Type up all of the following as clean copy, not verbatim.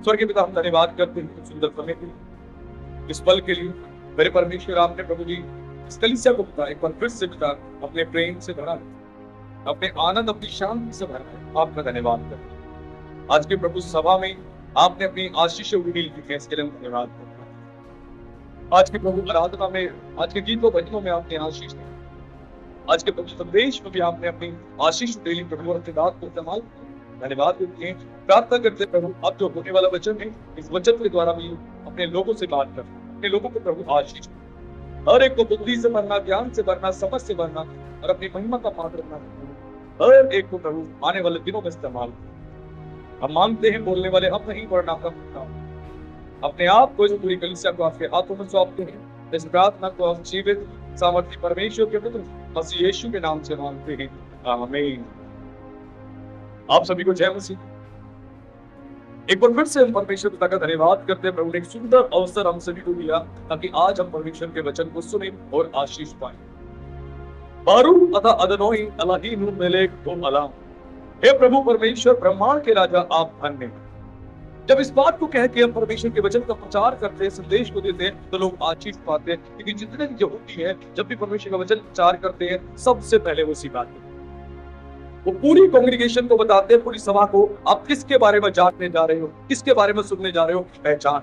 स्वर्गीय पिता, हम धन्यवाद करते हैं सुंदर समय के लिए, इस पल के लिए। मेरे परमेश्वर, आपने प्रभु जी इस कलीसिया को पिता एक बार फिर से पिता अपने प्रेम से भरा है, अपने आनंद, अपनी शांति से भरा है। आपका धन्यवाद करते हैं। आज के प्रभु सभा में आपने अपनी आशीष उड़ील की है, इसके लिए हम धन्यवाद करते हैं। आज के प्रभु आराधना में, आज के गीतों भजनों में आपने आशीष दी, आज के प्रभु संदेश में भी आपने अपनी आशीष उड़ीली प्रभु और दात को इस्तेमाल किया। धन्यवाद करते हैं, प्रार्थना करते हैं प्रभु अब जो होने वाला वचन है, इस वचन के द्वारा भी अपने लोगों से बात कर, अपने लोगों को प्रभु आशीष, हर एक को बुद्धि से भरना, ज्ञान से भरना, समझ से भरना और अपनी महिमा का पात्र बनना, हर एक को प्रभु आने वाले दिनों में इस्तेमाल। हम मांगते हैं, बोलने वाले हम नहीं, वरना आपका काम। अपने आप को, इस पूरी कलीसिया को आपके हाथों में सौंपते हैं। इस प्रार्थना को आप जीवित सामर्थ्य परमेश्वर के पुत्र मसीह यीशु के नाम से मांगते हैं, आमीन। आप सभी को जय मसीह। एक बार फिर से हम परमेश्वर पिता का धन्यवाद करते हैं, प्रभु ने एक सुंदर अवसर हम सभी को दिया ताकि आज हम परमेश्वर के वचन को सुने और आशीष पाए। बारूक अता अदनोई अलाहीनु मेलेक तुम अलाम। हे प्रभु परमेश्वर, ब्रह्मांड के राजा, आप धन्य हैं। जब इस बात को कह के हम परमेश्वर के वचन का प्रचार करते हैं, संदेश को देते हैं, तो लोग आशीष पाते हैं। क्योंकि जितने भी यहूदी हैं, जब भी परमेश्वर का वचन प्रचार करते हैं, सबसे पहले वो सी बात है, वो पूरी कांग्रीगेशन को बताते हैं, पूरी सभा को, आप किसके बारे में जानने जा रहे हो, किसके बारे में सुनने जा रहे हो, पहचान।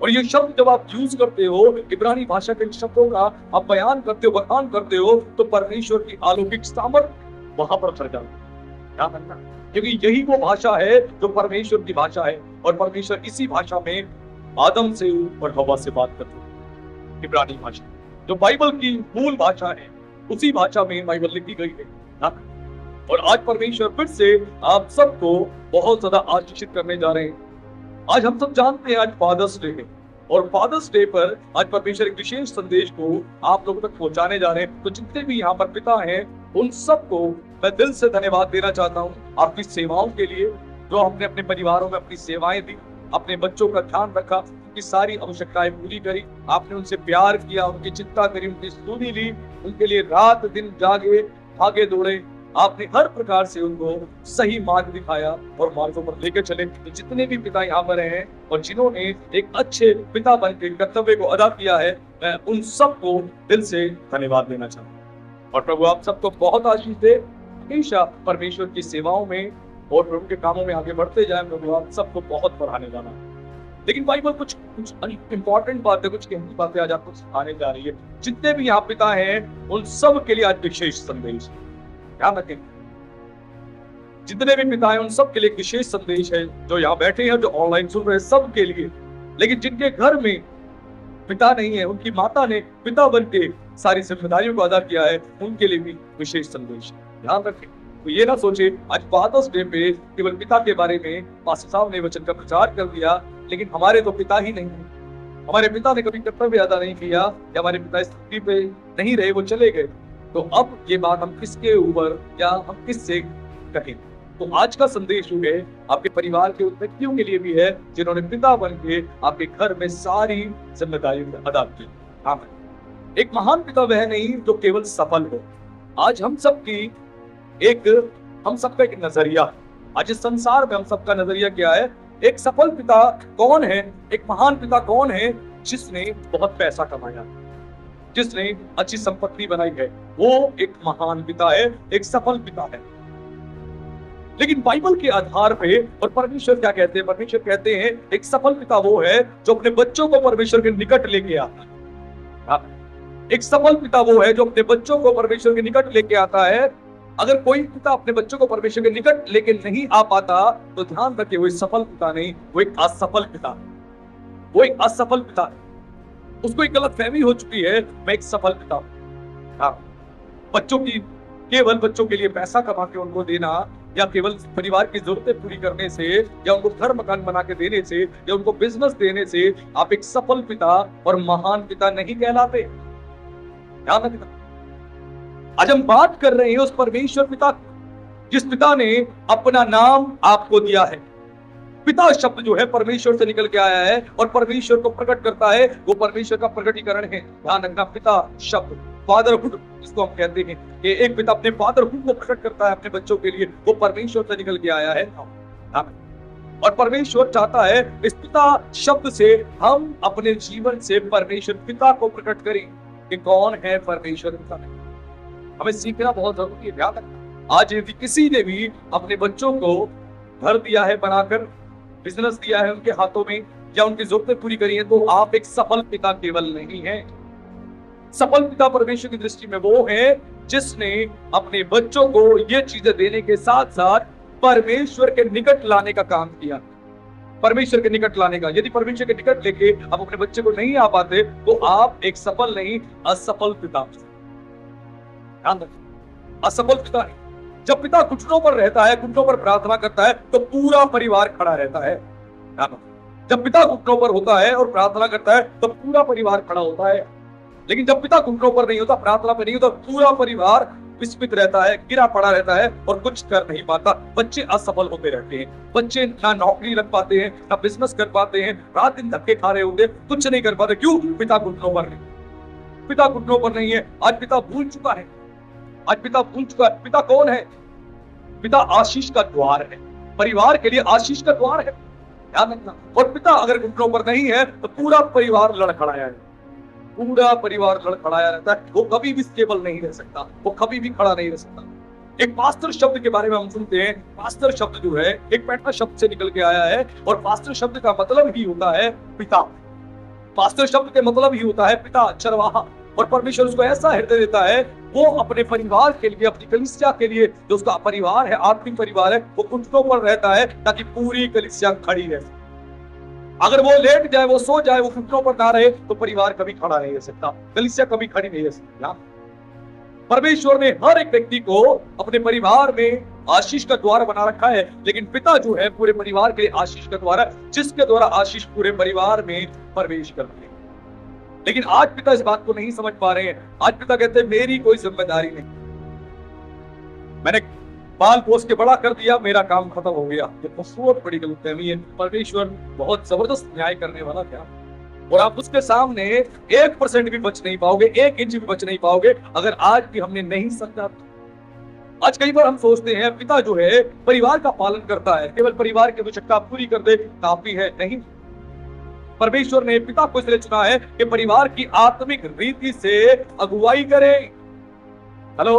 और ये शब्द जब आप यूज करते हो, इब्रानी भाषा के शब्दों का आप बयान करते हो, बखान करते हो, तो परमेश्वर की अलौकिक सामर्थ्य वहां पर भर जाती है। क्या करना, क्योंकि यही वो भाषा है जो परमेश्वर की भाषा है, और परमेश्वर इसी भाषा में आदम से और हवा से बात करते हैं। इब्रानी भाषा जो बाइबल की मूल भाषा है, उसी भाषा में बाइबल लिखी गई है। और आज परमेश्वर फिर से आप सबको बहुत ज्यादा आशीषित करने जा रहे हैं। आज हम सब जानते हैं आज फादर्स डे है, और फादर्स डे पर आज परमेश्वर एक विशेष संदेश को आप लोगों तक पहुंचाने जा रहे हैं। तो जितने भी यहाँ पर पिता हैं, उन सबको मैं दिल से धन्यवाद देना चाहता हूँ आपकी सेवाओं के लिए, जो आपने अपने परिवारों में अपनी सेवाएं दी, अपने बच्चों का ध्यान रखा, उनकी सारी आवश्यकताएं पूरी करी, आपने उनसे प्यार किया, उनकी चिंता करी, उनकी सुनी ली, उनके लिए रात दिन जागे, भागे दौड़े, आपने हर प्रकार से उनको सही मार्ग दिखाया और मार्गों पर लेकर चले। जितने भी पिता यहाँ पर हैं और जिन्होंने एक अच्छे पिता बन के कर्तव्य को अदा किया है, मैं उन सबको दिल से धन्यवाद देना चाहता हूँ। और प्रभु आप सबको बहुत आशीष दे, हमेशा परमेश्वर की सेवाओं में और प्रभु के कामों में आगे बढ़ते जाए। प्रभु आप सबको बहुत बढ़ाने जाना। लेकिन बाइबल कुछ इंपॉर्टेंट बातें, कुछ गहरी बातें आज आपको सिखाने जा रही है। जितने भी यहाँ पिता हैं, उन सब के लिए आज विशेष संदेश है। ध्यान रखें, जितने भी पिता हैं उन सब के लिए एक विशेष संदेश है, जो यहाँ बैठे हैं, जो ऑनलाइन सुन रहे हैं, सब के लिए। लेकिन जिनके घर में पिता नहीं है, उनकी माता ने पिता बन के सारी जिम्मेदारियों को अदा किया है, उनके लिए भी विशेष संदेश है। ध्यान रखें, तो ये ना सोचे आज फादर्स डे पे केवल पिता के बारे में पास्टर साहब ने वचन का प्रचार कर दिया, लेकिन हमारे तो पिता ही नहीं है, हमारे पिता ने कभी कर्तव्य अदा नहीं किया, या हमारे पिता इस पृथ्वी पे नहीं रहे, वो चले गए। तो अब ये बात हम किसके ऊपर या हम किससे कहें? तो आज का संदेश जो है आपके परिवार के उन व्यक्तियों के लिए भी है, जिन्होंने पिता बन के आपके घर में सारी जिम्मेदारियां अदा की। हाँ, एक महान पिता वह नहीं जो केवल सफल हो। आज हम सबका एक नजरिया है। आज इस संसार में हम सबका नजरिया क्या है? एक सफल पिता कौन है, एक महान पिता कौन है? जिसने बहुत पैसा कमाया, जिसने अच्छी संपत्ति बनाई है, वो एक महान पिता है, एक सफल पिता है। लेकिन बाइबल के आधार पे और परमेश्वर क्या कहते हैं? परमेश्वर कहते हैं एक सफल पिता वो है जो अपने बच्चों को परमेश्वर के निकट लेके आता है। एक सफल पिता वो है जो अपने बच्चों को परमेश्वर के निकट लेके आता है। अगर कोई पिता अपने बच्चों को परमेश्वर के निकट लेके नहीं आ पाता, तो ध्यान रखिए वो एक सफल पिता नहीं, वो एक असफल पिता, वो एक असफल पिता है। उसको एक गलतफहमी हो चुकी है, मैं एक सफल पिता हूं। हाँ, बच्चों की केवल बच्चों के लिए पैसा कमा के उनको देना, या केवल परिवार की जरूरतें पूरी करने से, या उनको घर मकान बना के देने से, या उनको बिजनेस देने से आप एक सफल पिता और महान पिता नहीं कहलाते। ध्यान रखना, आज हम बात कर रहे हैं उस परमेश्वर पिता, जिस पिता ने अपना नाम आपको दिया है। पिता शब्द जो है परमेश्वर से निकल के आया है और परमेश्वर को प्रकट करता है, वो परमेश्वर का प्रकटीकरण है। ध्यान रखना, पिता शब्द, फादरहुड जिसको हम कहते हैं, कि एक पिता अपने फादरहुड को प्रकट करता है अपने बच्चों के लिए, वो परमेश्वर से निकल के आया है। और परमेश्वर चाहता है इस पिता शब्द से हम अपने जीवन से परमेश्वर पिता को प्रकट करें कि कौन है परमेश्वर पिता। हमें सीखना बहुत जरूरी है। ध्यान रखना, आज यदि किसी ने भी अपने बच्चों को घर दिया है बनाकर, बिजनेस दिया है उनके हाथों में, या उनकी जरूरतें पूरी करी है, तो आप एक सफल पिता केवल नहीं है। सफल पिता परमेश्वर की दृष्टि में वो है जिसने अपने बच्चों को ये चीजें देने के साथ साथ परमेश्वर के निकट लाने का काम किया। परमेश्वर के निकट लाने का, यदि परमेश्वर के निकट लेके आप अपने बच्चे को नहीं आ पाते तो आप एक सफल नहीं, असफल पिता। ध्यान रखिए, असफल पिता नहीं। जब पिता घुटनों पर रहता है, घुटनों पर प्रार्थना करता है, तो पूरा परिवार खड़ा रहता है। जब पिता घुटनों पर होता है और प्रार्थना करता है तो पूरा परिवार खड़ा होता है। लेकिन जब पिता घुटनों पर नहीं होता, प्रार्थना पर नहीं होता, पूरा परिवार विस्मित रहता है, गिरा पड़ा रहता है और कुछ कर नहीं पाता। बच्चे असफल होते रहते हैं, बच्चे ना नौकरी लग पाते हैं, ना बिजनेस कर पाते हैं, रात दिन धक्के खा रहे होते, कुछ नहीं कर पाते। क्यों? पिता घुटनों पर नहीं। पिता घुटनों पर नहीं है। आज पिता भूल चुका है, आज पिता भूल चुका है। पिता कौन है? पिता आशीष का द्वार है, परिवार के लिए आशीष का द्वार है। ध्यान रखना। और पिता अगर घुटनों पर नहीं है तो पूरा परिवार लड़खड़ाया है, पूरा परिवार लड़खड़ाया रहता है। वो कभी भी स्टेबल नहीं रह सकता, वो कभी भी खड़ा नहीं रह सकता। एक पास्टर शब्द के बारे में हम सुनते हैं। पास्टर शब्द जो है एक पैठा शब्द से निकल के आया है और पास्टर शब्द का मतलब ही होता है पिता। पास्टर शब्द के मतलब ही होता है पिता, चरवाहा। और परमेश्वर उसको ऐसा हृदय देता है, वो अपने परिवार के लिए, अपनी कलीसिया के लिए, जो उसका परिवार है, आत्मिक परिवार है, वो घुटनों पर रहता है ताकि पूरी कलीसिया खड़ी रहे। अगर वो लेट जाए, वो सो जाए, वो घुटनों पर ना रहे तो परिवार कभी खड़ा नहीं रह सकता, कलीसिया कभी खड़ी नहीं रह सकती। परमेश्वर ने हर एक व्यक्ति को अपने परिवार में आशीष का द्वार बना रखा है, लेकिन पिता जो है पूरे परिवार के लिए आशीष का द्वार है, जिसके द्वारा आशीष पूरे परिवार में प्रवेश करती है। लेकिन आज पिता इस बात को नहीं समझ पा रहे हैं। आज पिता कहते हैं मेरी कोई जिम्मेदारी नहीं, मैंने बाल पोस के बड़ा कर दिया, मेरा काम खत्म हो गया। ये बहुत बड़ी गलतफहमी है। परमेश्वर बहुत जबरदस्त न्याय करने वाला क्या, और आप उसके सामने 1% भी बच नहीं पाओगे, 1 इंच भी बच नहीं पाओगे अगर आज भी हमने नहीं समझा। आज कई बार हम सोचते हैं पिता जो है परिवार का पालन करता है, केवल परिवार की आवश्यकता पूरी कर दे काफी है। नहीं, परमेश्वर ने पिता को इसलिए चुना है कि परिवार की आत्मिक रीति से अगुवाई करे। हेलो,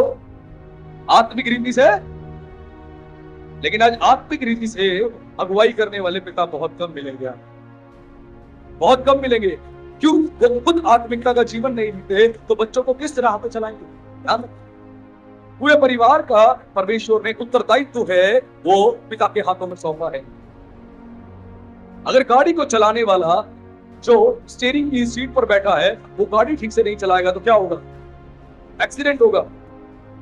आत्मिक रीति से। लेकिन आज आत्मिक रीति से अगुवाई करने वाले पिता बहुत कम मिलेंगे, बहुत कम मिलेंगे। क्यों? वो खुद आत्मिकता का जीवन नहीं जीते तो बच्चों को किस राह पे चलाएंगे? ध्यान, पूरे परिवार का परमेश्वर ने उत्तरदायित्व है वो पिता के हाथों में सौंपा है। अगर गाड़ी को चलाने वाला जो स्टीयरिंग की सीट पर बैठा है वो गाड़ी ठीक से नहीं चलाएगा तो क्या होगा? एक्सीडेंट होगा।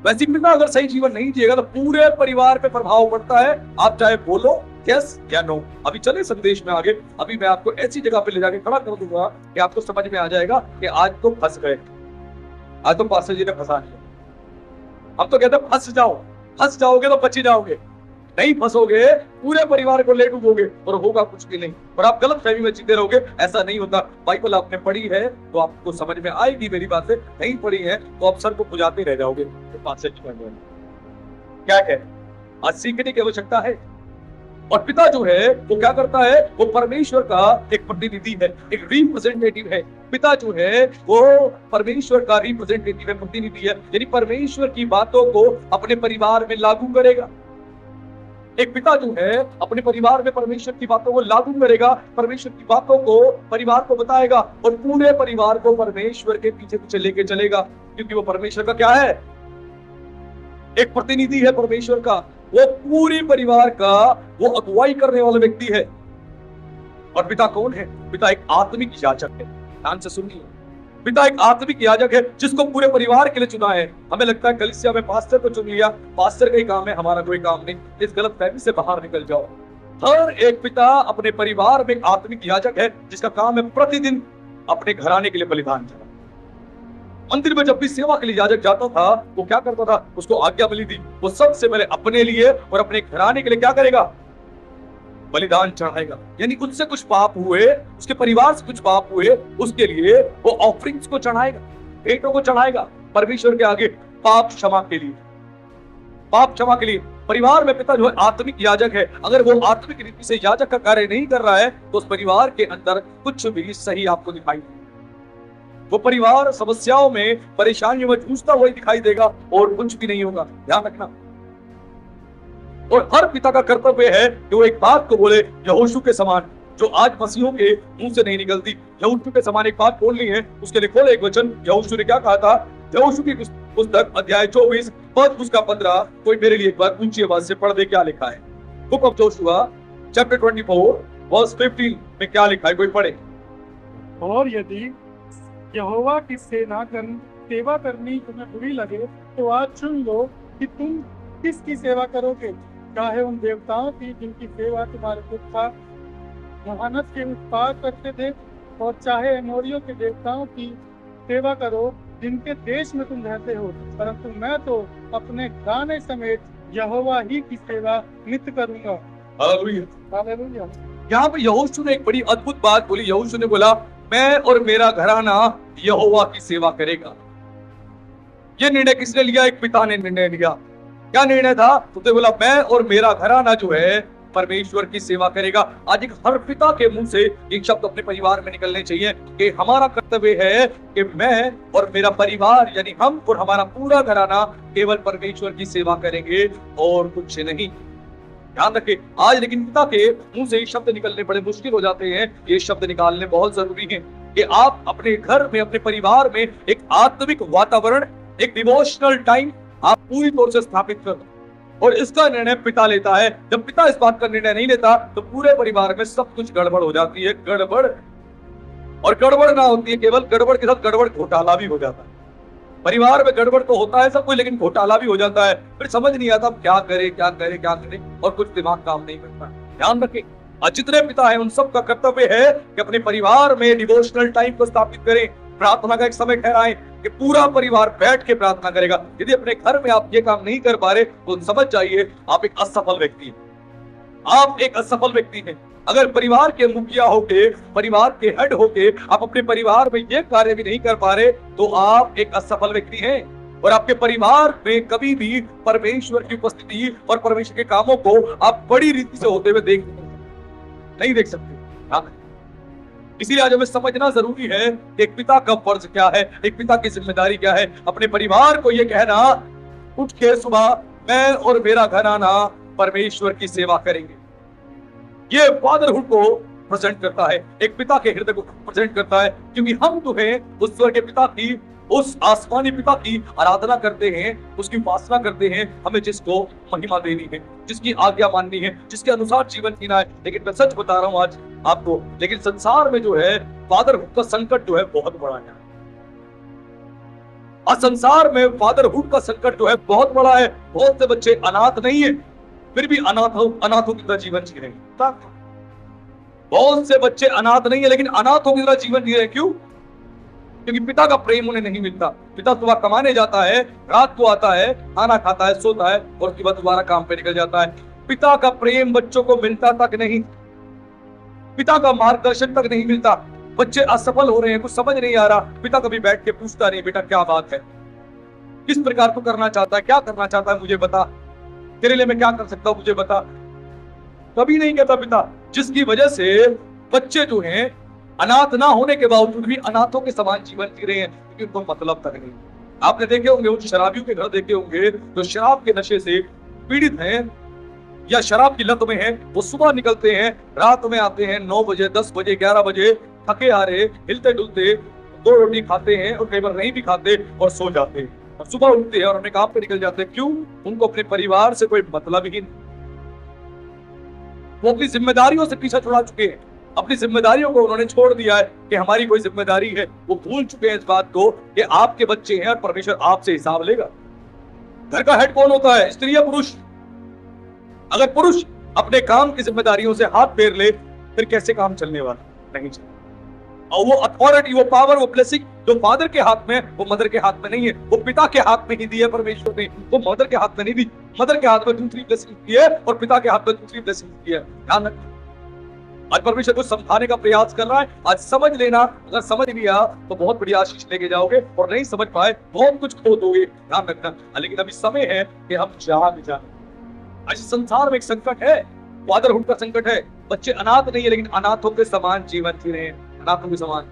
वैसे पिता अगर सही जीवन नहीं जिएगा तो पूरे परिवार पे प्रभाव पड़ता है। आप चाहे बोलो यस या नो। अभी चले संदेश में आगे, अभी मैं आपको ऐसी जगह पे ले जाके खड़ा कर दूंगा कि आपको समझ में आ जाएगा कि आज तो फंस गए, आज तो पास्टर जी ने फंसा दिया। अब तो कहते फंस जाओ, फंस जाओगे तो बच ही जाओगे, नहीं फंसोगे पूरे परिवार को ले डूबोगे और होगा कुछ भी नहीं, और आप गलत फहमी में जीते रहोगे। ऐसा नहीं होता। बाइबल आपने पढ़ी है तो आपको समझ में आएगी मेरी बातें, नहीं पढ़ी है तो आप सर को खुजाते रह जाओगे। क्या कह, आज सीखने की आवश्यकता है। और पिता जो है वो क्या करता है? वो परमेश्वर का एक प्रतिनिधि है, एक रिप्रेजेंटेटिव है। पिता जो है वो परमेश्वर का रिप्रेजेंटेटिव है, प्रतिनिधि है, यानी परमेश्वर की बातों को अपने परिवार में लागू करेगा। एक पिता जो है अपने परिवार में परमेश्वर की बातों को लागू करेगा, परमेश्वर की बातों को परिवार को बताएगा और पूरे परिवार को परमेश्वर के पीछे पीछे लेके चलेगा, क्योंकि वो परमेश्वर का क्या है? एक प्रतिनिधि है परमेश्वर का। वो पूरी परिवार का वो अगुवाई करने वाला व्यक्ति है। और पिता कौन है? पिता एक आत्मिक याजक है। ध्यान से सुनिए, पिता एक आत्मिक याजक है जिसको पूरे परिवार के लिए चुना है। हमें लगता है कलीसिया में पास्टर को चुन लिया, पास्टर का ही काम है, हमारा कोई काम नहीं। इस गलत फहमी से बाहर निकल जाओ। हर एक पिता अपने परिवार में एक आत्मिक याजक है जिसका काम है प्रतिदिन अपने घराने के लिए बलिदान देना। मंदिर में जब भी सेवा के लिए याजक जाता था वो क्या करता था? उसको आज्ञा मिली थी, वो सबसे पहले अपने लिए और अपने घराने के लिए क्या करेगा? बलिदान चढ़ाएगा। यानी उससे कुछ पाप हुए, उसके परिवार से कुछ पाप हुए, उसके लिए वो ऑफरिंग्स को चढ़ाएगा, भेंटों को चढ़ाएगा परमेश्वर के आगे पाप क्षमा के लिए। पाप क्षमा के लिए। परिवार में पिता जो है आत्मिक याजक है। अगर वो आत्मिक रीति से याजक का कार्य नहीं कर रहा है तो उस परिवार के अंदर कुछ भी सही आपको दिखाई नहीं। वो परिवार समस्याओं में, परेशानियों में जूझता हुआ दिखाई देगा और कुछ भी नहीं होगा। ध्यान रखना। और हर पिता का कर्तव्य है कि वो एक बात को बोले यहोशू के समान, जो आज मसीहों के मुंह से नहीं निकलती। यहोशू के समान एक बात बोलनी है। उसके लिए खोले एक वचन, यहोशू ने क्या कहा था। यहोशू की पुस्तक अध्याय 24 पद उसका 15। कोई मेरे लिए एक बार ऊंची आवाज से पढ़ दे क्या लिखा है। Book of Joshua chapter 24 verse 15 में क्या लिखा है, कोई पढ़े। और यदि यहोवा की सेवा करनी तुम्हें बुरी लगे तो आज चुन लो कि तुम किसकी सेवा करोगे, चाहे उन देवताओं की जिनकी सेवा तुम्हारे पिता महानत के उत्पाद करते थे, और चाहे अमोरियों के देवताओं की सेवा करो जिनके देश में तुम रहते हो, परंतु मैं तो अपने गाने समेत यहोवा ही की सेवा नित्य करूंगा। हालेलुया। हालेलुया। यहाँ पे यहोशू ने एक बड़ी अद्भुत बात बोली। यहोशू ने बोला मैं और मेरा घराना यहोवा की सेवा करेगा। ये निर्णय किसने लिया? एक पिता ने निर्णय लिया। क्या निर्णय था? उसने बोला मैं और मेरा घराना जो है परमेश्वर की सेवा करेगा। आज एक हर पिता के मुंह से एक शब्द अपने परिवार में निकलने चाहिए कि हमारा कर्तव्य है कि मैं और मेरा परिवार यानी हम और हमारा पूरा घराना केवल परमेश्वर की सेवा करेंगे और कुछ नहीं। ध्यान रखें। आज लेकिन पिता के मुंह से शब्द निकलने बड़े मुश्किल हो जाते हैं। ये शब्द निकालने बहुत जरूरी है कि आप अपने घर में, अपने परिवार में एक आत्मिक वातावरण, एक डिवोशनल टाइम आप पूरी तौर से स्थापित कर। और इसका निर्णय पिता लेता है। जब पिता इस बात का निर्णय नहीं लेता तो पूरे परिवार में सब कुछ गड़बड़ हो जाती है। गड़बड़, और गड़बड़ ना होती है केवल, गड़बड़ के साथ गड़बड़ घोटाला भी हो जाता है। परिवार में गड़बड़ तो होता है सब कुछ, लेकिन घोटाला भी हो जाता है। फिर समझ नहीं आता क्या करे क्या करे क्या करे, और कुछ दिमाग काम नहीं करता। ध्यान रखें। और जितने पिता है उन सब का कर्तव्य है कि अपने परिवार में डिवोशनल टाइम को स्थापित करें, प्रार्थना का एक समय ठहराएं कि पूरा परिवार बैठ के प्रार्थना करेगा। यदि अपने घर में आप ये काम नहीं कर पा रहे तो समझ जाइए आप एक असफल व्यक्ति हैं। आप एक असफल व्यक्ति हैं। अगर परिवार के मुखिया होके, परिवार के हेड होके आप अपने परिवार में ये कार्य भी नहीं कर पा रहे तो आप एक असफल व्यक्ति हैं। और आपके परिवार में कभी भी परमेश्वर की उपस्थिति और परमेश्वर के कामों को आप बड़ी रीति से होते हुए नहीं देख सकते। हाँ। इसीलिए आज हमें समझना जरूरी है कि एक पिता का फर्ज क्या है, एक पिता की जिम्मेदारी क्या है। अपने परिवार को यह कहना, उठ के सुबह मैं और मेरा घराना परमेश्वर की सेवा करेंगे। ये फादरहुड को प्रेजेंट करता है, एक पिता के हृदय को प्रेजेंट करता है, क्योंकि हम जो है उस स्वर्ग के पिता की, उस आसमानी पिता की आराधना करते हैं, उसकी उपासना करते हैं। हमें जिसको महिमा देनी है, जिसकी आज्ञा माननी है, जिसके अनुसार जीवन जीना है। लेकिन मैं सच बता रहा हूं आज आपको, लेकिन संसार में जो है फादरहुड का संकट जो है बहुत बड़ा है। और संसार में फादरहुड का संकट जो है बहुत बड़ा है। बहुत से बच्चे अनाथ नहीं है, फिर भी अनाथों की तरह जीवन जी रहे हैं। बहुत से बच्चे अनाथ नहीं है लेकिन अनाथों की तरह जीवन जी रहे हैं। क्यों? क्योंकि पिता का प्रेम उन्हें नहीं मिलता। पिता सुबह कमाने जाता है, रात को आता है, खाना खाता है, सोता है और उसके बाद दोबारा काम पे निकल जाता है। पिता का प्रेम बच्चों को मिलता तक नहीं, पिता का मार्गदर्शन तक नहीं मिलता। बच्चे असफल हो रहे हैं, कुछ समझ नहीं आ रहा। पिता कभी बैठ के पूछता नहीं, बेटा क्या बात है, किस प्रकार को करना चाहता है, क्या करना चाहता है, मुझे बता, तेरे लिए मैं क्या कर सकता हूं, मुझे बता। कभी नहीं कहता पिता, जिसकी वजह से बच्चे जो हैं अनाथ ना होने के बावजूद भी अनाथों के समान जीवन जी रहे हैं, क्योंकि उनको मतलब तक नहीं। आपने देखे होंगे उन शराबियों के घर देखे होंगे जो शराब के नशे से पीड़ित हैं या शराब की लत में हैं। वो सुबह निकलते हैं, रात में आते हैं, 9 बजे, 10 बजे, 11 बजे, थके हारे, हिलते डुलते, 2 रोटी खाते हैं और कई बार नहीं भी खाते और सो जाते हैं। और सुबह उठते हैं और अपने काम पे निकल जाते हैं। क्यों? उनको अपने परिवार से कोई मतलब ही नहीं। वो अपनी जिम्मेदारियों से पीछा छुड़ा चुके हैं। अपनी जिम्मेदारियों को उन्होंने छोड़ दिया है कि हमारी कोई जिम्मेदारी है। वो भूल चुके हैं इस बात को कि आपके बच्चे हैं और परमेश्वर आपसे हिसाब लेगा। घर का हेड कौन होता है? स्त्री या पुरुष? अगर पुरुष अपने काम की जिम्मेदारियों से हाथ फेर ले फिर कैसे काम चलने वाला? नहीं चलता। और वो अथॉरिटी, वो पावर, वो ब्लेसिंग जो फादर के हाथ में, वो मदर के हाथ में नहीं है। वो पिता के हाथ में ही दी है परमेश्वर ने, वो मदर के हाथ में नहीं दी। मदर के हाथ में दूसरी ब्लेसिंग दी है और पिता के हाथ में दूसरी ब्लेसिंग दी है। ध्यान रखना। आज परमेश्वर को समझाने का प्रयास कर रहा है। आज समझ लेना, अगर समझ लिया तो बहुत बड़ी आशीष लेके जाओगे, और नहीं समझ पाए बहुत कुछ खो दोगे, ध्यान रखना। लेकिन अभी समय है कि हम जाग जाएं। आज संसार में एक संकट है, फादरहुड का संकट है। बच्चे अनाथ नहीं है, लेकिन अनाथों के समान जीवन जी रहे हैं, अनाथों के समान।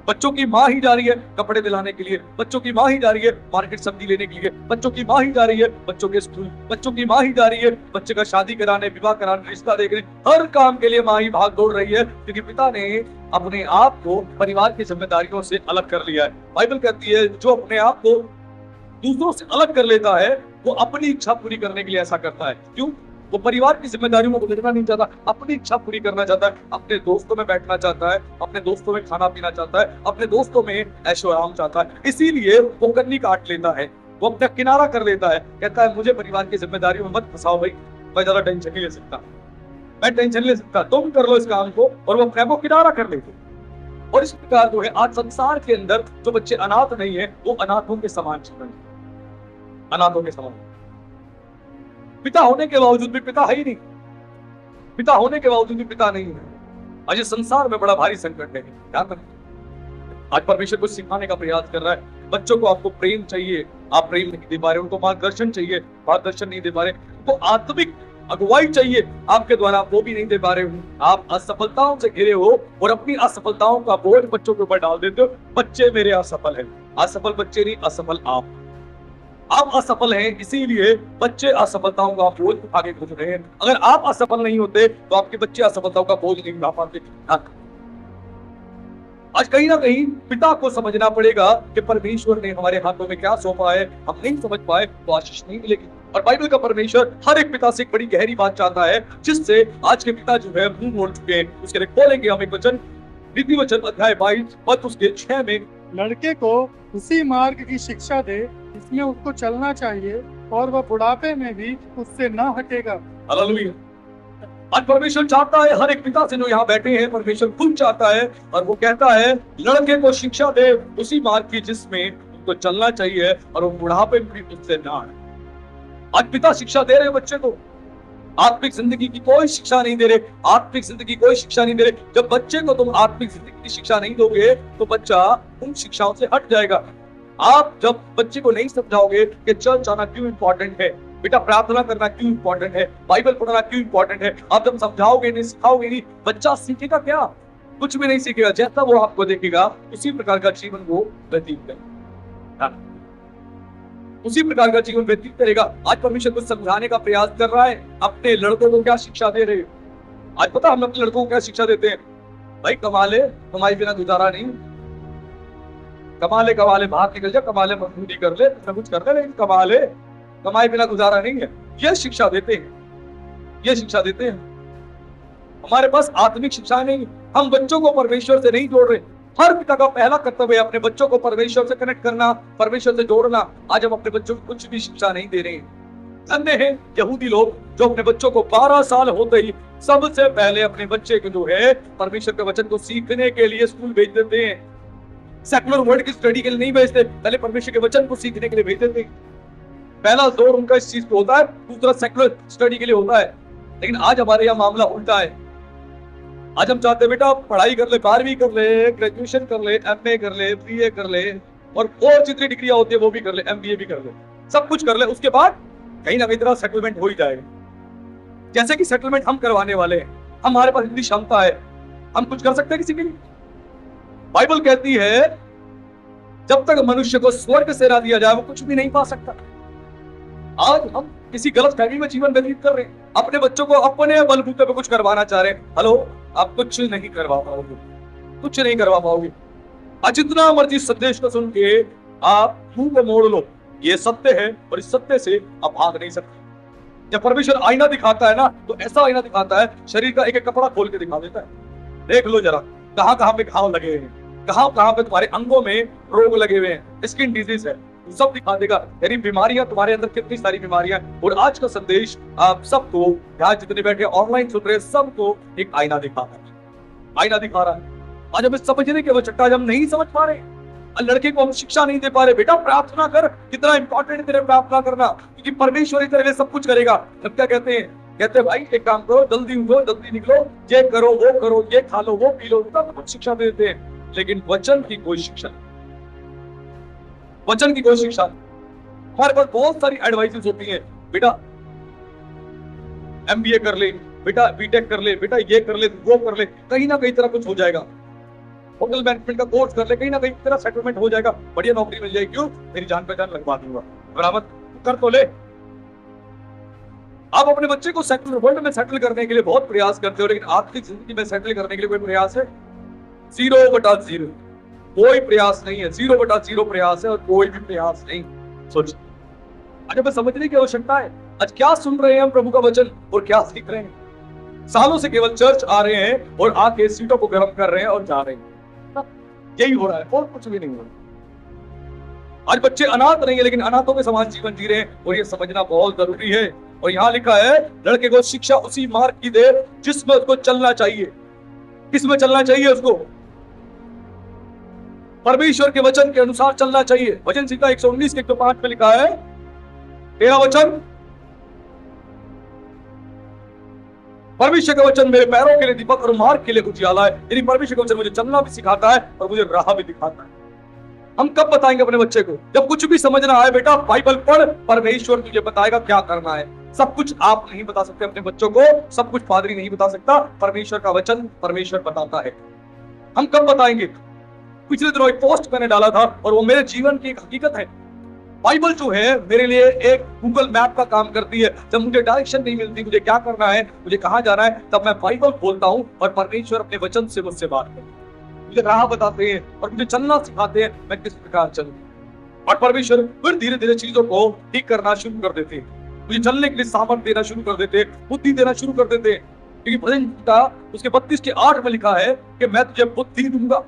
बच्चों की माँ ही जा रही है कपड़े दिलाने के लिए, बच्चों की माँ ही जा रही है मार्केट सब्जी लेने के लिए, बच्चों की माँ ही जा रही है बच्चों के स्कूल, बच्चों की माँ ही जा रही है बच्चे का शादी कराने, विवाह कराने, रिश्ता देखने, हर काम के लिए माँ ही भाग दौड़ रही है, क्योंकि पिता ने अपने आप को परिवार की जिम्मेदारियों से अलग कर लिया है। बाइबल कहती है जो अपने आप को दूसरों से अलग कर लेता है वो अपनी इच्छा पूरी करने के लिए ऐसा करता है। क्यों? वो परिवार की जिम्मेदारियों में गुजरना नहीं चाहता, अपनी इच्छा पूरी करना चाहता है, अपने दोस्तों में बैठना चाहता है, अपने दोस्तों में खाना पीना चाहता है, अपने दोस्तों में ऐशो आराम चाहता है। इसीलिए वो कन्नी काट लेता है, वो अपना किनारा कर लेता है, कहता है मुझे परिवार की जिम्मेदारियों में मत फंसाओ भाई, मैं ज्यादा टेंशन नहीं ले सकता, मैं टेंशन नहीं ले सकता, तुम कर लो इस काम को, और वो अपने आप को किनारा कर लेते। और इस प्रकार जो है आज संसार के अंदर जो बच्चे अनाथ नहीं है वो अनाथों के समान जीवन, अनाथों के समान। पिता होने के बावजूद भी पिता है ही नहीं, पिता होने के बावजूद भी पिता नहीं है। आज इस संसार में बड़ा भारी संकट है, ध्यान रखें। आज परमेश्वर को सिखाने का प्रयास कर रहा है। बच्चों को आपको प्रेम चाहिए, आप प्रेम नहीं दे पा रहे, उनको मार्गदर्शन चाहिए, मार्गदर्शन नहीं दे पा रहे, उनको आत्मिक अगुवाई चाहिए, आपके द्वारा वो भी नहीं दे पा रहे हो। आप असफलताओं से घिरे हो और अपनी असफलताओं का बोझ बच्चों के ऊपर डाल देते हो। बच्चे मेरे असफल हैं, असफल बच्चे नहीं, असफल आप असफल हैं, इसीलिए बच्चे असफलताओं का बोझ उठाके घूम रहे हैं। अगर आप असफल नहीं होते तो आपके बच्चे असफलताओं का बोझ नहीं उठा पाते। आज कहीं ना कहीं पिता को समझना पड़ेगा कि परमेश्वर ने हमारे हाथों में क्या सौंपा है, हम नहीं समझ पाए तो आशीष नहीं मिलेगी। और बाइबल का परमेश्वर हर एक पिता से एक बड़ी गहरी बात चाहता है, जिससे आज के पिता जो है मुंह मोड़ चुके हैं। उसके लिए खोलेंगे हम एक वचन, नीति वचन अध्याय 22 पद उसके 6 में। लड़के को उसी मार्ग की शिक्षा दे जिसमें उसको चलना चाहिए, और वह बुढ़ापे में भी उससे न हटेगा। हालेलुया। आज परमेश्वर चाहता है हर एक पिता से जो यहाँ बैठे हैं, परमेश्वर खुद चाहता है, और वो कहता है लड़के को शिक्षा दे उसी मार्ग की जिसमें उनको चलना चाहिए, और वो बुढ़ापे में भी उससे ना हटे। आज पिता शिक्षा दे रहे बच्चे को, आत्मिक जिंदगी की कोई शिक्षा नहीं दे रहे, आत्मिक जिंदगी कोई शिक्षा नहीं दे रहे। जब बच्चे को तुम आत्मिक जिंदगी की शिक्षा नहीं दोगे तो बच्चा उन शिक्षाओं से हट जाएगा। आप जब बच्चे को नहीं समझाओगे कि चर्च आना क्यों इंपॉर्टेंट है, बेटा प्रार्थना करना क्यों इंपॉर्टेंट है, बाइबल पढ़ना क्यों इंपॉर्टेंट है, आप जब समझाओगे नहीं, सिखाओगे नहीं, बच्चा सीखेगा क्या? कुछ भी नहीं सीखेगा। जैसा वो आपको देखेगा उसी प्रकार का जीवन वो व्यतीत करेगा, उसी प्रकार का जीवन व्यतीत करेगा। आज परमेश्वर को समझाने का प्रयास कर रहा है। अपने लड़कों को क्या शिक्षा दे रहे? आज पता हम अपने लड़कों को क्या शिक्षा देते हैं? भाई कमा ले, कमाई बिना गुजारा नहीं, कमा ले बाहर निकल जा, कमा ले मजदूरी कर ले, कुछ कर ले, लेकिन कमा ले, कमाई बिना गुजारा नहीं है। ये शिक्षा देते हैं, ये शिक्षा देते हैं। हमारे पास आत्मिक शिक्षा नहीं, हम बच्चों को परमेश्वर से नहीं जोड़ रहे। हर पिता का पहला कर्तव्य है अपने बच्चों को परमेश्वर से कनेक्ट करना, परमेश्वर से जोड़ना। आज हम अपने बच्चों को कुछ भी शिक्षा नहीं दे रहे हैं। अन्य हैं यहूदी लोग जो अपने बच्चों को 12 साल होते ही सबसे पहले अपने बच्चे को जो है परमेश्वर के वचन को सीखने के लिए स्कूल भेज देते हैं। सेकुलर वर्ड की स्टडी के लिए नहीं भेजते, पहले परमेश्वर के वचन को सीखने के लिए भेज देते। पहला जोर उनका इस चीज पे होता है, दूसरा सेकुलर स्टडी के लिए होता है। लेकिन आज हमारे यहाँ मामला उल्टा है। आज हम चाहते हैं बेटा पढ़ाई कर ले, 12वीं कर ले, ग्रेजुएशन कर ले, MA कर ले, BA कर ले, और जितनी डिग्रियां होती है वो भी कर ले, MBA भी कर ले, सब कुछ कर ले, उसके बाद कहीं ना कहीं तरह सेटलमेंट हो ही जाएगा। जैसे कि सेटलमेंट हम करवाने वाले हैं, हमारे पास इतनी क्षमता है, हम कुछ कर सकते हैं किसी के लिए। बाइबल कहती है जब तक मनुष्य को स्वर्ग से ना दिया जाए वो कुछ भी नहीं पा सकता। आज हम किसी गलत फहमी में जीवन व्यतीत कर रहे हैं, अपने बच्चों को अपने बलबूते पे कुछ करवाना चाह रहे हैं। हेलो, आप कुछ नहीं करवा पाओगे, कुछ नहीं करवा पाओगे। आज जितना मर्जी संदेश को सुन के आप मुंह को मोड़ लो, ये सत्य है और इस सत्य से आप भाग नहीं सकते। जब परमेश्वर आईना दिखाता है ना, तो ऐसा आईना दिखाता है, शरीर का एक एक कपड़ा खोल के दिखा देता है। देख लो जरा कहां कहां पे घाव लगे हैं, कहां कहां पे तुम्हारे अंगों में रोग लगे हुए हैं, स्किन डिजीज है, सब दिखा देगा। यानी बीमारियां तुम्हारे अंदर कितनी सारी बीमारियां। और आज का संदेश आप सबको, यहाँ जितने बैठे ऑनलाइन सुन रहे, सबको एक आईना दिखा रहा है, आईना दिखा रहा है। आज हमें समझने के आवश्यकता, आज हम नहीं समझ पा रहे। लड़के को हम शिक्षा नहीं दे पा रहे, बेटा प्रार्थना कर, कितना इंपॉर्टेंट है तेरे प्रार्थना करना, क्योंकि परमेश्वर ही तेरे लिए सब कुछ करेगा। जब क्या कहते हैं कहते हैं भाई एक काम करो, जल्दी उठो, जल्दी निकलो, ये करो, ये खा लो, वो पी लो, सब कुछ शिक्षा देते हैं, लेकिन वचन की कोई शिक्षा नहीं। वचन की कोई शिक्षा नहीं। हमारे पास बहुत सारी एडवाइसेस होती हैं, बेटा MBA कर ले, बेटा BTech कर ले, बेटा ये कर ले, वो कर ले, कहीं ना कहीं तरह कुछ हो जाएगा। होटल मैनेजमेंट का कोर्स कर ले, कहीं ना कहीं तेरा सेटलमेंट हो जाएगा, बढ़िया नौकरी मिल जाएगी, क्यों? मेरी जान पहचान लगवा दूंगा। बराबर कर तो ले। आप अपने बच्चे को सेटल वर्ल्ड में सेटल करने के लिए बहुत प्रयास करते हो, लेकिन आपकी जिंदगी में सेटल करने के लिए कोई प्रयास है? 0/0 कोई प्रयास नहीं है। 0/0 प्रयास है और कोई भी प्रयास नहीं। सोच, आज हमें समझने की आवश्यकता है, आज क्या सुन रहे हैं हम प्रभु का वचन और क्या सीख रहे हैं। सालों से केवल चर्च आ रहे हैं और आके सीटों को गर्म कर रहे हैं और जा रहे हैं, यही हो रहा है और कुछ भी नहीं हो रहा। आज बच्चे अनाथ नहीं है, लेकिन अनाथों के समान जीवन जी रहे हैं, और ये समझना बहुत जरूरी है। और यहाँ लिखा है, लड़के को शिक्षा उसी मार्ग की दे जिसमें उसको चलना चाहिए। किसमें चलना चाहिए उसको? परमेश्वर के वचन के अनुसार चलना चाहिए। वचन संहिता 119 के 105 में लिखा है, तेरा वचन, परमेश्वर का वचन मेरे पैरों के लिए दीपक और मार्ग के लिए उजियाला है। यानी परमेश्वर का वचन मुझे चलना भी सिखाता है और मुझे राह भी दिखाता है। हम कब बताएंगे अपने बच्चे को? जब कुछ भी समझना है, बेटा बाइबल पढ़, परमेश्वर तुझे बताएगा क्या करना है। सब कुछ आप नहीं बता सकते अपने बच्चों को, सब कुछ पादरी नहीं बता सकता, परमेश्वर का वचन परमेश्वर बताता है। हम कब बताएंगे? पिछले दिनों एक पोस्ट मैंने डाला था और वो मेरे जीवन की एक हकीकत है। बाइबल जो है मेरे लिए एक गूगल मैप का काम करती है। जब मुझे डायरेक्शन नहीं मिलती, मुझे क्या करना है, मुझे कहां जाना है, तब मैं बाइबल खोलता हूं और परमेश्वर अपने वचन से मुझसे बात करते हैं, मुझे राह बताते हैं और मुझे चलना सिखाते हैं, मैं किस प्रकार चलूं। और परमेश्वर फिर धीरे धीरे चीजों को ठीक करना शुरू कर देते हैं, मुझे चलने के लिए सामर्थ देना शुरू कर देते हैं, बुद्धि देना शुरू कर देते हैं। क्योंकि भजन का उसके 32 के 8 में लिखा है कि मैं तुझे बुद्धि दूंगा,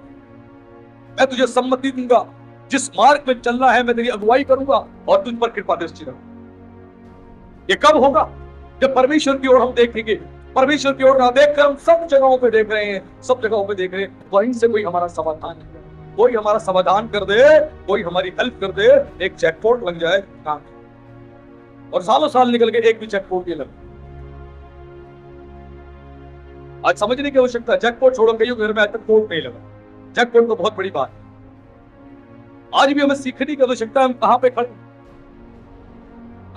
मैं तुझे सम्मति दूंगा, जिस मार्ग में चलना है मैं तेरी अगुवाई करूंगा और तुझ पर कृपा दृष्टि रखूंगा। ये कब होगा? जब परमेश्वर की ओर हम देखेंगे। परमेश्वर की ओर ना देखकर हम सब जगहों पे देख रहे हैं, सब जगहों पे देख रहे हैं, वहीं से कोई हमारा समाधान नहीं, कोई हमारा समाधान कर दे, कोई हमारी हेल्प कर दे, एक जैकपॉट लग जाए काम। और सालों साल निकल के एक भी जैकपॉट नहीं लगा। आज समझने की आवश्यकता है, जैकपॉट छोड़ो, कई घर में आज तक कोट नहीं लगा। जैकपॉट तो बहुत बड़ी बात है। आज भी हमें सीखने की आवश्यकता है, हम कहां पे खड़े,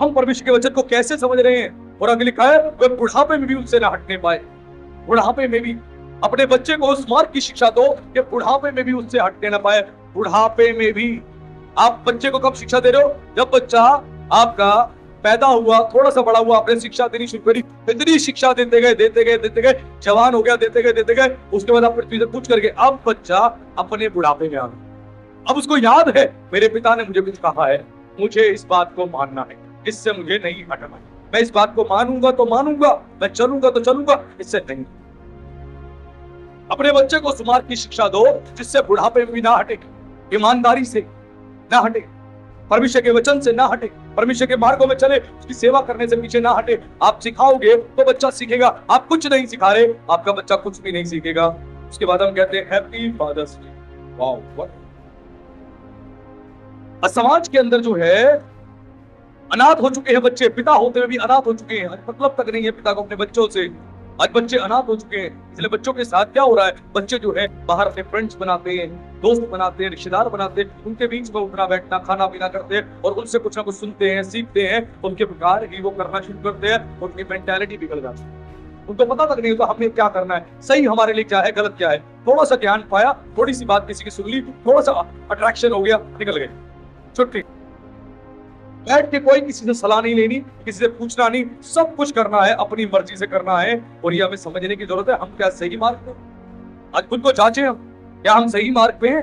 हम परमेश्वर के वचन को कैसे समझ रहे हैं। और आगे लिखा है, वे बुढ़ापे में भी उनसे ना हटने पाए। बुढ़ापे में भी अपने बच्चे को उस मार्ग की शिक्षा दो कि बुढ़ापे में भी उससे हटने ना पाए। बुढ़ापे में भी आप बच्चे को कब शिक्षा दे रहे हो? जब बच्चा आपका पैदा हुआ, थोड़ा सा बड़ा हुआ, आपने शिक्षा देनी शुरू करी, इतनी शिक्षा देते गए, जवान हो गया, देते गए, उसके बाद आप पृथ्वी से पूछ करके अब बच्चा अपने बुढ़ापे में आ गया। अब उसको याद है, मेरे पिता ने मुझे कुछ कहा है, मुझे इस बात को मानना है, इससे मुझे नहीं हटना है। मैं इस बात को मानूंगा तो मानूंगा, मैं चलूंगा तो चलूंगा, इससे नहीं। अपने बच्चे को सुमार्ग की शिक्षा दो जिससे बुढ़ापे में भी ना हटे, ईमानदारी से ना हटे, परमेश्वर के वचन से ना हटे, परमेश्वर के मार्गों में चले, उसकी सेवा करने से पीछे ना हटे। आप सिखाओगे तो बच्चा सीखेगा, आप कुछ नहीं सिखा रहे, आपका बच्चा कुछ भी नहीं सीखेगा। उसके बाद हम कहते हैं happy father's day. Wow, what. समाज के अंदर जो है अनाथ हो चुके हैं बच्चे, पिता होते हुए भी अनाथ हो चुके हैं। मतलब तक नहीं है पिता को अपने बच्चों से। आज बच्चे अनाथ हो चुके हैं। इसलिए बच्चों के साथ क्या हो रहा है, बच्चे जो है बाहर अपने फ्रेंड्स बनाते हैं, दोस्त बनाते हैं, रिश्तेदार बनाते हैं, उनके बीच में उठना बैठना, खाना पीना करते हैं और उनसे कुछ ना कुछ सुनते हैं, सीखते हैं, उनके प्रकार ही वो करना शुरू करते हैं, उनकी मेंटालिटी बिगड़ जाती है। उनको पता तक नहीं होता हमें क्या करना है, सही हमारे लिए क्या है, गलत क्या है। थोड़ा सा ज्ञान पाया, थोड़ी सी बात किसी की सुन ली, थोड़ा सा अट्रैक्शन हो गया, निकल गए छुट्टी। बैठ के कोई किसी से सलाह नहीं लेनी, किसी से पूछना नहीं, सब कुछ करना है अपनी मर्जी से करना है। और ये हमें समझने की जरूरत है, हम क्या सही मार्ग पे? आज खुद को जांचे हम, क्या हम सही मार्ग पे हैं?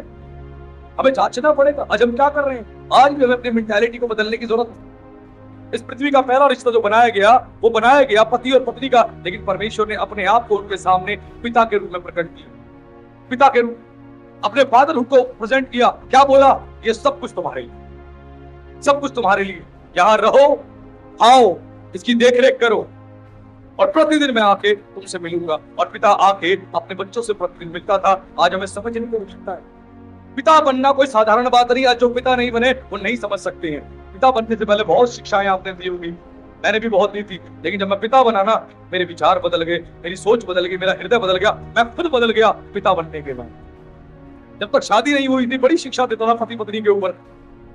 हमें जांचना पड़ेगा आज हम क्या कर रहे हैं। आज भी हमें अपनी मेंटालिटी को बदलने की जरूरत है। इस पृथ्वी का पहला रिश्ता जो बनाया गया, वो बनाया गया पति और पत्नी का, लेकिन परमेश्वर ने अपने आप को उनके सामने पिता के रूप में प्रकट किया, पिता के रूप, अपने फादरहुड को प्रेजेंट किया। क्या बोला? ये सब कुछ तुम्हारे लिए, सब कुछ तुम्हारे लिए, यहां रहो, आओ, इसकी देखरेख करो और प्रतिदिन मैं आके तुमसे मिलूंगा। और पिता आके अपने बच्चों से प्रतिदिन मिलता था। आज हमें समझने की आवश्यकता है, पिता बनना कोई साधारण बात नहीं। आज जो पिता नहीं बने वो नहीं समझ सकते हैं। पिता बनने से पहले बहुत शिक्षाएं आपने दी होगी, मैंने भी बहुत दी थी, लेकिन जब मैं पिता बना ना, मेरे विचार बदल गए, मेरी सोच बदल गई, मेरा हृदय बदल गया, मैं खुद बदल गया पिता बनने के बाद। जब तक शादी नहीं हुई थी बड़ी शिक्षा देता था पति पत्नी के ऊपर,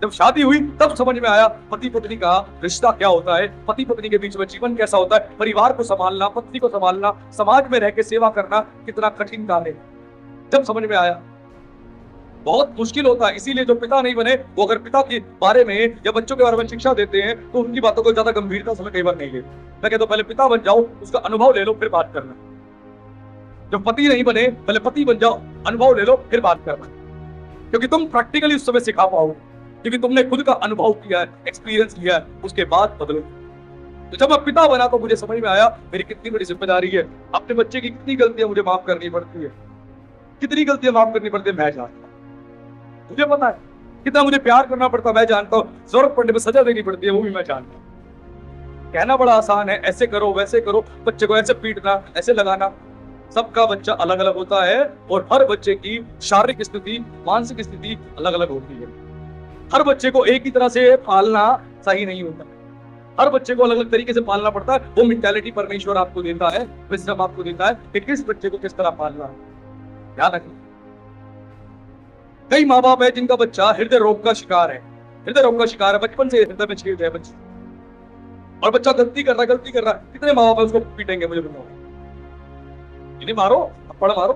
जब शादी हुई तब समझ में आया पति पत्नी का रिश्ता क्या होता है, पति पत्नी के बीच में जीवन कैसा होता है, परिवार को संभालना, पत्नी को संभालना, समाज में रह के सेवा करना कितना कठिन कार्य है। जब समझ में आया बहुत मुश्किल होता है, इसीलिए जो पिता नहीं बने वो अगर पिता के बारे में या बच्चों के बारे में शिक्षा देते हैं तो उनकी बातों को ज्यादा गंभीरता से कई बार नहीं लेते। मैं कहता हूं पहले पिता बन जाओ, उसका अनुभव ले लो फिर बात करना। जब पति नहीं बने पहले पति बन जाओ, अनुभव ले लो फिर बात करना, क्योंकि तुम प्रैक्टिकली उस समय सिखा पाओगे, क्योंकि तुमने खुद का अनुभव किया है, एक्सपीरियंस लिया है, उसके बाद बदलो। तो जब मैं पिता बना तो मुझे समझ में आया मेरी कितनी बड़ी जिम्मेदारी है, अपने बच्चे की कितनी गलतियां मुझे माफ करनी पड़ती है, कितनी गलतियां माफ करनी पड़ती है मैं जानता हूं, मुझे पता है कितना मुझे प्यार करना पड़ता है मैं जानता हूं, जरूरत पड़ने पर सजा देनी पड़ती है वो भी मैं जानता हूं। कहना बड़ा आसान है, ऐसे करो वैसे करो, बच्चे को ऐसे पीटना ऐसे लगाना, सबका बच्चा अलग अलग होता है और हर बच्चे की शारीरिक स्थिति मानसिक स्थिति अलग अलग होती है। हर बच्चे को एक ही तरह से पालना सही नहीं होता, हर बच्चे को अलग अलग तरीके से पालना पड़ता है। वो मेंटालिटी परमेश्वर आपको देता है, विजडम आपको देता है कि किस बच्चे को किस तरह पालना है। ध्यान रखना, कई माँ बाप है जिनका बच्चा हृदय रोग का शिकार है, हृदय रोग का शिकार है, बचपन से हृदय में छेद है बच्चे, और बच्चा गलती कर रहा है, कितने माँ बाप है उसको पीटेंगे मुझे बताओ? इन्हें मारो, थप्पड़ मारो,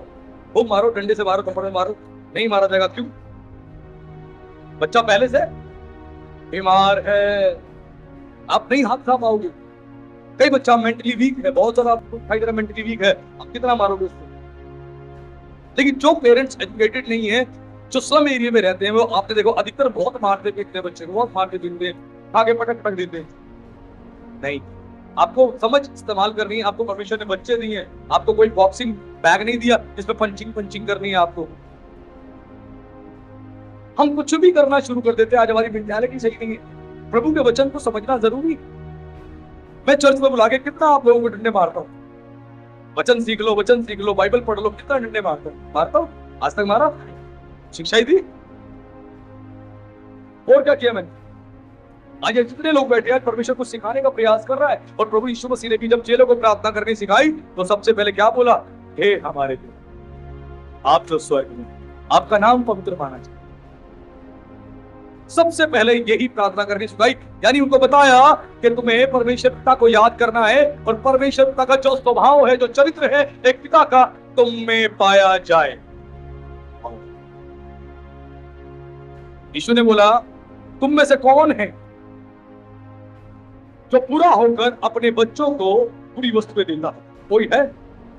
खूब मारो, डंडे से मारो, थप्पड़ मारो, नहीं मारा जाएगा क्यों? बच्चा पहले से बीमार है, आप नहीं हाथ खा पाओगे। कई बच्चा मेंटली वीक है, बहुत ज्यादा आपको दिखाई दे रहा है मेंटली वीक है, आप कितना मारोगे उसको? लेकिन जो पेरेंट्स एजुकेटेड नहीं है, जो स्लम एरिया में रहते हैं, वो आपने देखो अधिकतर बहुत मारते पीटते बच्चे को, बहुत मारते पीटते आगे पटक देते हैं। नहीं, आपको समझ इस्तेमाल करनी है, आपको परमिशन ने बच्चे दिए हैं, आपको कोई बॉक्सिंग बैग नहीं दिया जिसमें पंचिंग करनी है आपको। हम कुछ भी करना शुरू कर देते हैं, आज हमारी मेंटालिटी सही नहीं है। प्रभु के वचन को समझना जरूरी है। मैं चर्च में बुला के कितना आप लोगों को डंडे मारता हूँ, वचन सीख लो, बाइबल पढ़ लो, कितना डंडे मारता हूँ? आज तक मारा? शिक्षा ही दी? और क्या किया मैंने? आज जितने लोग बैठे हैं परमेश्वर को सिखाने का प्रयास कर रहा है, और प्रभु यीशु मसीह ने भी जब चेलों को प्रार्थना करनी सिखाई तो सबसे पहले क्या बोला? हे हमारे पिता आप जो स्वर्ग में, आपका नाम पवित्र माना जाए। सबसे पहले यही प्रार्थना करनी सिखाई, यानी उनको बताया कि तुम्हें परमेश्वर पिता को याद करना है, और परमेश्वर पिता का जो स्वभाव है, जो चरित्र है एक पिता का, तुम में पाया जाए। यीशु ने बोला तुम में से कौन है जो पूरा होकर अपने बच्चों को पूरी वस्तुएं देता है? कोई है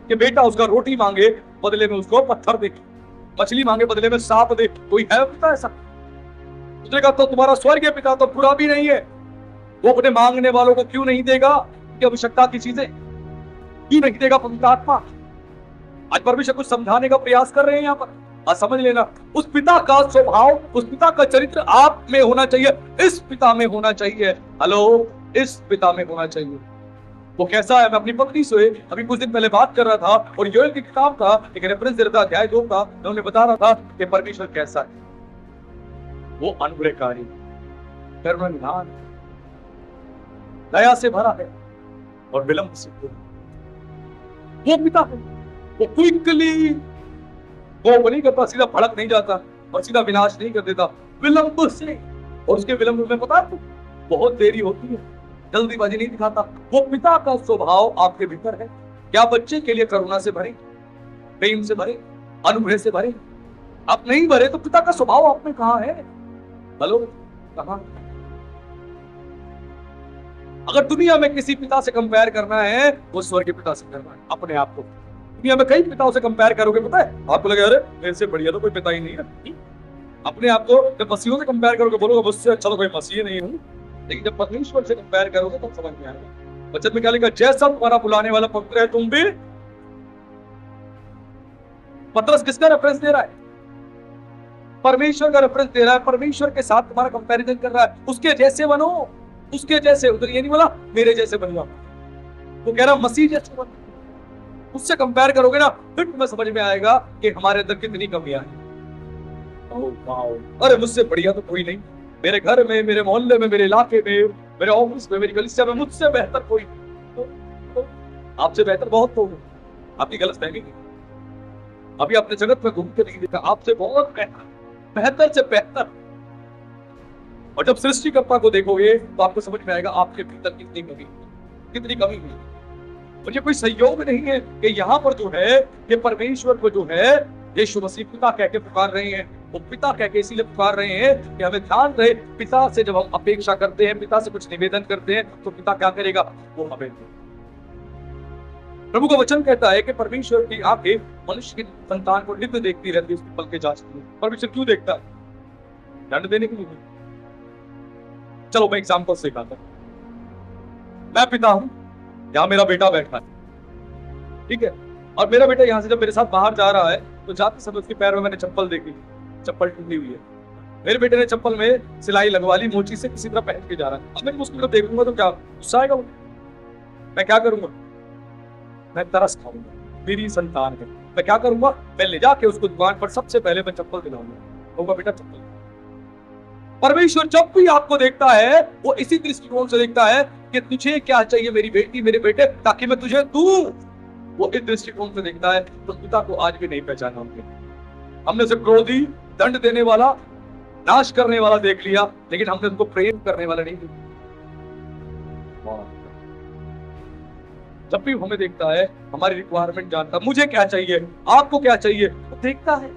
कि बेटा उसका रोटी मांगे बदले में उसको पत्थर दे, मछली मांगे बदले में सांप दे? कोई है पिता ऐसा? उसने कहा तो तुम्हारा स्वर्गीय पिता तो पूरा भी नहीं है, वो अपने मांगने वालों को क्यों नहीं देगा कि आवश्यकता की चीजें क्यों नहीं देगा? पवित्र आत्मा आज परमेश्वर कुछ समझाने का प्रयास कर रहे हैं यहाँ पर। आज समझ लेना, उस पिता का स्वभाव, उस पिता का चरित्र आप में होना चाहिए, इस पिता में होना चाहिए। हेलो, इस पिता में होना चाहिए। वो कैसा है? मैं अपनी पत्नी से अभी कुछ दिन पहले बात कर रहा था, और योएल की किताब था, एक रेफरेंस दे रहा था, अध्याय 2 का, मैं उन्हें बता रहा था कि परमेश्वर कैसा है। वो अनुग्रहकारी, करुणानिधान, दया से भरा है और विलंब से दूर। वो पिता है, वो क्विकली वो नहीं करता, सीधा भड़क नहीं जाता और सीधा विनाश नहीं कर देता, विलंब से। और उसके विलंब में पता है बहुत देरी होती है, जल्दीबाजी नहीं दिखाता। वो पिता का स्वभाव आपके भीतर है। क्या बच्चे के लिए करुणा से भरे, प्रेम से भरे, अनुग्रह से भरे? आप नहीं भरे तो पिता का स्वभाव आप में कहां है? हेलो, कहां? अगर दुनिया में किसी पिता से कंपेयर करना है, वो स्वर्गीय पिता से करना है अपने आप को। दुनिया में कई पिताओं से कंपेयर करोगे, पता है आपको लगेगा अरे मेरे से बढ़िया तो कोई पिता ही नहीं है। अपने आप को जब मसीहों से कंपेयर करोगे बोलोगे मुझसे अच्छा तो कोई मसीह नहीं हूं, लेकिन जब परमेश्वर से कंपेयर करोगे तब समझ में आएगा। वचन में क्या लिखा? जैसा तुम्हारा बुलाने वाला पवित्र है तुम भी। पतरस किसका रेफरेंस दे रहा है? परमेश्वर का रेफरेंस दे रहा है। परमेश्वर के साथ तुम्हारा कंपैरिजन कर रहा है, उसके जैसे बनो, उसके जैसे। उधर ये नहीं बोला मेरे जैसे बन जाओ, वो कह रहा मसीह जैसे बनो। उससे कंपेयर करोगे ना, फिर तुम्हें समझ में आएगा कि हमारे अंदर कितनी कमियां हैं। अरे मुझसे बढ़िया तो कोई नहीं, मेरे घर में, मेरे मोहल्ले में, मेरे इलाके में मेरे ऑफिस में, मेरी कलीसिया में मुझसे बेहतर कोई तो आपसे बेहतर बहुत लोग हैं। आपकी गलतफहमी है। अभी आपने जगत में घूम के नहीं देखा, आपसे बहुत बेहतर, बेहतर से बेहतर। और जब सृष्टिकर्ता को देखोगे तो आपको समझ में आएगा आपके भीतर कितनी कमी हुई। और ये कोई संयोग नहीं है कि यहाँ पर जो है ये परमेश्वर को जो है यीशु मसीह पिता कह के पुकार रहे हैं। वो पिता कह के इसीलिए पुकार रहे हैं कि हमें ध्यान रहे, पिता से जब हम अपेक्षा करते हैं, पिता से कुछ निवेदन करते हैं, तो पिता क्या करेगा? वो हमें। प्रभु का वचन कहता है कि परमेश्वर की आंखें मनुष्य की संतान को नित्य देखती रहती है, उसकी पलकें जांचती है। परमेश्वर क्यों देखता है? दंड देने के लिए। चलो मैं एग्जाम्पल सिखाता हूं। मैं पिता हूं, यहाँ मेरा बेटा बैठा है, ठीक है, और मेरा बेटा यहाँ से जब मेरे साथ बाहर जा रहा है तो जाते समय उसके पैर में मैंने चप्पल देखी, चप्पल टूटी हुई है। मेरे बेटे ने चप्पल में सिलाई लगवा ली, मोची से किसी तरह पहन के जा रहा है। अब मैं उसको देखूंगा तो क्या गुस्सा आएगा? मैं क्या करूंगा? मैं तरस खाऊंगा, मेरी संतान है। मैं क्या करूंगा? मैं ले जाके उसको दुकान पर सबसे पहले मैं चप्पल दिलाऊंगा, कहूंगा बेटा चप्पल। परमेश्वर जब भी आपको देखता है वो इसी दृष्टिकोण से देखता है कि तुझे क्या चाहिए मेरी बेटी, मेरे बेटे, ताकि मैं तुझे दूं। वो इस दृष्टिकोण से देखता है। तो पिता को आज भी नहीं पहचाना हमने उसे क्रोधी, दंड देने वाला, नाश करने वाला देख लिया, लेकिन हमने उसको प्रेम करने वाला नहीं देखा। जब भी हमें देखता है हमारी रिक्वायरमेंट जानता है, मुझे क्या चाहिए, आपको क्या चाहिए, वो देखता है।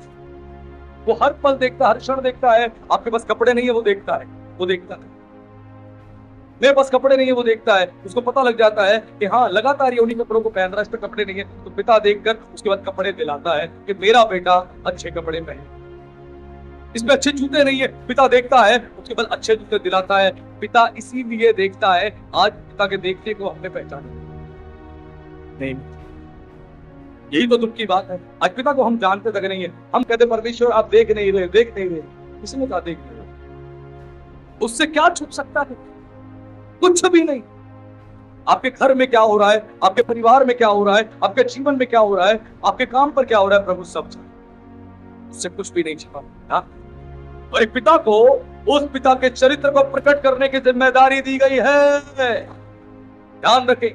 वो हर पल देखता है, हर क्षण देखता है। आपके पास कपड़े नहीं है, वो देखता है, वो देखता है। मेरे पास कपड़े नहीं है, वो देखता है। उसको पता लग जाता है कि हाँ लगातार ये उन्हीं कपड़ों को पहन रहा है, इस पे कपड़े नहीं है। तो पिता देखकर उसके बाद कपड़े दिलाता है कि मेरा बेटा अच्छे कपड़े पहने। इसमें अच्छे जूते नहीं है, पिता देखता है, उसके बाद अच्छे जूते दिलाता है। पिता इसीलिए देखता है। आज पिता के देखते को हमने पहचाना नहीं। यही तो दुख की बात है। आज पिता को हम जानते तक नहीं है। हम कहते परमेश्वर आप देख नहीं रहे, देख नहीं रहे। किसने कहा देख नहीं रहे? उससे क्या छुप सकता है? कुछ भी नहीं। आपके घर में क्या हो रहा है, आपके परिवार में क्या हो रहा है, आपके जीवन में क्या हो रहा है, आपके काम पर क्या हो रहा है, प्रभु सब जानता। उससे कुछ भी नहीं छिपा। हाँ? और एक पिता को उस पिता के चरित्र को प्रकट करने की जिम्मेदारी दी गई है। ध्यान रखें,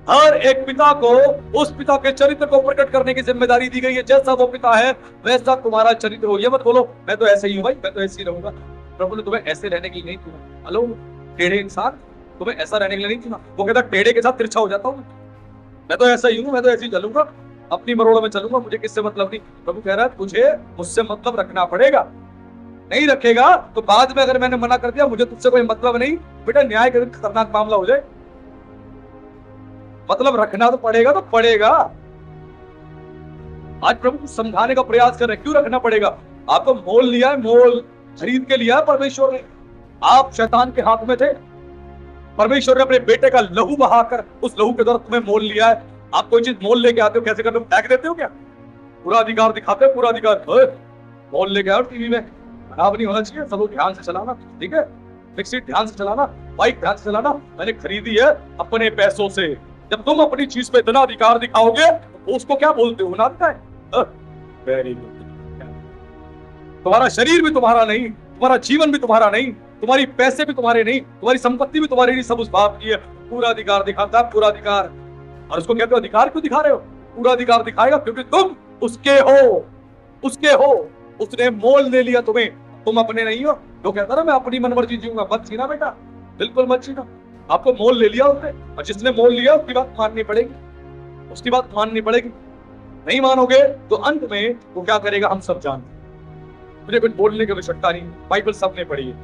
हर एक पिता को उस पिता के चरित्र को प्रकट करने की जिम्मेदारी दी गई है। जैसा वो पिता है वैसा तुम्हारा चरित्र हो। ये मत बोलो मैं तो ऐसे ही हूं भाई, मैं तो ऐसे ही रहूंगा। प्रभु ने तुम्हें ऐसे रहने के लिए नहीं चुना। हेलो टेढ़े इंसान, तुम्हें ऐसा रहने के लिए नहीं चुना। वो कहता टेढ़े के साथ तिरछा हो जाता हूं, मैं तो ऐसा ही हूं, मैं तो ऐसे ही चलूंगा, अपनी मरोड़ में चलूंगा, मुझे किससे मतलब नहीं। प्रभु कह रहा है तुझे मुझसे मतलब रखना पड़ेगा। नहीं रखेगा तो बाद में अगर मैंने मना कर दिया मुझे तुझसे कोई मतलब नहीं, बेटा न्याय का खतरनाक मामला हो जाए। मतलब रखना तो पड़ेगा, तो पड़ेगा। आज प्रभु को समझाने का प्रयास कर रहे, क्यों रखना पड़ेगा? आपको मोल लिया है, मोल खरीद के लिया है परमेश्वर ने। आप शैतान के हाथ में थे, परमेश्वर ने अपने बेटे का लहू बहाकर उस लहू के द्वारा तुम्हें मोल लिया है। आप कोई चीज मोल लेके आते हो, कैसे करते हो? फेंक देते हो क्या? पूरा अधिकार दिखाते हो, पूरा अधिकार। मोल लेके आओ, टीवी में खराब नहीं होना चाहिए, सब ध्यान से चलाना, ठीक है? मिक्सी ध्यान से चलाना, बाइक ध्यान से चलाना। मैंने खरीदी है अपने पैसों से। जब तुम अपनी चीज पे इतना अधिकार दिखाओगे तो उसको क्या बोलते हो? ना दिखाए। Very good. तुम्हारा शरीर भी तुम्हारा नहीं, तुम्हारा जीवन भी तुम्हारा नहीं, तुम्हारी पैसे भी तुम्हारे नहीं, तुम्हारी संपत्ति भी तुम्हारी नहीं, सब उस बाप की है। पूरा अधिकार दिखाता है, पूरा अधिकार। और उसको कहते हो अधिकार क्यों दिखा रहे हो? पूरा अधिकार दिखाएगा क्योंकि तुम उसके हो, उसके हो। उसने मोल ले लिया तुम्हें, तुम अपने नहीं हो। तो कहता ना मैं अपनी मनमर्जी जीऊंगा, मत जीना बेटा, बिल्कुल मत जीना। आपको मोल ले लिया उसने, और जिसने मोल लिया उसकी बात माननी पड़ेगी, उसकी बात माननी पड़ेगी। नहीं मानोगे तो अंत में वो क्या करेगा हम सब जानते हैं। मुझे कुछ बोलने की आवश्यकता नहीं। बाइबल सबने पढ़ी है,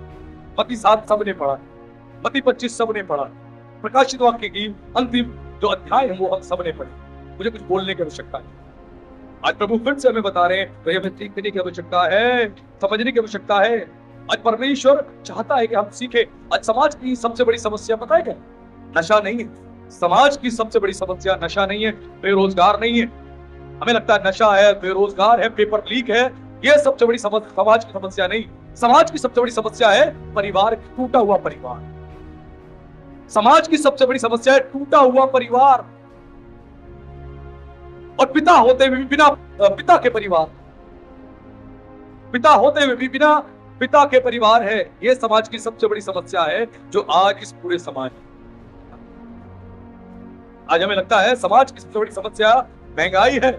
मत्ती 7 सबने पढ़ा, मत्ती 25 सबने पढ़ा, प्रकाशित वाक्य की अंतिम जो अध्याय है वो हम सबने पढ़े। मुझे कुछ बोलने की आवश्यकता नहीं। आज प्रभु फिर से हमें बता रहे हैं तो हमें सीखने की आवश्यकता है, समझने की आवश्यकता है। आज परमेश्वर चाहता है कि हम सीखे। आज समाज की सबसे बड़ी समस्या पता है क्या? नशा नहीं है। समाज की सबसे बड़ी समस्या नशा नहीं है, बेरोजगार नहीं है। हमें लगता है नशा है, बेरोजगार है, पेपर लीक है, ये सबसे बड़ी समाज की समस्या नहीं। समाज की सबसे बड़ी समस्या है परिवार, टूटा हुआ परिवार। समाज की सबसे बड़ी समस्या है टूटा हुआ परिवार। और पिता होते हुए भी बिना पिता के परिवार, पिता होते हुए भी बिना पिता के परिवार है, ये समाज की सबसे बड़ी समस्या है जो आज इस पूरे समाज, आज हमें लगता है समाज की सबसे बड़ी समस्या महंगाई है,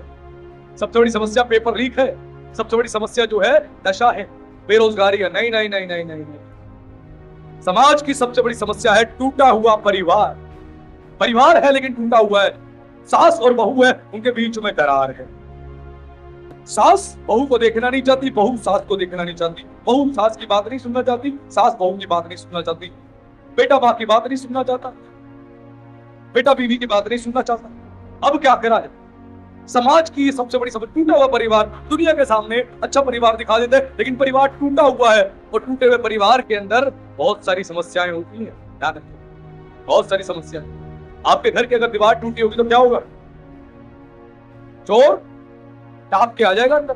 सबसे बड़ी समस्या पेपर लीक है, सबसे बड़ी समस्या जो है नशा है, बेरोजगारी है। नहीं नहीं नहीं नहीं नहीं, नहीं। समाज की सबसे बड़ी समस्या है टूटा हुआ परिवार। परिवार है लेकिन टूटा हुआ है। सास और बहू है, उनके बीच में दरार है। सास बहू को देखना नहीं चाहती, बहू सास को देखना नहीं चाहती, बहू सास की बात नहीं सुनना चाहती, सास बहू की बात नहीं सुनना चाहती, बेटा माँ की बात नहीं सुनना चाहता, बेटा बीवी की बात नहीं सुनना चाहता। अब क्या करा जाए? समाज की सबसे बड़ी समस्या टूटा हुआ परिवार। दुनिया के सामने अच्छा परिवार दिखा देते हैं लेकिन परिवार टूटा हुआ है, और टूटे हुए परिवार के अंदर बहुत सारी समस्याएं होती हैं। ध्यान रखिए, बहुत सारी समस्याएं। आपके घर की अगर दीवार टूटी होगी तो क्या होगा? चोर टाप के आ जाएगा अंदर।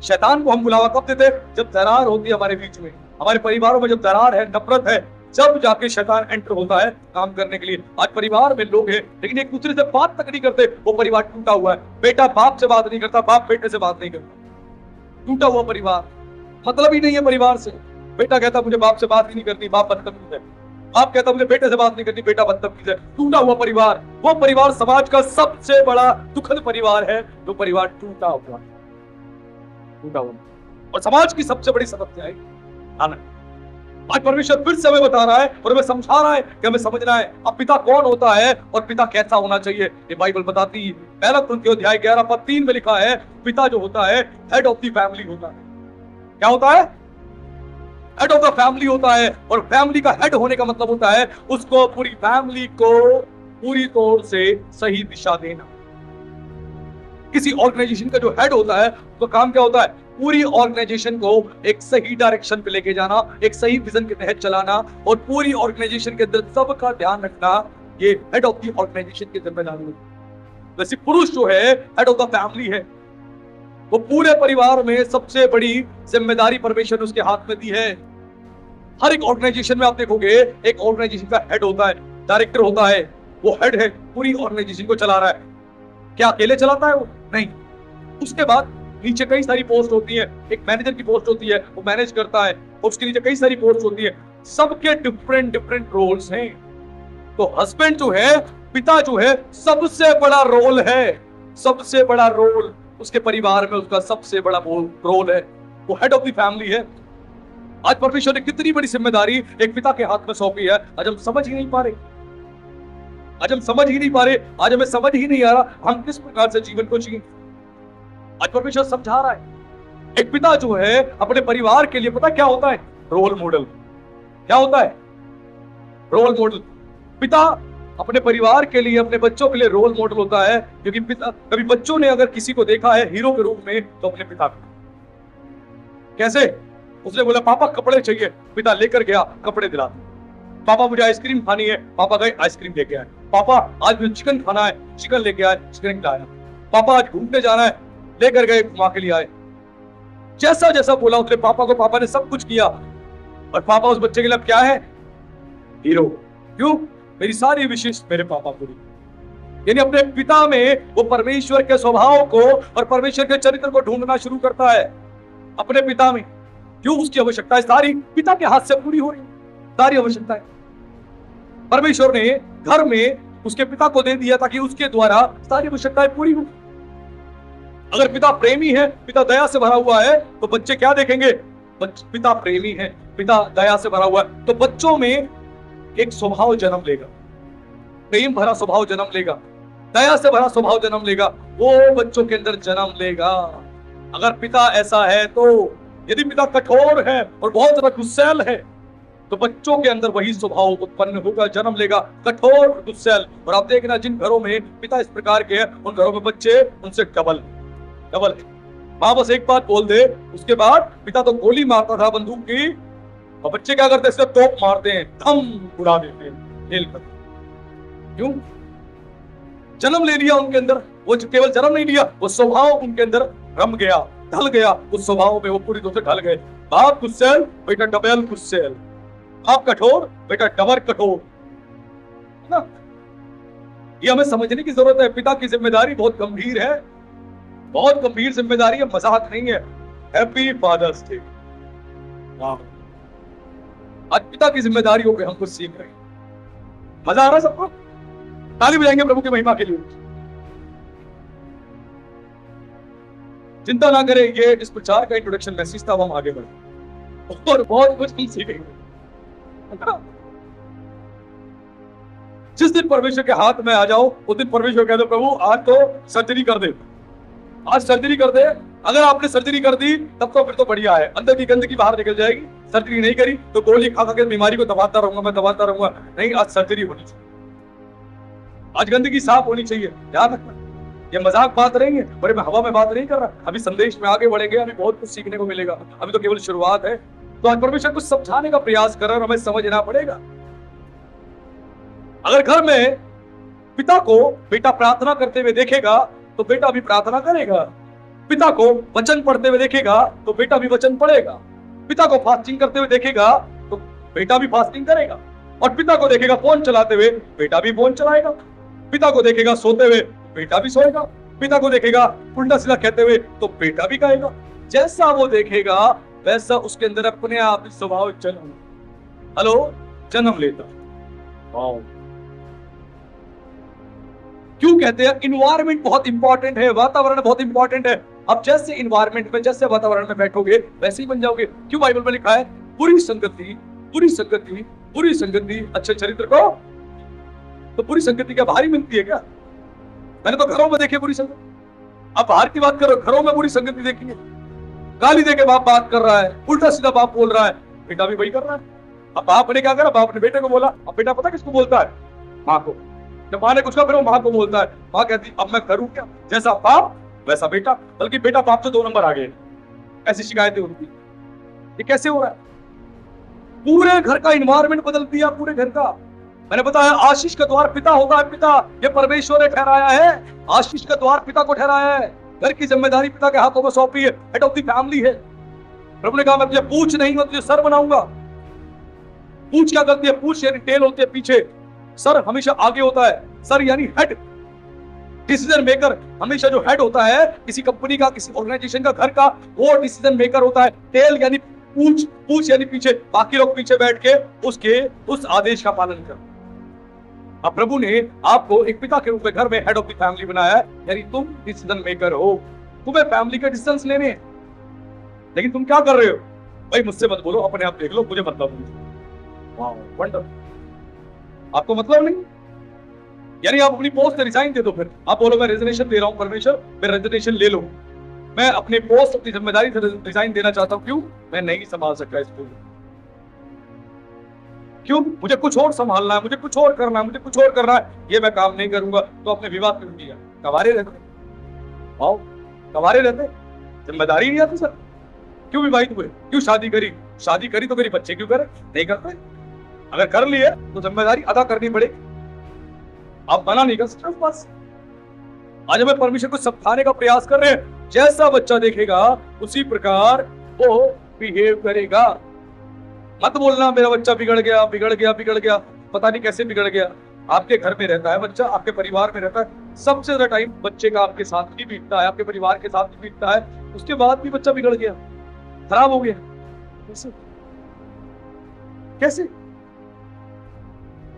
शैतान को हम बुलावा कब देते हैं? जब दरार होती है हमारे बीच में, हमारे परिवारों में जब दरार है, नफरत है, जब जाके शैतान एंटर होता है काम करने के लिए। आज परिवार में लोग हैं लेकिन एक दूसरे से बात तक नहीं करते, वो परिवार टूटा हुआ है। बेटा बाप से बात नहीं करता, बाप बेटे से बात नहीं करता, टूटा हुआ परिवार, मतलब ही नहीं है परिवार से। बेटा कहता मुझे बाप से बात ही नहीं करनी, बाप बदतमीज है। बाप कहता मुझे बेटे से बात नहीं करनी, बेटा बदतमीज है। टूटा हुआ परिवार, वो परिवार समाज का सबसे बड़ा दुखद परिवार है, जो परिवार टूटा हुआ, टूटा हुआ। और समाज की सबसे बड़ी समस्या है आनंद। आज परमेश्वर फिर से हमें बता रहा है और हमें समझा रहा है कि हमें समझना है अब पिता कौन होता है और पिता कैसा होना चाहिए। ये बाइबल बताती है। पहला कुरिन्थियों अध्याय 11:3 में लिखा है, पिता जो होता है हेड ऑफ द फैमिली होता है। क्या होता है? हेड ऑफ द फैमिली होता है। और फैमिली का हेड होने का मतलब होता है उसको पूरी फैमिली को पूरी तौर से सही दिशा देना। किसी ऑर्गेनाइजेशन का जो हेड होता है उसका काम क्या होता है? पूरी ऑर्गेनाइजेशन को एक सही डायरेक्शन पे लेके जाना, एक सही विजन के तहत चलाना, और पूरी ऑर्गेनाइजेशन के अंदर सबका ध्यान रखना। ये हेड ऑफ द ऑर्गेनाइजेशन की जिम्मेदारी है। वैसे पुरुष जो है हेड ऑफ द फैमिली है, वो पूरे परिवार में सबसे बड़ी जिम्मेदारी परमेश्वर ने उसके हाथ में दी है। हर एक ऑर्गेनाइजेशन में आप देखोगे एक ऑर्गेनाइजेशन का हेड होता है, डायरेक्टर होता है, वो हेड है, पूरी ऑर्गेनाइजेशन को चला रहा है। क्या अकेले चलाता है वो? नहीं। उसके बाद नीचे कई सारी पोस्ट होती है। एक मैनेजर की पोस्ट होती है, वो मैनेज करता है, और उसके नीचे कई सारी पोस्ट होती है। सबके डिफरेंट डिफरेंट रोल्स हैं। तो हस्बैंड जो है, पिता जो है, सबसे बड़ा रोल है, सबसे बड़ा रोल उसके परिवार में उसका सबसे बड़ा रोल है। वो हेड ऑफ द फैमिली है। आज परमेश्वर ने कितनी बड़ी जिम्मेदारी एक पिता के हाथ में सौंपी है, आज हम समझ ही नहीं पा रहे। आज हम समझ ही नहीं पा रहे, आज हमें समझ ही नहीं आ रहा हम किस प्रकार से जीवन को जिए। आज परमेश्वर समझा रहा है। एक पिता जो है अपने परिवार के लिए पता क्या होता है? Role model. क्या होता है? Role model. पिता अपने परिवार के लिए, अपने बच्चों के लिए रोल मॉडल होता है। क्योंकि पिता, कभी बच्चों ने अगर किसी को देखा है हीरो के रूप में, तो अपने पिता को। कैसे? उसने बोला पापा कपड़े चाहिए, पिता लेकर गया, कपड़े दिला। पापा मुझे आइसक्रीम खानी है, पापा गए आइसक्रीम लेके आए। पापा आज मुझे चिकन खाना है, चिकन लेके आए, चिकन खिलाया। पापा आज घूमने जाना है, लेकर गए, घुमा के लिए आए। जैसा जैसा बोला उसने पापा को, पापा ने सब कुछ किया। और पापा उस बच्चे के लिए क्या है? हीरो। क्यों? मेरी सारी विशेष मेरे पापा पूरी। यानी अपने पिता में वो परमेश्वर के स्वभाव को और परमेश्वर के चरित्र को ढूंढना शुरू करता है अपने पिता में। क्यों? उसकी आवश्यकताएं सारी पिता के हाथ से पूरी हो रही, सारी आवश्यकताएं परमेश्वर ने घर में उसके पिता को दे दिया ताकि उसके द्वारा सारी आवश्यकताएं पूरी हो। अगर पिता प्रेमी है, पिता दया से भरा हुआ है, तो बच्चे क्या देखेंगे? पिता प्रेमी है, पिता दया से भरा हुआ है, तो बच्चों में एक स्वभाव जन्म लेगा, प्रेम भरा स्वभाव जन्म लेगा, दया से भरा स्वभाव जन्म लेगा, वो बच्चों के अंदर जन्म लेगा। अगर पिता ऐसा है, तो यदि पिता कठोर है और बहुत ज्यादा गुस्सैल है, तो बच्चों के अंदर वही स्वभाव उत्पन्न होगा, जन्म लेगा, कठोर गुस्सैल। और आप देखना जिन घरों में पिता इस प्रकार के हैं, उन घरों में बच्चे उनसे डबल है। माँ बस एक बात बोल दे, उसके बाद पिता तो गोली मारता था बंदूक की, और बच्चे क्या करते हैं? इससे तोप मारते हैं, धम उड़ा देते हैं, खेल कर। क्यों? जन्म ले लिया उनके अंदर। वो केवल जन्म नहीं लिया, वो स्वभाव उनके अंदर रम गया, ढल गया। उस स्वभाव में वो पूरी तरह से ढल गए। बाप गुस्सैल, बेटा डबल गुस्सैल। बाप कठोर, बेटा डबल कठोर। ना, ये हमें समझने की जरूरत है। पिता की जिम्मेदारी बहुत गंभीर है, बहुत गंभीर जिम्मेदारी है, मजाक नहीं है। Happy father's day. वाह। आज पिता की जिम्मेदारियों पे हम कुछ सीख रहे हैं। मजा आ रहा है सबको? ताली बजाएंगे प्रभु की महिमा के लिए। चिंता ना करें, ये इस प्रचार का इंट्रोडक्शन मैसेज था, हम आगे बढ़े और बहुत कुछ हम सीखेंगे। जिस दिन परमेश्वर के हाथ में आ जाओ उस दिन परमेश्वर कह दो प्रभु आज तो सर्जरी कर दे, आज सर्जरी कर दे। अगर आपने सर्जरी कर दी तब तो फिर तो बढ़िया है, अंदर की गंदगी बाहर निकल जाएगी। सर्जरी नहीं करी तो गोली खा के बीमारी को दबाता रहूंगा, मैं दबाता रहूंगा। नहीं, आज सर्जरी होनी चाहिए, आज गंदगी साफ होनी चाहिए। ध्यान रखना, ये मजाक बात नहीं है, बड़े मैं हवा में बात नहीं कर रहा। अभी संदेश में आगे बढ़ेंगे, अभी बहुत कुछ सीखने को मिलेगा, अभी तो केवल शुरुआत है। तो आज परमेश्वर कुछ समझाने का प्रयास कर रहा है, हमें समझना पड़ेगा। अगर घर में पिता को बेटा प्रार्थना करते हुए देखेगा तो बेटा भी प्रार्थना करेगा, पिता को वचन पढ़ते हुए देखेगा तो बेटा भी वचन पढ़ेगा, पिता को फास्टिंग करते हुए देखेगा तो बेटा भी फास्टिंग करेगा, और पिता को देखेगा फोन चलाते हुए बेटा भी फोन चलाएगा, पिता को देखेगा सोते हुए बेटा भी सोएगा, पिता को देखेगा उल्टा सीधा कहते हुए तो बेटा भी कहेगा। जैसा वो देखेगा वैसा उसके अंदर अपने आप ही स्वभाव जन्म लेता। क्यों कहते हैं इन्वायरमेंट बहुत इंपॉर्टेंट है, वातावरण बहुत इंपॉर्टेंट है। अब जैसे इन्वायरमेंट में, जैसे वातावरण में बैठोगे वैसे ही बन जाओगे। क्यों बाइबल में लिखा है बुरी संगति, बुरी संगति, बुरी संगति अच्छे चरित्र को। तो बुरी संगति क्या बाहरी मिलती है क्या? मैंने तो घरों में देखी बुरी संगति। अब बाहर की बात करो, घरों में बुरी संगति देखी है। गाली देके बाप बात कर रहा है, उल्टा सीधा बाप बोल रहा है, बेटा भी वही कर रहा है। अब बाप ने क्या करा, बाप ने बेटे को बोला। अब बेटा पता किसको बोलता है? माँ को। जब माँ ने कुछ कहा फिर वो माँ को बोलता है। माँ कहती अब मैं करूं क्या, जैसा बाप वैसा बेटा, बल्कि बेटा बाप से 2 नंबर आ गए। ऐसी शिकायतें उनकी। ये कैसे हो रहा है? पूरे घर का इन्वायरमेंट बदल दिया, पूरे घर का। मैंने बताया आशीष का द्वार पिता होता है, पिता। ये परमेश्वर ने ठहराया है, आशीष का द्वार पिता को ठहराया है। घर की जिम्मेदारी पिता के हाथों में सौंपी है, हेड ऑफ द फैमिली है। प्रभु ने कहा मैं तुझे पूछ नहीं, मैं तुझे सर बनाऊंगा। पूछ क्या करती है? पूछ यानी टेल होती है पीछे, सर हमेशा आगे होता है। सर यानी हेड, डिसीजन मेकर। हमेशा जो हेड होता है किसी कंपनी का, किसी ऑर्गेनाइजेशन का, घर का, वो डिसीजन मेकर होता है। टेल यानी पूछ, पूछ यानी पीछे, बाकी लोग पीछे बैठ के उसके उस आदेश का पालन कर। अब प्रभु ने आपको एक पिता के रूप में घर में हेड ऑफ द फैमिली बनाया है, यानी तुम डिसीजन मेकर हो। तुम्हें फैमिली के डिसीजंस लेने हैं, लेकिन तुम क्या कर रहे हो? भाई मुझसे मत बोलो, अपने आप देख लो, मुझे मतलब नहीं। वाह वंडरफुल। आपको मतलब नहीं, यानी आप अपनी पोस्ट रिजाइन दे दो। फिर आप बोलो मैं रेजिग्नेशन दे रहा हूं परमेश्वर, मैं रेजिग्नेशन ले लो, मैं अपने पोस्ट, अपनी जिम्मेदारी से रिजाइन देना चाहता हूं। क्यों? मैं नहीं संभाल सकता इसको। क्यों? मुझे कुछ और संभालना है, मुझे कुछ और करना है, मुझे कुछ और करना है, ये मैं काम नहीं करूंगा। तो अपने विवाह क्यों किया? कवारे रहते, आओ कवारे रहते, जिम्मेदारी नहीं आती सर। क्यों विवाहित हुए? क्यों शादी करी? शादी करी तो करी, बच्चे क्यों करे? नहीं करते। अगर कर लिए तो जिम्मेदारी अदा करनी पड़ेगी, आप मना नहीं कर सकते। बस आज हमें परमेश्वर को समझाने का प्रयास कर रहे हैं। जैसा बच्चा देखेगा उसी प्रकार वो बिहेव करेगा। मत बोलना मेरा बच्चा बिगड़ गया, बिगड़ गया, बिगड़ गया। पता नहीं कैसे बिगड़ गया। आपके घर में रहता है बच्चा, आपके परिवार में रहता है। सबसे ज्यादा टाइम बच्चे का आपके साथ ही बीतता है, आपके परिवार के साथ ही बीतता है। उसके बाद भी बच्चा बिगड़ गया, खराब हो गया। कैसे? कैसे?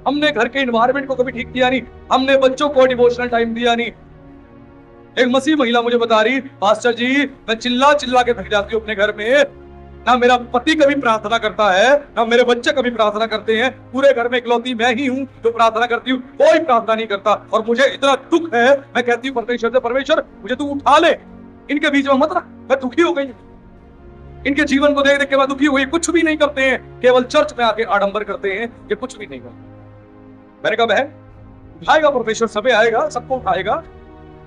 हमने घर के एनवायरनमेंट को कभी ठीक किया नहीं, हमने बच्चों को डिवोशनल टाइम दिया नहीं। एक मसीह महिला मुझे बता रही, पास्टर जी मैं चिल्ला चिल्ला के थक जाती हूँ अपने घर में, ना मेरा पति कभी प्रार्थना करता है, ना मेरे बच्चे कभी प्रार्थना करते हैं। पूरे घर में इकलौती मैं ही हूँ जो प्रार्थना करती हूँ, कोई प्रार्थना नहीं करता। और मुझे इतना दुख है, मैं कहती हूँ परमेश्वर से, परमेश्वर मुझे तू उठा ले, इनके बीच में मत रख। मैं दुखी हो गई, इनके जीवन को देख देख के मैं दुखी हो गई। कुछ भी नहीं करते हैं, केवल चर्च में आके आडंबर करते हैं, ये कुछ भी नहीं करते। मैंने कहा बहन उठाएगा परमेश्वर, समय आएगा सबको उठाएगा,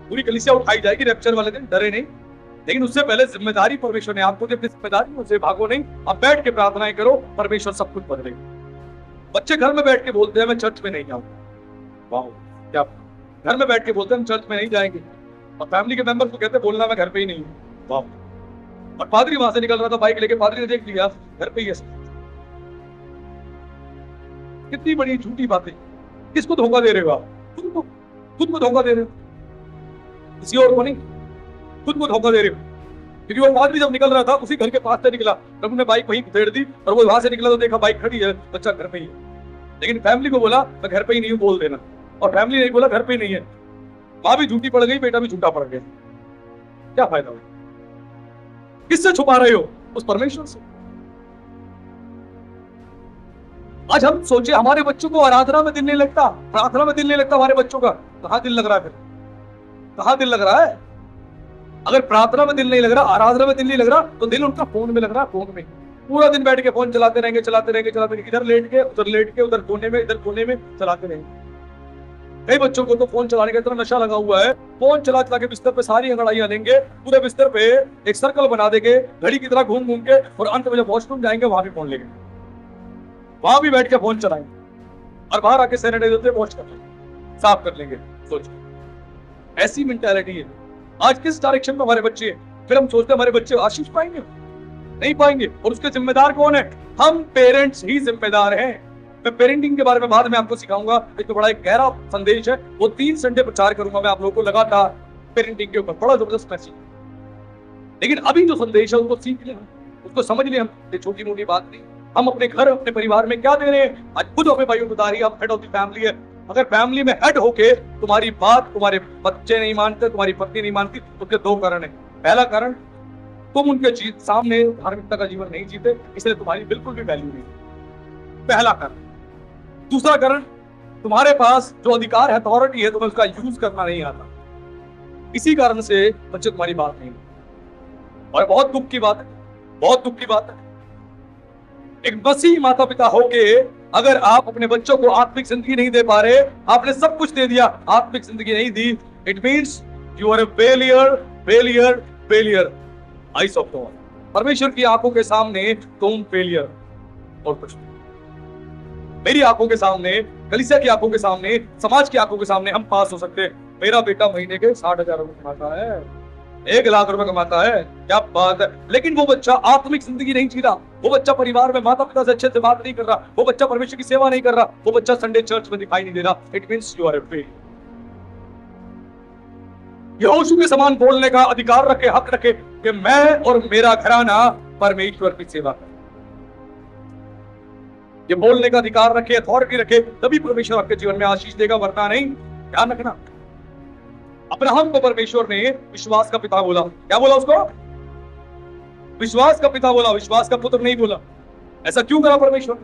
पूरी कलीसिया उठाई जाएगी रैप्चर वाले दिन, डरे नहीं। लेकिन उससे पहले जिम्मेदारी परमेश्वर ने आपको दी, अपनी जिम्मेदारी उनसे भागो नहीं। आप बैठ के प्रार्थनाएं करो, परमेश्वर सब कुछ बदलेगा। बच्चे घर में बैठ के बोलते हैं मैं चर्च में नहीं जाऊंगा। वाह क्या, घर में बैठ के बोलते हैं हम चर्च में नहीं जाएंगे, और फैमिली के मेंबर को कहते हैं बोलना मैं घर पे ही नहीं हूँ। वाह। और पादरी वहां से निकल रहा था बाइक लेके, पादरी ने देख लिया घर पे ही है। कितनी बड़ी झूठी बातें। किसको धोखा दे रहे हो आप? खुद को धोखा दे रहे हो, किसी और को नहीं, खुद को धोखा दे रहे हो। क्योंकि वो आदमी जब निकल रहा था उसी घर के पास से निकला, प्रभु ने बाइक वहीं उधेड़ दी और वो वहां से निकला तो देखा बाइक खड़ी है, बच्चा घर पे ही है। लेकिन फैमिली को बोला मैं घर पे ही नहीं हूँ बोल देना, और फैमिली ने बोला घर पे ही नहीं है। माँ भी झूठी पड़ गई, बेटा भी झूठा पड़ गया। क्या फायदा हुआ? किससे छुपा रहे हो? उस परमेश्वर से। आज हम सोचे हमारे बच्चों को आराधना में दिल नहीं लगता, प्रार्थना में दिल नहीं लगता हमारे बच्चों का, कहां दिल लग रहा है? फिर कहां दिल लग रहा है? अगर प्रार्थना में दिल नहीं लग रहा, आराधना में दिल नहीं लग रहा, तो दिल उनका फोन में लग रहा है। फोन में पूरा दिन बैठ के फोन चलाते रहेंगे, इधर लेट के उधर कोने में, इधर कोने में चलाते रहेंगे। कई बच्चों को तो फोन चलाने का इतना नशा लगा हुआ है, फोन चला चला के बिस्तर पे सारी अंगड़ाइयां लेंगे, पूरे बिस्तर पे एक सर्कल बना देंगे घड़ी की तरह घूम घूम के, और अंत में जब वॉशरूम जाएंगे वहां भी फोन लेंगे, वहां भी बैठ के फोन चलाएंगे, और बाहर आके सैनिटाइजर से वॉश कर लेंगे, साफ कर लेंगे। सोचो, ऐसी मेंटालिटी है आज। किस डायरेक्शन में हमारे बच्चे हैं? फिर हम सोचते हैं हमारे बच्चे आशीष पाएंगे, नहीं पाएंगे। और उसके जिम्मेदार कौन है? हम पेरेंट्स ही जिम्मेदार हैं। मैं पेरेंटिंग के बारे में बाद में आपको सिखाऊंगा, एक तो बड़ा एक गहरा संदेश है, वो 3 संडे प्रचार करूंगा मैं आप लोगों को लगातार पेरेंटिंग के ऊपर, बड़ा जबरदस्त मैसेज। लेकिन अभी जो संदेश है उसको सीख ले, उसको समझ ले। हम छोटी मोटी बात नहीं, हम अपने घर अपने परिवार में क्या दे रहे हैं। आज खुद अपने भाइयों को बता रही है, आप हेड ऑफ द फैमिली है। अगर फैमिली में हेड होके तुम्हारी बात तुम्हारे बच्चे नहीं मानते, तुम्हारी पत्नी नहीं मानती, उसके 2 कारण है। पहला कारण, तुम उनके सामने धार्मिकता का जीवन नहीं जीते, इसलिए तुम्हारी बिल्कुल भी वैल्यू नहीं, पहला कारण। दूसरा कारण, तुम्हारे पास जो अधिकार है, अथॉरिटी है, तुम्हें उसका यूज करना नहीं आता, इसी कारण से बच्चे तुम्हारी बात नहीं। और बहुत दुख की बात है, बहुत दुख की बात है, एक मसीही माता पिता होके अगर आप अपने बच्चों को आत्मिक जिंदगी नहीं दे पा रहे, आपने सब कुछ दे दिया, आत्मिक जिंदगी नहीं दी, it means you are a failure, failure, failure. Eyes of God, परमेश्वर की आंखों के सामने तुम फेलियर और कुछ नहीं। मेरी आंखों के सामने, कलीसिया की आंखों के सामने, समाज की आंखों के सामने हम पास हो सकते हैं। मेरा बेटा महीने के 60,000 रुपए कमाता है, 1 लाख रुपए कमाता है, क्या बात है। लेकिन वो बच्चा आत्मिक जिंदगी नहीं जी रहा, वो बच्चा परिवार में माता पिता से अच्छे से बात नहीं कर रहा, वो बच्चा परमेश्वर की सेवा नहीं कर रहा, वो बच्चा संडे चर्च में दिखाई नहीं दे रहा। It means you are a failure. यहोशू के समान बोलने का अधिकार रखे, हक रखे कि मैं और मेरा घराना परमेश्वर की सेवा करे। ये बोलने का अधिकार रखे, अथॉरिटी रखे, तभी परमेश्वर आपके जीवन में आशीष देगा, वरना नहीं। ध्यान रखना, अब्राहम को परमेश्वर ने विश्वास का पिता बोला। क्या बोला उसको? विश्वास का पिता बोला, विश्वास का पुत्र नहीं बोला। ऐसा क्यों करा परमेश्वर?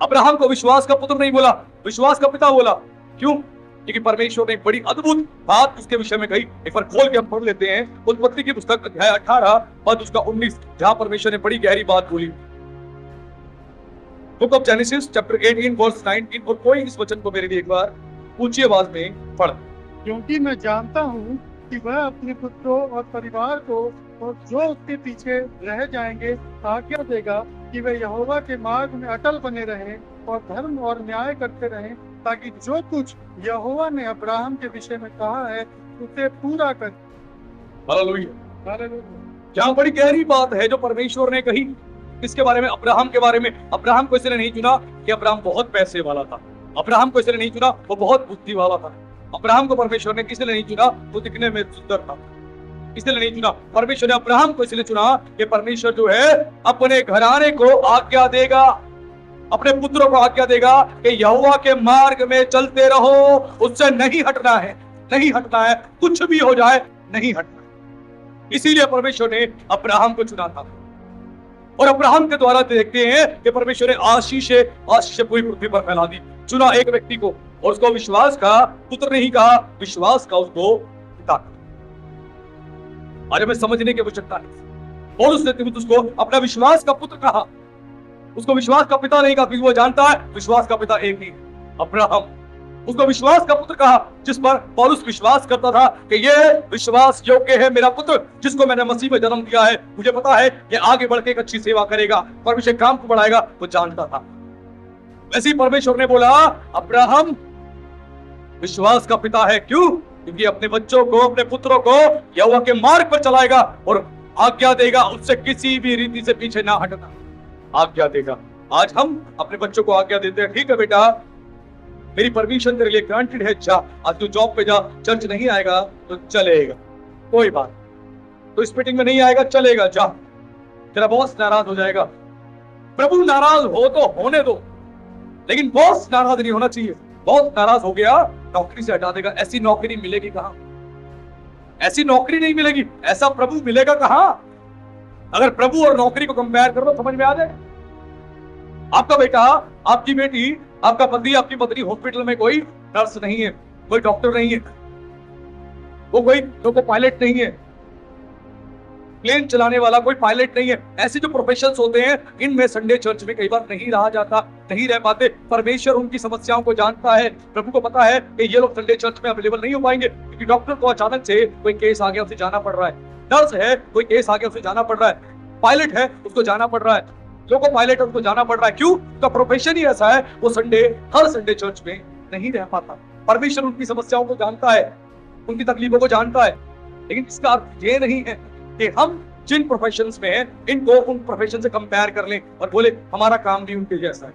अब्राहम को विश्वास का पुत्र नहीं बोला, विश्वास का पिता बोला। क्यों? क्योंकि परमेश्वर ने एक बड़ी अद्भुत बात उसके विषय में कही। एक बार खोल के हम पढ़ लेते हैं उत्पत्ति की पुस्तक अध्याय 18 पद उसका 19, जहां परमेश्वर ने बड़ी गहरी बात बोली। Book of Genesis chapter 18 verse 19। और कोई इस वचन को मेरे लिए एक बार ऊंची आवाज में पढ़। क्योंकि मैं जानता हूँ कि वह अपने पुत्रों और परिवार को और जो उसके पीछे रह जाएंगे आज्ञा देगा कि वे यहोवा के मार्ग में अटल बने रहें और धर्म और न्याय करते रहें, ताकि जो कुछ यहोवा ने अब्राहम के विषय में कहा है उसे पूरा कर। Hallelujah, hallelujah. क्या बड़ी गहरी बात है जो परमेश्वर ने कही। किसके बारे में? अब्राहम के बारे में। अब्राहम को इसलिए नहीं चुना कि अब्राहम बहुत पैसे वाला था, अब्राहम को इसलिए नहीं चुना वो बहुत बुद्धि वाला था, अब्राहम को परमेश्वर ने किसलिए नहीं चुना? वो दिखने में सुंदर था, इसलिए नहीं चुना। परमेश्वर ने अब्राहम को इसलिए चुना कि परमेश्वर जो है अपने घराने को आज्ञा देगा, अपने पुत्रों को आज्ञा देगा कि यहोवा के मार्ग में चलते रहो, उससे नहीं हटना है, नहीं हटना है, कुछ भी हो जाए नहीं हटना। इसीलिए परमेश्वर ने अब्राहम को चुना था। और अब्राहम के द्वारा देखते हैं कि परमेश्वर ने आशीष पूरी पृथ्वी पर फैला दी। चुना एक व्यक्ति को और उसको विश्वास का पुत्र नहीं कहा, विश्वास का उसको पिता कहा। आज हमें समझने की आवश्यकता है। और उसने उसको अपना विश्वास का पुत्र कहा, उसको विश्वास का पिता नहीं कहा, क्योंकि वो जानता है विश्वास का पिता एक ही अब्राहम। उसको विश्वास का पुत्र कहा, जिस पर पौलुस विश्वास करता था कि ये विश्वास योग्य है मेरा पुत्र, जिसको मैंने मसीह में जन्म दिया है। मुझे पता है कि आगे बढ़ के एक अच्छी सेवा करेगा, परमेश्वर काम को बढ़ाएगा। वो जानता था। वैसे ही परमेश्वर ने बोला अब्राहम विश्वास का पिता है। क्यों? क्योंकि अपने बच्चों को, अपने पुत्रों को यहोवा के मार्ग पर चलाएगा और आज्ञा देगा, उससे किसी भी रीति से पीछे ना हटना, आज्ञा देगा। आज हम अपने बच्चों को आज्ञा देते हैं, ठीक है बेटा मेरी परमिशन तेरे लिए ग्रांटेड है, जा, आज तू जॉब पे जा, चर्च नहीं आएगा तो चलेगा, कोई बात। तो इस मीटिंग में नहीं आएगा, चलेगा, जा। तेरा बॉस नाराज हो जाएगा। प्रभु नाराज हो तो होने दो, लेकिन बॉस नाराज नहीं होना चाहिए। बॉस नाराज हो गया, नौकरी से हटा देगा। ऐसी नौकरी मिलेगी कहां? ऐसी नौकरी नहीं मिलेगी। ऐसा प्रभु मिलेगा कहां? अगर प्रभु और नौकरी को कंपेयर कर लो, समझ में आ जाए। आपका बेटा, आपकी बेटी, आपका पति, आपकी पत्नी हॉस्पिटल में कोई नर्स नहीं है, कोई डॉक्टर नहीं है, वो कोई पायलट नहीं है, प्लेन चलाने वाला कोई पायलट नहीं है। ऐसे जो प्रोफेशंस होते हैं, इनमें संडे चर्च में कई बार नहीं रहा जाता, नहीं रह पाते। परमेश्वर उनकी समस्याओं को जानता है। प्रभु को पता है कि ये लोग संडे चर्च में अवेलेबल नहीं हो पाएंगे, क्योंकि डॉक्टर को अचानक से कोई केस आ गया, उसे जाना पड़ रहा है। नर्स है, कोई केस आ गया, उसे जाना पड़ रहा है। पायलट है, उसको जाना पड़ रहा है। लोगो पायलट है, उसको जाना पड़ रहा है। क्यों? उसका प्रोफेशन ही ऐसा है, वो हर संडे चर्च में नहीं रह पाता। परमेश्वर उनकी समस्याओं को जानता है, उनकी तकलीफों को जानता है। लेकिन इसका अर्थ ये नहीं है कि हम जिन प्रोफेशंस में हैं, इनको उन प्रोफेशन से कंपेयर कर लें और बोले हमारा काम भी उनके जैसा है।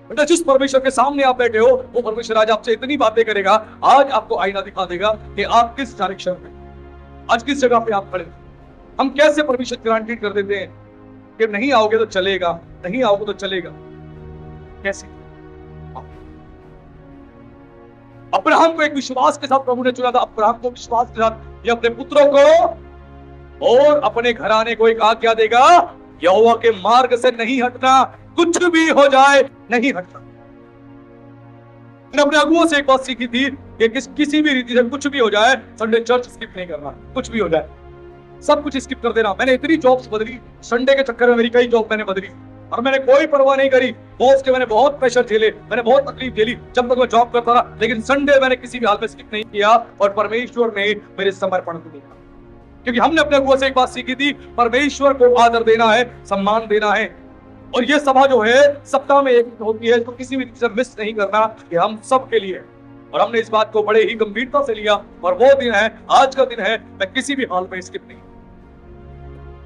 बेटा, जिस परमेश्वर के सामने आप बैठे हो, वो परमेश्वर आज आपसे इतनी बातें करेगा, आज आपको आईना दिखा देगा कि आप किस डायरेक्शन में, आज किस जगह पे आप खड़े। हम कैसे परमेश्वर ग्रांटेड कर देते हैं कि नहीं आओगे तो चलेगा, नहीं आओगे तो चलेगा। कैसे? अब्राहम को एक विश्वास के साथ प्रभु ने चुना था। अब्राहम को विश्वास के साथ ये अपने पुत्रों को और अपने घराने को एक आज्ञा देगा, यहोवा के मार्ग से नहीं हटना, कुछ भी हो जाए नहीं हटना। मैंने अपने अगुओं से एक बात सीखी थी कि किसी भी रीति से कुछ भी हो जाए, संडे चर्च स्किप नहीं करना। कुछ भी हो जाए, सब कुछ स्किप कर देना। मैंने इतनी जॉब्स बदली, संडे के चक्कर में मेरी कई जॉब मैंने बदली, और मैंने कोई परवाह नहीं करी। बॉस के मैंने बहुत प्रेशर झेले, मैंने बहुत तकलीफ झेली जब तक मैं जॉब करता रहा, लेकिन संडे मैंने किसी भी हाल में स्किप नहीं किया, और परमेश्वर ने मेरे समर्पण को देखा। क्योंकि हमने अपने अगुओं से एक बात सीखी थी, परमेश्वर को आदर देना है, सम्मान देना है। और ये सभा जो है सप्ताह में एक होती है, इसको किसी भी तरह मिस नहीं करना, कि हम सब के लिए। और हमने इस बात को बड़े ही गंभीरता से लिया, और वो दिन है, आज का दिन है, मैं किसी भी हाल में स्किप नहीं।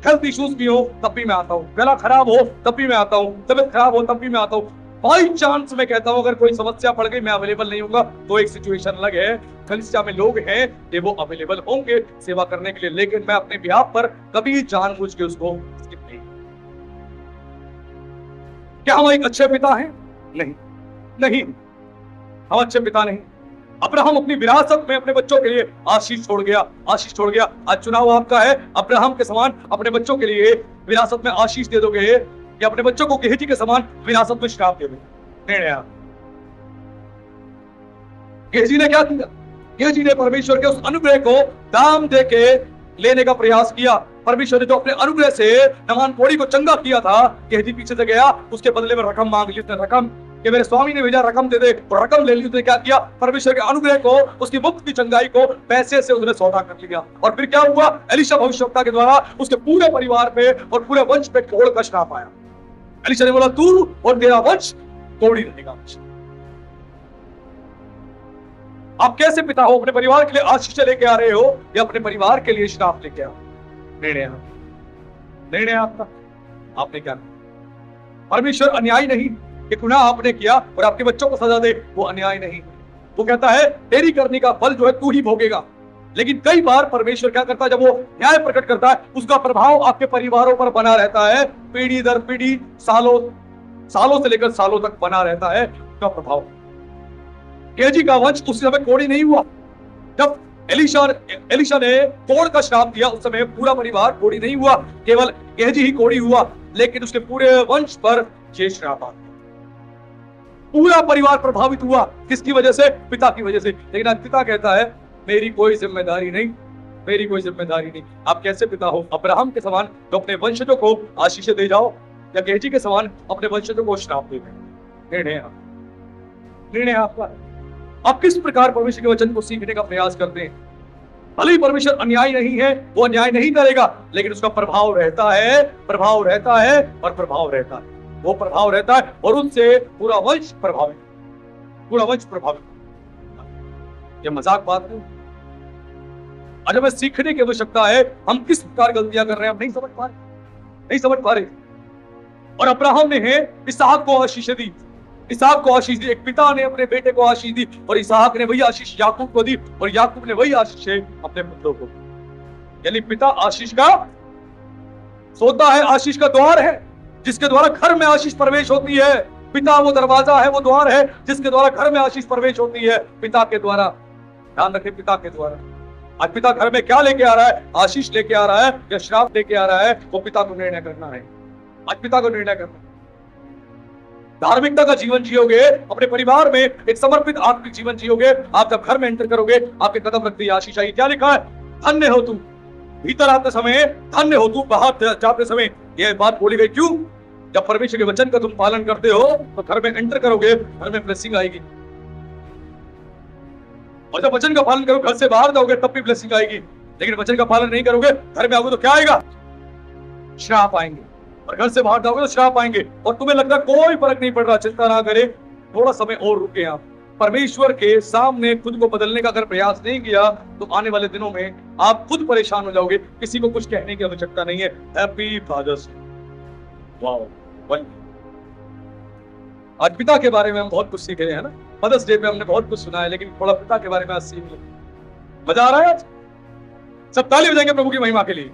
हेल्थ इश्यूज भी हो तब भी मैं आता हूँ, गला खराब हो तब भी मैं आता हूँ, तबियत खराब हो तब भी मैं आता हूँ। बाई चांस मैं कहता हूँ अगर कोई समस्या पड़ गई, मैं अवेलेबल नहीं होगा, तो एक सिचुएशन अलग है। कलीसिया में लोग हैं कि वो अवेलेबल होंगे सेवा करने के लिए, लेकिन मैं अपने बिहाफ पर कभी जानबूझ के उसको स्किप नहीं। क्या हम एक अच्छे पिता हैं? नहीं, नहीं, हम अच्छे पिता नहीं। अब्राहम अपनी विरासत में अपने बच्चों के लिए आशीष छोड़ गया, आशीष छोड़ गया। आज चुनाव आपका है, अब्राहम के समान अपने बच्चों के लिए विरासत में आशीष दे दोगे, या अपने बच्चों को गेहजी के समान विरासत में श्राप दे दोगे? गेहजी ने क्या किया? गेहजी ने परमेश्वर के उस अनुग्रह को दाम दे के लेने का प्रयास किया। परमेश्वर ने जो अपने अनुग्रह से नमान कोड़ी को चंगा किया था, गेहजी पीछे से गया, उसके बदले में रकम मांग ली। उसने रकम कि मेरे स्वामी ने भेजा, रकम दे दे, और रकम ले ली। उसने क्या किया? परमेश्वर के अनुग्रह को, उसकी मुफ्त की चंगाई को पैसे से उसने सौदा कर लिया। और फिर क्या हुआ? एलीशा भविष्यवक्ता के द्वारा उसके पूरे परिवार पे और पूरे वंश पे कोढ़ का श्राप आया। एलीशा ने बोला, तू और तेरा वंश कोढ़ी रहेगा। आप कैसे पिता हो? अपने परिवार के लिए आशीष लेके आ रहे हो, या अपने परिवार के लिए श्राप लेके आओ? निर्णय आपका। आपने क्या? परमेश्वर अन्याय नहीं कि गुनाह आपने किया और आपके बच्चों को सजा दे, वो अन्याय नहीं। वो कहता है तेरी करने का फल जो है तू ही भोगेगा। लेकिन कई बार परमेश्वर क्या करता है, जब वो न्याय प्रकट करता है, उसका प्रभाव आपके परिवारों पर बना रहता है, पीढ़ी दर पीढ़ी, सालों से लेकर सालों तक बना रहता है उसका प्रभाव। गेहजी का वंश उस समय कोढ़ी नहीं हुआ। जब एलीशा ने कोढ़ का श्राप दिया, उस समय पूरा परिवार कोढ़ी नहीं हुआ, केवल गेहजी ही कोढ़ी हुआ। लेकिन उसके पूरे वंश पर ये श्राप आ गया, पूरा परिवार प्रभावित हुआ। किसकी वजह से? पिता की वजह से। लेकिन आज पिता कहता है मेरी कोई जिम्मेदारी नहीं, मेरी कोई जिम्मेदारी नहीं। आप कैसे पिता हो? अब्राहम के समान जो अपने वंशजों को आशीष दे जाओ, या गेहजी के समान अपने वंशजों को श्राप दे दें? निर्णय आपका। आप किस प्रकार परमेश्वर के वचन को सीखने का प्रयास करते हैं? भले ही परमेश्वर अन्याय नहीं है, वो अन्याय नहीं करेगा, लेकिन उसका प्रभाव रहता है, प्रभाव रहता है और प्रभाव रहता है। वो प्रभाव रहता है और उनसे पूरा वंश प्रभावित, पूरा वंश प्रभावित। ये मजाक बात नहीं। आज हमें सीखने की आवश्यकता है। हम किस प्रकार गलतियां कर रहे हैं, हम नहीं समझ पा रहे, नहीं समझ पा रहे। और अब्राहम ने इसहाक को आशीष दी, इसहाक को आशीष दी, एक पिता ने अपने बेटे को आशीष दी और इसहाक ने वही आशीष याकूब को दी और याकूब ने वही आशीष अपने पुत्रों को। यानी पिता आशीष का सोता है, आशीष का द्वार है, जिसके द्वारा घर में आशीष प्रवेश होती है। पिता वो दरवाजा है, वो द्वार है जिसके द्वारा घर में आशीष प्रवेश होती है, पिता के द्वारा। ध्यान रखें, पिता के द्वारा। आज पिता घर में क्या लेके आ रहा है, आशीष लेके आ रहा है या श्राप लेके आ रहा है, वो पिता को निर्णय करना है। आज पिता को निर्णय करना है। धार्मिकता का जीवन जियोगे, अपने परिवार में एक समर्पित आत्मिक जीवन जियोगे, आप जब घर में एंटर करोगे आपके कदम रखते ही आशीष आई। क्या लिखा है, धन्य हो तू भीतर आते समय, धन्य हो तू बाहर जाते समय। यह बात बोली गई क्यों? जब परमेश्वर के वचन का तुम पालन करते हो तो घर में एंटर करोगे, घर में ब्लेसिंग आएगी। और जब वचन का पालन करोगे, घर से बाहर जाओगे तब भी ब्लेसिंग आएगी। लेकिन वचन का पालन नहीं करोगे, घर में आओगे तो क्या आएगा? श्राप आएंगे। और घर से बाहर जाओगे तो श्राप आएंगे। और तुम्हें लगता कोई फर्क नहीं पड़ रहा, चिंता ना करे, थोड़ा समय और रुके आप। परमेश्वर के सामने खुद को बदलने का अगर प्रयास नहीं किया तो आने वाले दिनों में आप खुद परेशान हो जाओगे। किसी को कुछ कहने की आवश्यकता नहीं है। Happy father's day. वाओ, आज पिता के बारे में हम बहुत कुछ सीख रहे हैं ना। मदर्स डे पे हमने बहुत कुछ सुना है, लेकिन थोड़ा पिता के बारे में आज सीख लो। मजा आ रहा है आज? सब ताली बजाएंगे प्रभु की महिमा के लिए।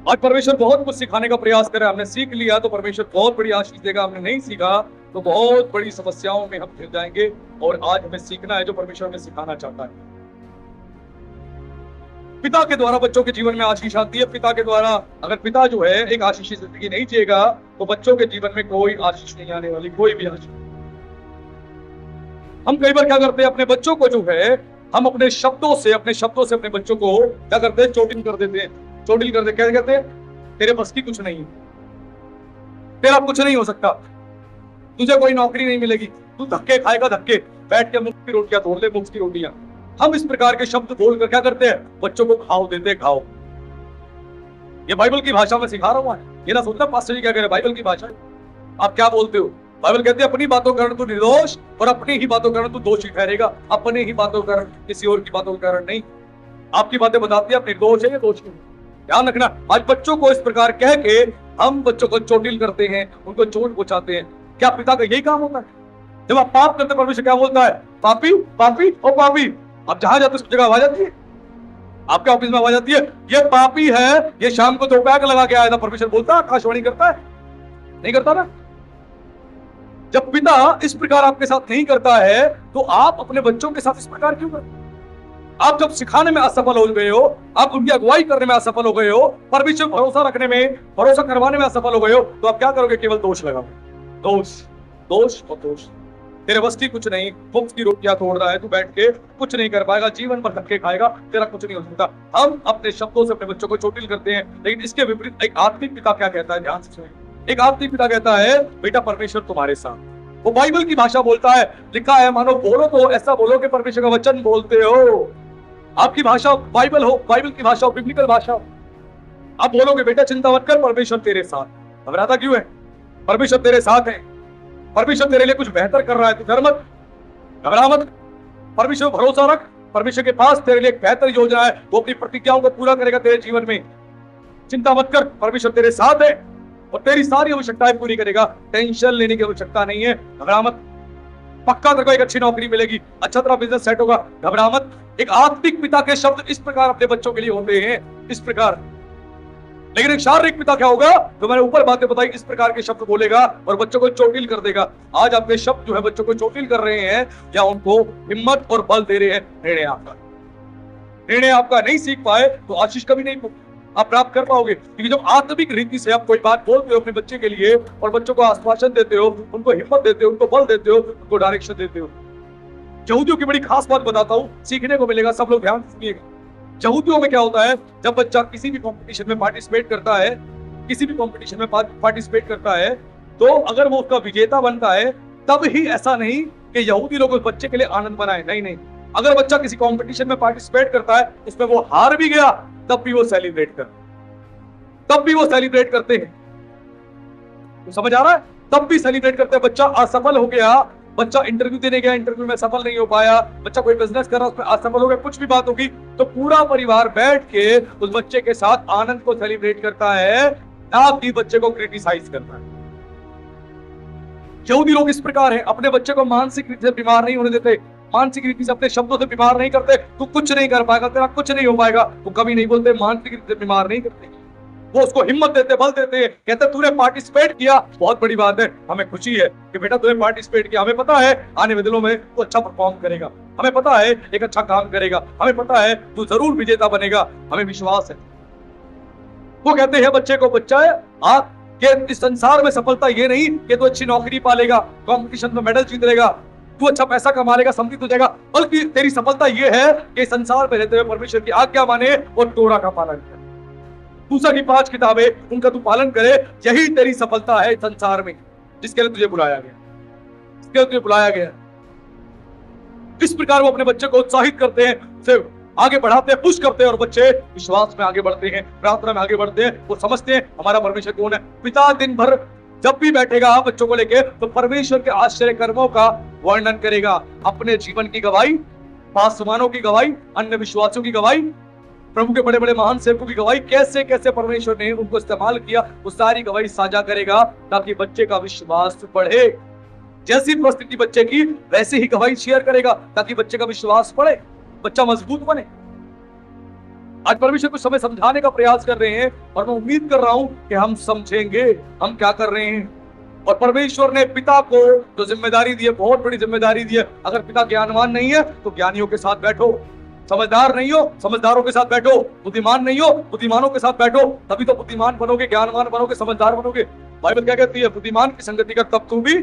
आज परमेश्वर बहुत कुछ सिखाने का प्रयास कर रहा है। हमने सीख लिया तो परमेश्वर बहुत बड़ी आशीष देगा, हमने नहीं सीखा तो बहुत बड़ी समस्याओं में हम घिर जाएंगे। और आज हमें सीखना है जो परमेश्वर हमें सिखाना चाहता है। पिता के द्वारा बच्चों के जीवन में आशीष आती है। पिता के द्वारा, अगर पिता जो है एक आशीषी जिंदगी नहीं जिएगा तो बच्चों के जीवन में कोई आशीष नहीं आने वाली, कोई भी आशीष। हम कई बार क्या करते हैं, अपने बच्चों को जो है हम अपने शब्दों से अपने बच्चों को क्या करते हैं, चोटिल कर देते हैं। चोटिल कर दे, क्या कहते हैं, तेरे बस की कुछ नहीं है, तेरा कुछ नहीं हो सकता, तुझे कोई नौकरी नहीं मिलेगी, तू धक्के खाएगा, धक्के, बैठ के मुफ्त की रोटियां तोड़ ले, मुफ्त की रोटियां। हम इस प्रकार के शब्द बोलकर क्या करते हैं, बच्चों को खाओ देते हैं, खाओ। ये बाइबल की भाषा में सिखा रहा हूं। ये ना सोचना पास्टर जी क्या कह रहे हैं, बाइबल की भाषा। आप क्या बोलते हो? बाइबल कहते हैं अपनी बातों के कारण तू निर्दोष और अपनी ही बातों के कारण तू दोषी ठहरेगा। अपने ही बातों के कारण, किसी और की बातों के कारण नहीं। आपकी बातें बताती है आप निर्दोष है या दोषी है। ध्यान रखना। आज बच्चों को इस प्रकार कह के हम बच्चों को चोटिल करते हैं, उनको चोट पहुंचाते हैं। क्या पिता का यही काम होता है? जब आप पाप करते परमेश्वर क्या बोलता है, पापी पापी ओ पापी। आप जहां जाते उस जगह आवाज आती है, आपके ऑफिस में आवाज आती है, ये पापी है, ये शाम को 2 पैक लगा के आया था। परमेश्वर बोलता है, आकाशवाणी करता है, नहीं करता ना? जब पिता इस प्रकार आपके साथ नहीं करता है तो आप अपने बच्चों के साथ इस प्रकार क्यों करते? आप जब सिखाने में असफल हो गए हो, आप उनकी अगुवाई करने में असफल हो गए हो, परमेश्वर भरोसा रखने में, भरोसा करवाने में असफल हो गए हो, तो आप क्या करोगे? केवल दोष लगाओगे। दोष, दोष और दोष। तेरे बस की कुछ नहीं, मुफ्त की रोटियां तोड़ रहा है, तू बैठ के कुछ नहीं कर पाएगा, जीवन भर धक्के खाएगा, तेरा कुछ नहीं हो सकता। हम अपने शब्दों से अपने बच्चों को चोटिल करते हैं। लेकिन इसके विपरीत एक आत्मिक पिता क्या कहता है, ध्यान से सुनिए। एक आत्मिक पिता कहता है, बेटा परमेश्वर तुम्हारे साथ। वो बाइबल की भाषा बोलता है, लिखा है, मानो बोलो तो ऐसा बोलो कि परमेश्वर का वचन बोलते हो। आपकी भाषा बाइबल हो, बाइबल की भाषा हो, बिब्लिकल भाषा हो। आप बोलोगे, बेटा चिंता मत कर, परमेश्वर तेरे साथ। घबराता क्यों है? परमेश्वर तेरे साथ है, परमेश्वर तेरे लिए कुछ बेहतर कर रहा है, तू डर मत, घबरा मत, परमेश्वर भरोसा रख। परमेश्वर के पास तेरे लिए एक बेहतर योजना है, वो अपनी प्रतिज्ञाओं को पूरा करेगा तेरे जीवन में। चिंता मत कर, परमेश्वर तेरे साथ है और तेरी सारी आवश्यकताएं पूरी करेगा। टेंशन लेने की आवश्यकता नहीं है, घबरा मत। पक्का तेरे को एक अच्छी नौकरी मिलेगी, अच्छा तेरा बिजनेस सेट होगा, घबरा मत। एक आत्मिक पिता के शब्द इस प्रकार अपने बच्चों के लिए होते हैं, इस प्रकार। लेकिन एक शारीरिक पिता क्या होगा, जो मैंने ऊपर बातें बताई, इस प्रकार के शब्द बोलेगा और बच्चों को चोटिल कर देगा। आज आपके शब्द जो है बच्चों को चोटिल कर रहे हैं या उनको हिम्मत और बल दे रहे हैं। निर्णय आपका नहीं सीख पाए तो आशीष कभी नहीं आप प्राप्त कर पाओगे। क्योंकि जब आत्मिक रीति से आप कोई बात बोलते हो अपने बच्चे के लिए और बच्चों को आश्वासन देते हो, उनको हिम्मत देते हो, उनको बल देते हो, उनको डायरेक्शन देते हो। यहूदियों की बड़ी खास बात बताता हूं, सीखने को मिलेगा, सब लोग ध्यान से सुनिएगा। यहूदियों में क्या होता है, जब बच्चा किसी भी कंपटीशन में पार्टिसिपेट करता है, किसी भी कंपटीशन में पार्टिसिपेट करता है, तो अगर वो उसका विजेता बनता है, तब ही ऐसा नहीं कि यहूदी लोग उस बच्चे के लिए आनंद मनाए। नहीं नहीं, अगर बच्चा किसी कंपटीशन में पार्टिसिपेट करता है, उसमें वो हार भी गया, तब भी वो सेलिब्रेट करते हैं। तो समझ आ रहा है? तब भी सेलिब्रेट करते हैं। बच्चा असफल हो गया, बच्चा इंटरव्यू देने गया, इंटरव्यू में सफल नहीं हो पाया, बच्चा कोई बिजनेस कर रहा है, उसमें असफल हो गया, कुछ भी बात होगी, तो पूरा परिवार बैठ के उस बच्चे के साथ आनंद को सेलिब्रेट करता है आप भी बच्चे को क्रिटिसाइज करना है। यहूदी लोग इस प्रकार है, अपने बच्चे को मानसिक रीति से बीमार नहीं होने देते, मानसिक रीति से अपने शब्दों से बीमार नहीं करते। तू कुछ नहीं कर पाएगा, तेरा कुछ नहीं हो पाएगा, वो कभी नहीं बोलते। मानसिक रीति से बीमार नहीं करते, वो उसको हिम्मत देते, बल देते हैं। कहते तूने पार्टिसिपेट किया, बहुत बड़ी बात है, हमें खुशी है कि बेटा तूने पार्टिसिपेट किया। हमें पता है आने वाले दिनों में तू अच्छा परफॉर्म करेगा, हमें पता है एक अच्छा काम करेगा, हमें पता है तू जरूर विजेता बनेगा, हमें विश्वास है। वो कहते हैं बच्चे को, बच्चा है आप कि इस संसार में सफलता ये नहीं कि तू अच्छी नौकरी पालेगा, कंपटीशन में मेडल जीत लेगा, तू अच्छा पैसा कमा लेगा, समृद्ध हो जाएगा, बल्कि तेरी सफलता ये है कि संसार में रहते हुए परमेश्वर की आज्ञा माने और तोरा का पालन करे। मूसा की 5 किताबें उनका तू पालन करे, यही तेरी सफलता है संसार में, जिसके लिए तुझे बुलाया गया, जिसके लिए तुझे बुलाया गया। इस प्रकार वो अपने बच्चे को उत्साहित करते हैं, उसे आगे बढ़ाते हैं, पुश करते हैं, और बच्चे विश्वास में आगे बढ़ते हैं, प्रार्थना में आगे बढ़ते हैं। वो समझते हैं हमारा परमेश्वर कौन है। पिता दिन भर जब भी बैठेगा बच्चों को लेके तो परमेश्वर के आश्चर्य कर्मों का वर्णन करेगा, अपने जीवन की गवाही, पासवानों की गवाही, अन्य विश्वासियों की गवाही, प्रभु के बड़े बड़े महान सेवकों की गवाही, कैसे कैसे परमेश्वर ने उनको इस्तेमाल किया, वो सारी गवाही साझा करेगा ताकि बच्चे का विश्वास बढ़े। जैसी परिस्थिति बच्चे की वैसे ही गवाही शेयर करेगा ताकि बच्चे का विश्वास बढ़े, बच्चा मजबूत बने। आज परमेश्वर कुछ समय समझाने का प्रयास कर रहे हैं और मैं उम्मीद कर रहा हूं कि हम समझेंगे हम क्या कर रहे हैं। और परमेश्वर ने पिता को जो जिम्मेदारी दी है, बहुत बड़ी जिम्मेदारी दी है। अगर पिता ज्ञानवान नहीं है तो ज्ञानियों के साथ बैठो, समझदार नहीं हो समझदारों के साथ बैठो, बुद्धिमान नहीं हो बुद्धिमानों के साथ बैठो, तभी तो बुद्धिमान बनोगे, ज्ञानवान बनोगे, समझदार बनोगे। बाइबल क्या कहती है, बुद्धिमान की संगति कर तब तू भी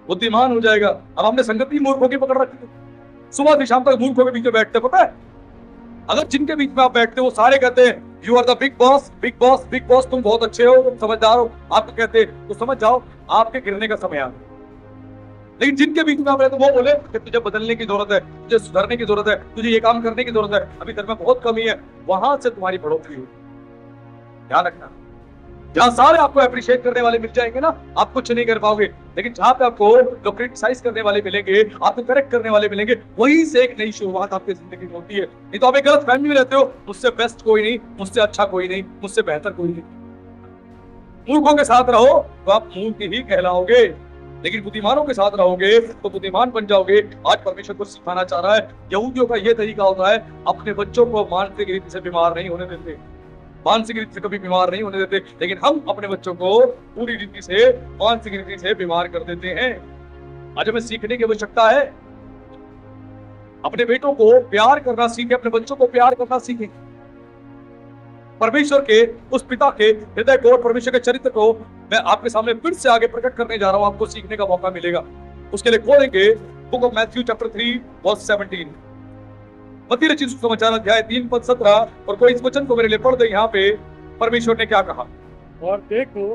बुद्धिमान हो जाएगा। अब हमने संगति मूर्खों की पकड़ रखी है, सुबह से शाम तक मूर्खों के बीच में बैठते, पता है। अगर जिनके बीच में आप बैठते हो सारे कहते हैं you are the big boss, big boss, big boss, तुम बहुत अच्छे हो, तुम समझदार हो, आपको कहते हैं तो समझ जाओ आपके गिरने का समय आ गया। लेकिन जिनके बीच में आप रहते वो बोले कि तुझे बदलने की जरूरत है, तुझे सुधरने की जरूरत है, तुझे ये काम करने की जरूरत है, अभी तेरे में बहुत कमी है, वहां से तुम्हारी बढ़ोतरी होगी। ध्यान रखना, जहां सारे आपको अप्रिशिएट करने वाले मिल जाएंगे ना, आप कुछ नहीं कर पाओगे। लेकिन जहां पे आपको लोग क्रिटिसाइज करने वाले मिलेंगे, आपको करेक्ट करने वाले मिलेंगे, वहीं से एक नई शुरुआत आपकी जिंदगी में होती है। नहीं तो आप एक गलत फहमी में रहते हो, मुझसे बेस्ट कोई नहीं, मुझसे अच्छा कोई नहीं, मुझसे बेहतर कोई नहीं। मूर्खों के साथ रहो तो आप मूर्ख ही कहलाओगे, लेकिन बुद्धिमानों के साथ रहोगे तो बुद्धिमान बन जाओगे। आज परमेश्वर को सिखाना चाह रहा है, यहूदियों का यह तरीका होता है, अपने बच्चों को मानसिक रीति से बीमार नहीं होने देते, मानसिक रीति से कभी बीमार नहीं होने देते। लेकिन हम अपने बच्चों को पूरी रीति से मानसिक रीति से बीमार कर देते हैं। आज हमें सीखने की आवश्यकता है, अपने बेटों को प्यार करना सीखें, अपने बच्चों को प्यार करना सीखें। परमेश्वर के उस पिता के हृदय को और परमेश्वर के चरित्र को मैं आपके सामने फिर से आगे प्रकट करने जा रहा हूं, आपको सीखने का मौका मिलेगा। उसके लिए खोलेंगे book of Matthew chapter 3 verse 17, मत्ती रचित सुसमाचार अध्याय 3 पद 17। और कोई इस वचन को मेरे लिए पढ़ दे। यहाँ पे परमेश्वर ने क्या कहा, और देखो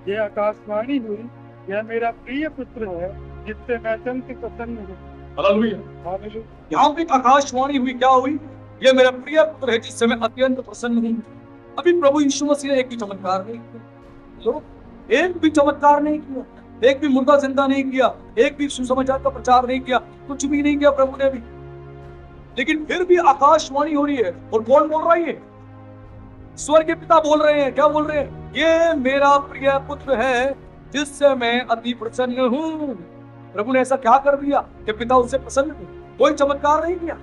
ये आकाशवाणी हुई, यह मेरा प्रिय पुत्र है जिससे मैं अत्यंत प्रसन्न हूँ। हालेलुया। यहाँ पे आकाशवाणी हुई, क्या हुई, ये मेरा प्रिय पुत्र है जिससे मैं अत्यंत प्रसन्न हूँ। अभी प्रभु यीशु मसीह ने एक भी चमत्कार नहीं किया, एक भी चमत्कार नहीं किया, एक भी मुर्दा जिंदा नहीं किया, एक भी सुसमाचार का प्रचार नहीं किया, कुछ भी नहीं किया प्रभु ने भी। लेकिन फिर भी आकाशवाणी हो रही है, और कौन बोल रहा है, स्वर्ग के पिता बोल रहे हैं। क्या बोल रहे हैं, ये मेरा प्रिय पुत्र है जिससे मैं अति प्रसन्न हूँ। प्रभु ने ऐसा क्या कर दिया कि पिता उससे प्रसन्न है, कोई चमत्कार नहीं किया।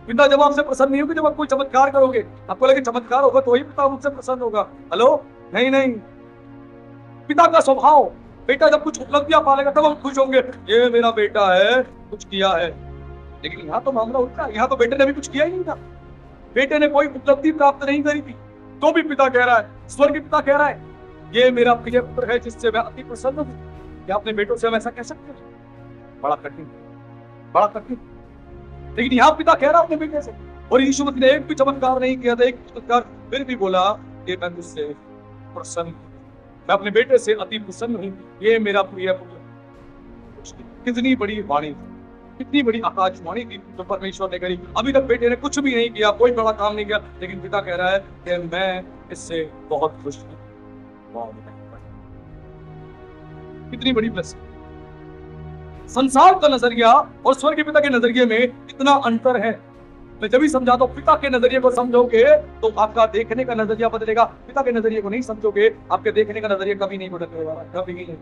पिता जब आपसे प्रसन्न नहीं होगी जब आप कोई चमत्कार करोगे, आपको लगे चमत्कार होगा तो ही पिता उससे प्रसन्न होगा। हेलो, नहीं नहीं, पिता का स्वभाव, बेटा जब कुछ उपलब्धियां पालेगा तब हम खुश होंगे, ये मेरा बेटा है कुछ किया है। लेकिन यहाँ तो मामला उल्टा है, यहाँ तो बेटे ने भी कुछ किया ही नहीं था, बेटे ने कोई उपलब्धि प्राप्त नहीं करी थी, तो भी पिता कह रहा है, स्वर्गीय पिता कह रहा है, ये मेरा प्रिय पुत्र है जिससे मैं अति प्रसन्न हूँ। क्या अपने बेटों से हम ऐसा कह सकते हैं? बड़ा कठिन, बड़ा कठिन। लेकिन यहाँ पिता कह रहा अपने बेटे से, और यीशु मसीह ने एक भी चमत्कार नहीं किया था, एक चमत्कार, फिर भी बोला ये मैं तुझसे प्रसन्न, मैं अपने बेटे से अति प्रसन्न हूँ, ये मेरा प्रिय पुत्र। कितनी बड़ी वाणी, कितनी बड़ी आकाशवाणी थी तो परमेश्वर ने करी। अभी तक बेटे ने कुछ भी नहीं किया, कोई बड़ा काम नहीं किया, लेकिन पिता कह रहा है कि मैं इससे बहुत खुश हूँ। कितनी बड़ी ब्लेसिंग। संसार का नजरिया और स्वर्ग के पिता के नजरिए में इतना अंतर है। मैं जब भी समझाता हूँ पिता के नजरिए को समझोगे तो आपका देखने का नजरिया बदलेगा। पिता के नजरिए को नहीं समझोगे, आपके देखने का नजरिया कभी नहीं बदलेगा, कभी नहीं।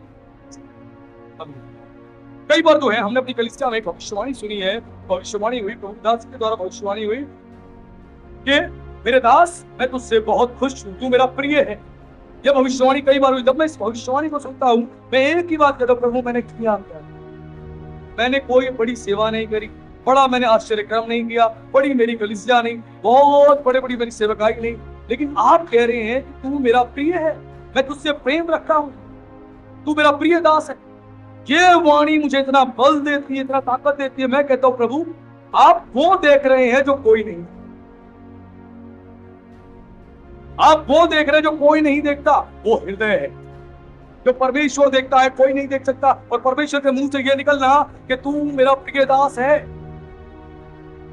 कई बार तो है हमने अपनी कलीसिया में भविष्यवाणी सुनी है, भविष्यवाणी हुई, प्रभु दास के द्वारा भविष्यवाणी हुई कि मेरे दास मैं तुझसे बहुत खुश हूँ, तू मेरा प्रिय है। यह भविष्यवाणी कई बार हुई। जब मैं इस भविष्यवाणी को सुनता हूँ मैं एक ही बात कहता हूँ, प्रभु मैंने किया क्या? मैंने कोई बड़ी सेवा नहीं करी, बड़ा मैंने आश्चर्यक्रम नहीं किया, बड़ी मेरी कलीसिया नहीं, बहुत बड़ी मेरी सेवकाई नहीं, लेकिन आप कह रहे हैं कि तू मेरा प्रिय है, मैं तुझसे प्रेम रखता हूँ, तू मेरा प्रिय दास है। ये वाणी मुझे इतना बल देती है, इतना ताकत देती है। मैं कहता हूं प्रभु आप वो देख रहे हैं जो कोई नहीं, आप वो देख रहे हैं जो कोई नहीं देखता, वो हृदय है जो परमेश्वर देखता है, कोई नहीं देख सकता। और परमेश्वर के मुंह से यह निकलना कि तू मेरा प्रिय दास है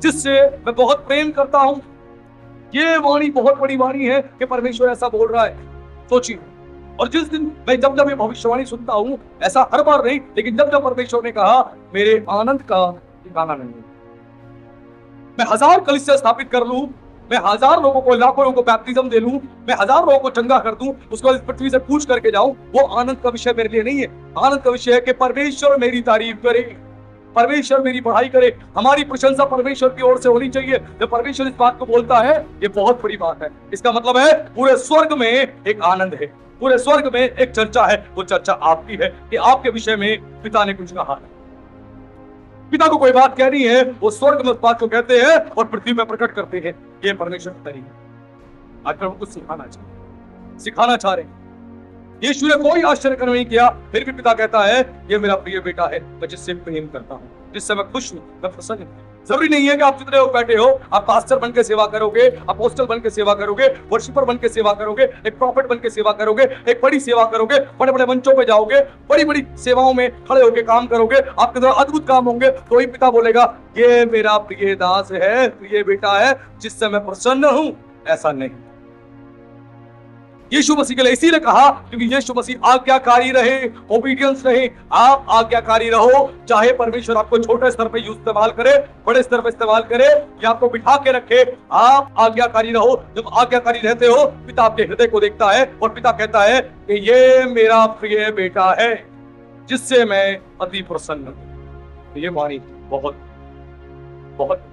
जिससे मैं बहुत प्रेम करता हूं, ये वाणी बहुत बड़ी वाणी है कि परमेश्वर ऐसा बोल रहा है। सोचिए, और जिस दिन मैं जब ये भविष्यवाणी सुनता हूं, ऐसा हर बार नहीं, लेकिन जब परमेश्वर ने कहा मेरे आनंद का ठिकाना नहीं, मैं 1000 कलीसिया स्थापित कर लूं, मैं 1000 लोगों को, लाखों लोगों को बैप्टिज्म दे लूं, मैं 1000 लोगों को चंगा कर दूं, उसके बाद पृथ्वी से पूछ करके जाऊं, वो आनंद का विषय मेरे लिए नहीं है। आनंद का विषय है कि परमेश्वर मेरी तारीफ करे, परमेश्वर मेरी बढ़ाई करे, हमारी प्रशंसा परमेश्वर की ओर से होनी चाहिए। जब परमेश्वर इस बात को बोलता है ये बहुत बड़ी बात है। इसका मतलब है पूरे स्वर्ग में एक आनंद है, पूरे स्वर्ग में एक चर्चा है, वो चर्चा आपकी है कि आपके विषय में पिता ने कुछ कहा है। पिता को कोई बात कहनी है, वो स्वर्ग में उस बात को कहते हैं और पृथ्वी में प्रकट करते हैं। ये परमेश्वर का तरीका। आज प्रभु कुछ सिखाना चाह रहे हैं। यीशु ने कोई आश्चर्य नहीं किया, फिर भी पिता कहता है ये मेरा प्रिय बेटा है, मैं जिससे प्रेम करता हूँ, जिससे मैं खुश हूँ, मैं प्रसन्न हूँ। जरूरी नहीं है कि आप जितने लोग बैठे हो आप पास्टर बन के सेवा करोगे, अपोस्टल बन के सेवा करोगे, वर्शिपर बन के सेवा करोगे, एक प्रॉफिट बन के सेवा करोगे, एक बड़ी सेवा करोगे, बड़े बड़े मंचों पे जाओगे, बड़ी बड़ी सेवाओं में खड़े होकर काम करोगे, आपके द्वारा अद्भुत काम होंगे, तो ही पिता बोलेगा ये मेरा प्रिय दास है, प्रिय बेटा है जिससे मैं प्रसन्न हूं। ऐसा नहीं। यीशु मसीह के लिए इसीलिए कहा क्योंकि यीशु मसीह आज्ञाकारी रहे, ओबीडियंस रहे। आप आज्ञाकारी रहो, चाहे परमेश्वर आपको छोटे स्तर पे इस्तेमाल करे, बड़े स्तर पे इस्तेमाल करे या आपको बिठा के रखे, आप आज्ञाकारी रहो। जब आज्ञाकारी रहते हो पिता आपके हृदय को देखता है और पिता कहता है कि ये मेरा प्रिय बेटा है जिससे मैं अति प्रसन्न हूं। ये वाणी बहुत बहुत,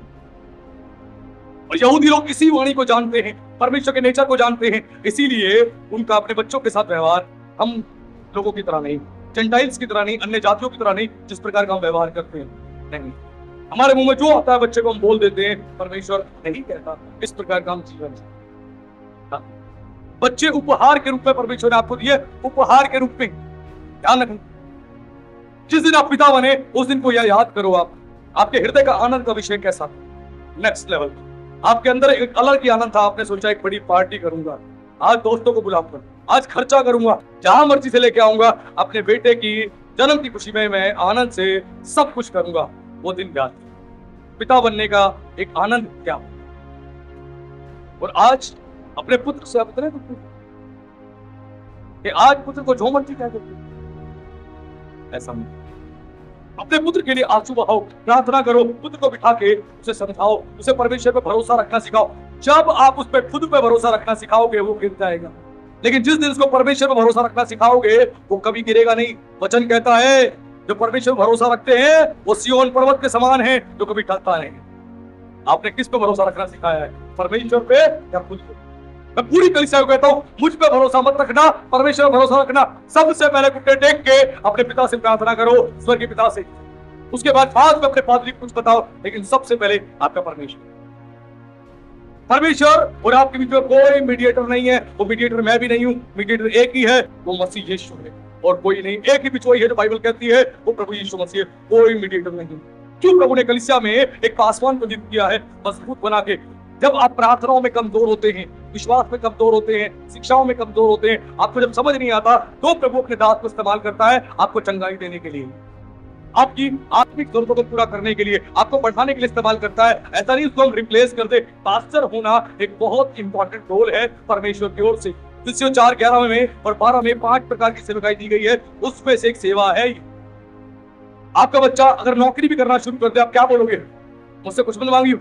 और यहूदी लोग इसी वाणी को जानते हैं, परमेश्वर के नेचर को जानते हैं, इसीलिए उनका अपने बच्चों के साथ व्यवहार हम लोगों की तरह नहीं, जेंटाइल्स की तरह नहीं, अन्य जातियों की तरह नहीं, जिस प्रकार का हम व्यवहार करते हैं। नहीं, हमारे मुंह में जो आता है बच्चे को हम बोल देते हैं, परमेश्वर नहीं कहता इस प्रकार का हम जीवन। बच्चे उपहार के रूप में परमेश्वर ने आपको दिए, उपहार के रूप में। ध्यान रखें, जिस दिन आप पिता बने उस दिन को यह याद करो, आप आपके हृदय का आनंद का विषय कैसा था, नेक्स्ट लेवल। आपके अंदर एक अलग ही आनंद था, आपने सोचा एक बड़ी पार्टी करूंगा, आज दोस्तों को बुलाऊंगा, आज खर्चा करूंगा, जहां मर्जी से लेके आऊंगा, अपने बेटे की जन्म की खुशी में मैं आनंद से सब कुछ करूंगा। वो दिन याद, पिता बनने का एक आनंद क्या। और आज अपने पुत्र से आप इतने दुखी कि आज पुत्र को जो मर्जी कह देते, ऐसा नहीं। अपने पुत्र के लिए आंसू बहाओ, प्रार्थना करो, पुत्र को बिठा के उसे समझाओ, उसे परमेश्वर पे भरोसा रखना सिखाओ। जब आप उस पे खुद पे भरोसा रखना सिखाओगे वो गिर जाएगा, लेकिन जिस दिन उसको परमेश्वर पे भरोसा रखना सिखाओगे वो कभी गिरेगा नहीं। वचन कहता है जो परमेश्वर पे भरोसा रखते हैं वो सिय्योन पर्वत के समान है जो कभी टलता नहीं। आपने किस पे भरोसा रखना सिखाया है, परमेश्वर पे या खुद पे? मैं पूरी कलीसिया को कहता हूं मुझ पे भरोसा मत रखना, परमेश्वर पे भरोसा रखना। सबसे पहले घुटने टेक के अपने पिता से प्रार्थना करो, स्वर्गीय पिता से, उसके बाद में अपने पादरी को कुछ बताओ, लेकिन सबसे पहले आपका परमेश्वर और आपके बीच में कोई मीडिएटर नहीं है। वो मीडिएटर मैं भी नहीं हूं, मीडिएटर एक ही है, वो मसीह यीशु है और कोई नहीं। एक ही बिचौली है जो बाइबल कहती है, वो प्रभु यीशु मसीह है, कोई मीडिएटर नहीं। क्यों प्रभु ने कलीसिया में एक पासवान को नियुक्त किया है मजबूत बना के। जब आप प्रार्थनाओं में कमजोर होते हैं, विश्वास में कमजोर होते हैं, शिक्षाओं में कमजोर होते हैं, आपको जब समझ नहीं आता तो प्रभु अपने दास को इस्तेमाल करता है आपको चंगाई देने के लिए, आपकी आत्मिक जरूरतों को पूरा करने के लिए, आपको बढ़ाने के लिए इस्तेमाल करता है। ऐसा नहीं उसको हम रिप्लेस कर दे। पास्टर होना एक बहुत इंपॉर्टेंट रोल है परमेश्वर की ओर से। फिलिप्पियों 4:11 में और 12 में 5 प्रकार की सेवकाई दी गई है, उसमें से एक सेवा है। आपका बच्चा अगर नौकरी भी करना शुरू कर दे, आप क्या बोलोगे? मुझसे कुछ मत मांगिए,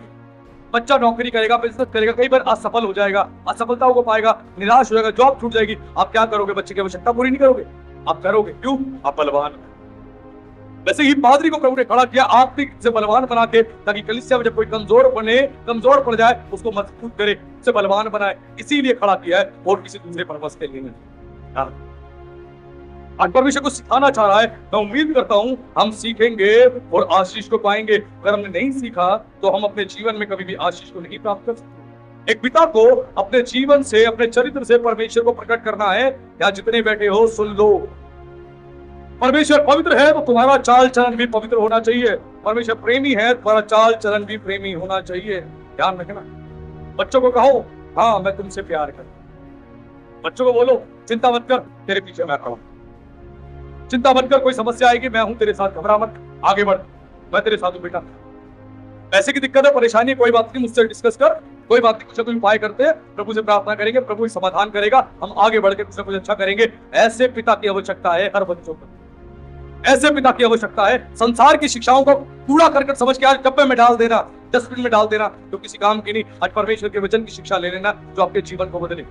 बच्चा नौकरी करेगा, बिजनेस करेगा, कई बार असफल हो जाएगा, असफलताओं को पाएगा, निराश हो जाएगा, जॉब छूट जाएगी। आप क्या करोगे? बच्चे की आवश्यकता पूरी नहीं करोगे, आप करोगे। क्यों? आप बलवान। वैसे ही पादरी को प्रभु ने खड़ा किया आत्मिक से बलवान बना के, ताकि कलीसिया में जब कोई कमजोर पड़ जाए उसको मजबूत करे, उसे बलवान बनाए। इसीलिए खड़ा किया है, और किसी दूसरे पर्पस के लिए नहीं। आज परमेश्वर को सिखाना चाह रहा है। मैं उम्मीद करता हूं हम सीखेंगे और आशीष को पाएंगे। अगर हमने नहीं सीखा तो हम अपने जीवन में कभी भी आशीष को नहीं प्राप्त कर सकते। एक पिता को अपने जीवन से, अपने चरित्र से परमेश्वर को प्रकट करना है। या जितने बैठे हो सुन लो, परमेश्वर पवित्र है तो तुम्हारा चाल चलन भी पवित्र होना चाहिए। परमेश्वर प्रेमी है, तुम्हारा चाल चलन भी प्रेमी होना चाहिए। ध्यान रखना। बच्चों को कहो, हाँ मैं तुमसे प्यार करता। बच्चों को बोलो, चिंता मत कर, तेरे पीछे मैं खड़ा हूं। चिंता मत कर, कोई समस्या आएगी मैं हूं तेरे साथ, घबरा मत, आगे बढ़, मैं तेरे साथ हूं बेटा। पैसे की दिक्कत है, परेशानी है, कोई बात नहीं, मुझसे डिस्कस कर, कोई बात नहीं, कुछ ना कुछ उपाय करते हैं, प्रभु से प्रार्थना करेंगे, प्रभु समाधान करेगा, हम आगे बढ़ के कुछ ना कुछ अच्छा करेंगे। ऐसे पिता की आवश्यकता है हर बच्चों को। ऐसे पिता की आवश्यकता है। संसार की शिक्षाओं को कूड़ा करकट समझ के आज डब्बे में डाल देना, डस्टबिन में डाल देना, जो किसी काम की नहीं। आज परमेश्वर के वचन की शिक्षा ले लेना, जो आपके जीवन को बदले,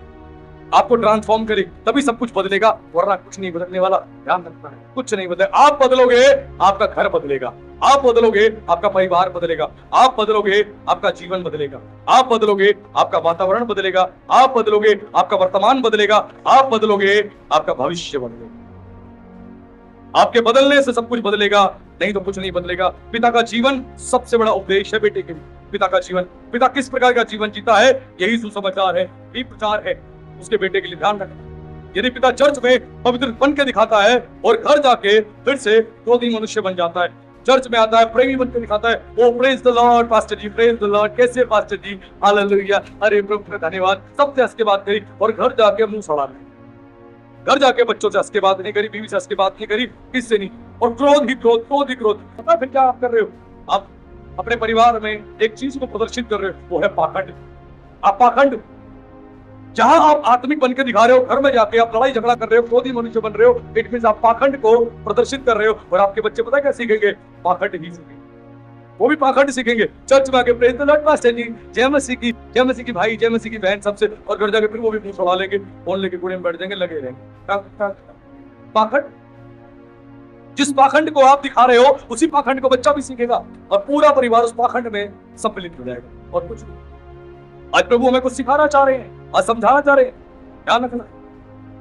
आपको ट्रांसफॉर्म करे, तभी सब कुछ बदलेगा, वरना कुछ नहीं बदलने वाला। ध्यान रखना है, कुछ नहीं बदलेगा। आप बदलोगे, आपका घर बदलेगा। आप बदलोगे, आपका परिवार बदलेगा। आप बदलोगे, आपका जीवन बदलेगा। आप बदलोगे, आपका वातावरण बदलेगा। आप बदलोगे, आपका वर्तमान बदलेगा। आप बदलोगे, आपका भविष्य बदलेगा। आपके बदलने से सब कुछ बदलेगा, नहीं तो कुछ नहीं बदलेगा। पिता का जीवन सबसे बड़ा उपदेश है बेटे के लिए। पिता का जीवन, पिता किस प्रकार का जीवन जीता है, यही सुसमाचार है, यही प्रचार है उसके बेटे के लिए। ध्यान रखना। यदि पिता चर्च में पवित्र बन के दिखाता है और घर जाके फिर से क्रोधी मनुष्य बन जाता है, चर्च में आता है प्रेमी बन के दिखाता है, oh praise the Lord pastor ji, praise the Lord, कैसे पास्टर जी, हालेलुया, अरे प्रभु का धन्यवाद, सबसे हंस के बात करी, और घर जाके मुंह सड़ा नहीं, घर जाके बच्चों से हंस के बात नहीं करी, बीवी से हंस के बात नहीं करी, किससे नहीं, और क्रोध ही क्रोध, क्रोध ही क्रोध। पता है फिर क्या आप कर रहे हो? आप अपने परिवार में एक चीज को प्रदर्शित कर रहे हो, वो है पाखंड। आप पाखंड, जहां आप आत्मिक बन के दिखा रहे हो, घर में जाके आप लड़ाई झगड़ा कर रहे हो, क्रोधी मनुष्य बन रहे हो, इट मींस आप पाखंड को प्रदर्शित कर रहे हो। और आपके बच्चे पता है क्या सीखेंगे? पाखंड ही सीखेंगे, वो भी पाखंड सीखेंगे। चर्च में आके प्रेज द लॉर्ड पास्टर जी, जय मसीह की भाई, जय मसीह की बहन, सबसे, और घर जाके फिर वो भी मुंह सड़ा लेंगे, फोन लेके कूड़े में बैठ जाएंगे, लगे रहेंगे। पाखंड, जिस पाखंड को आप दिखा रहे हो उसी पाखंड को बच्चा भी सीखेगा, और पूरा परिवार उस पाखंड में सम्मिलित हो जाएगा, और कुछ नहीं। आज प्रभु हमें कुछ सिखाना चाह रहे हैं और समझाना चाह रहे हैं। ध्यान रखना।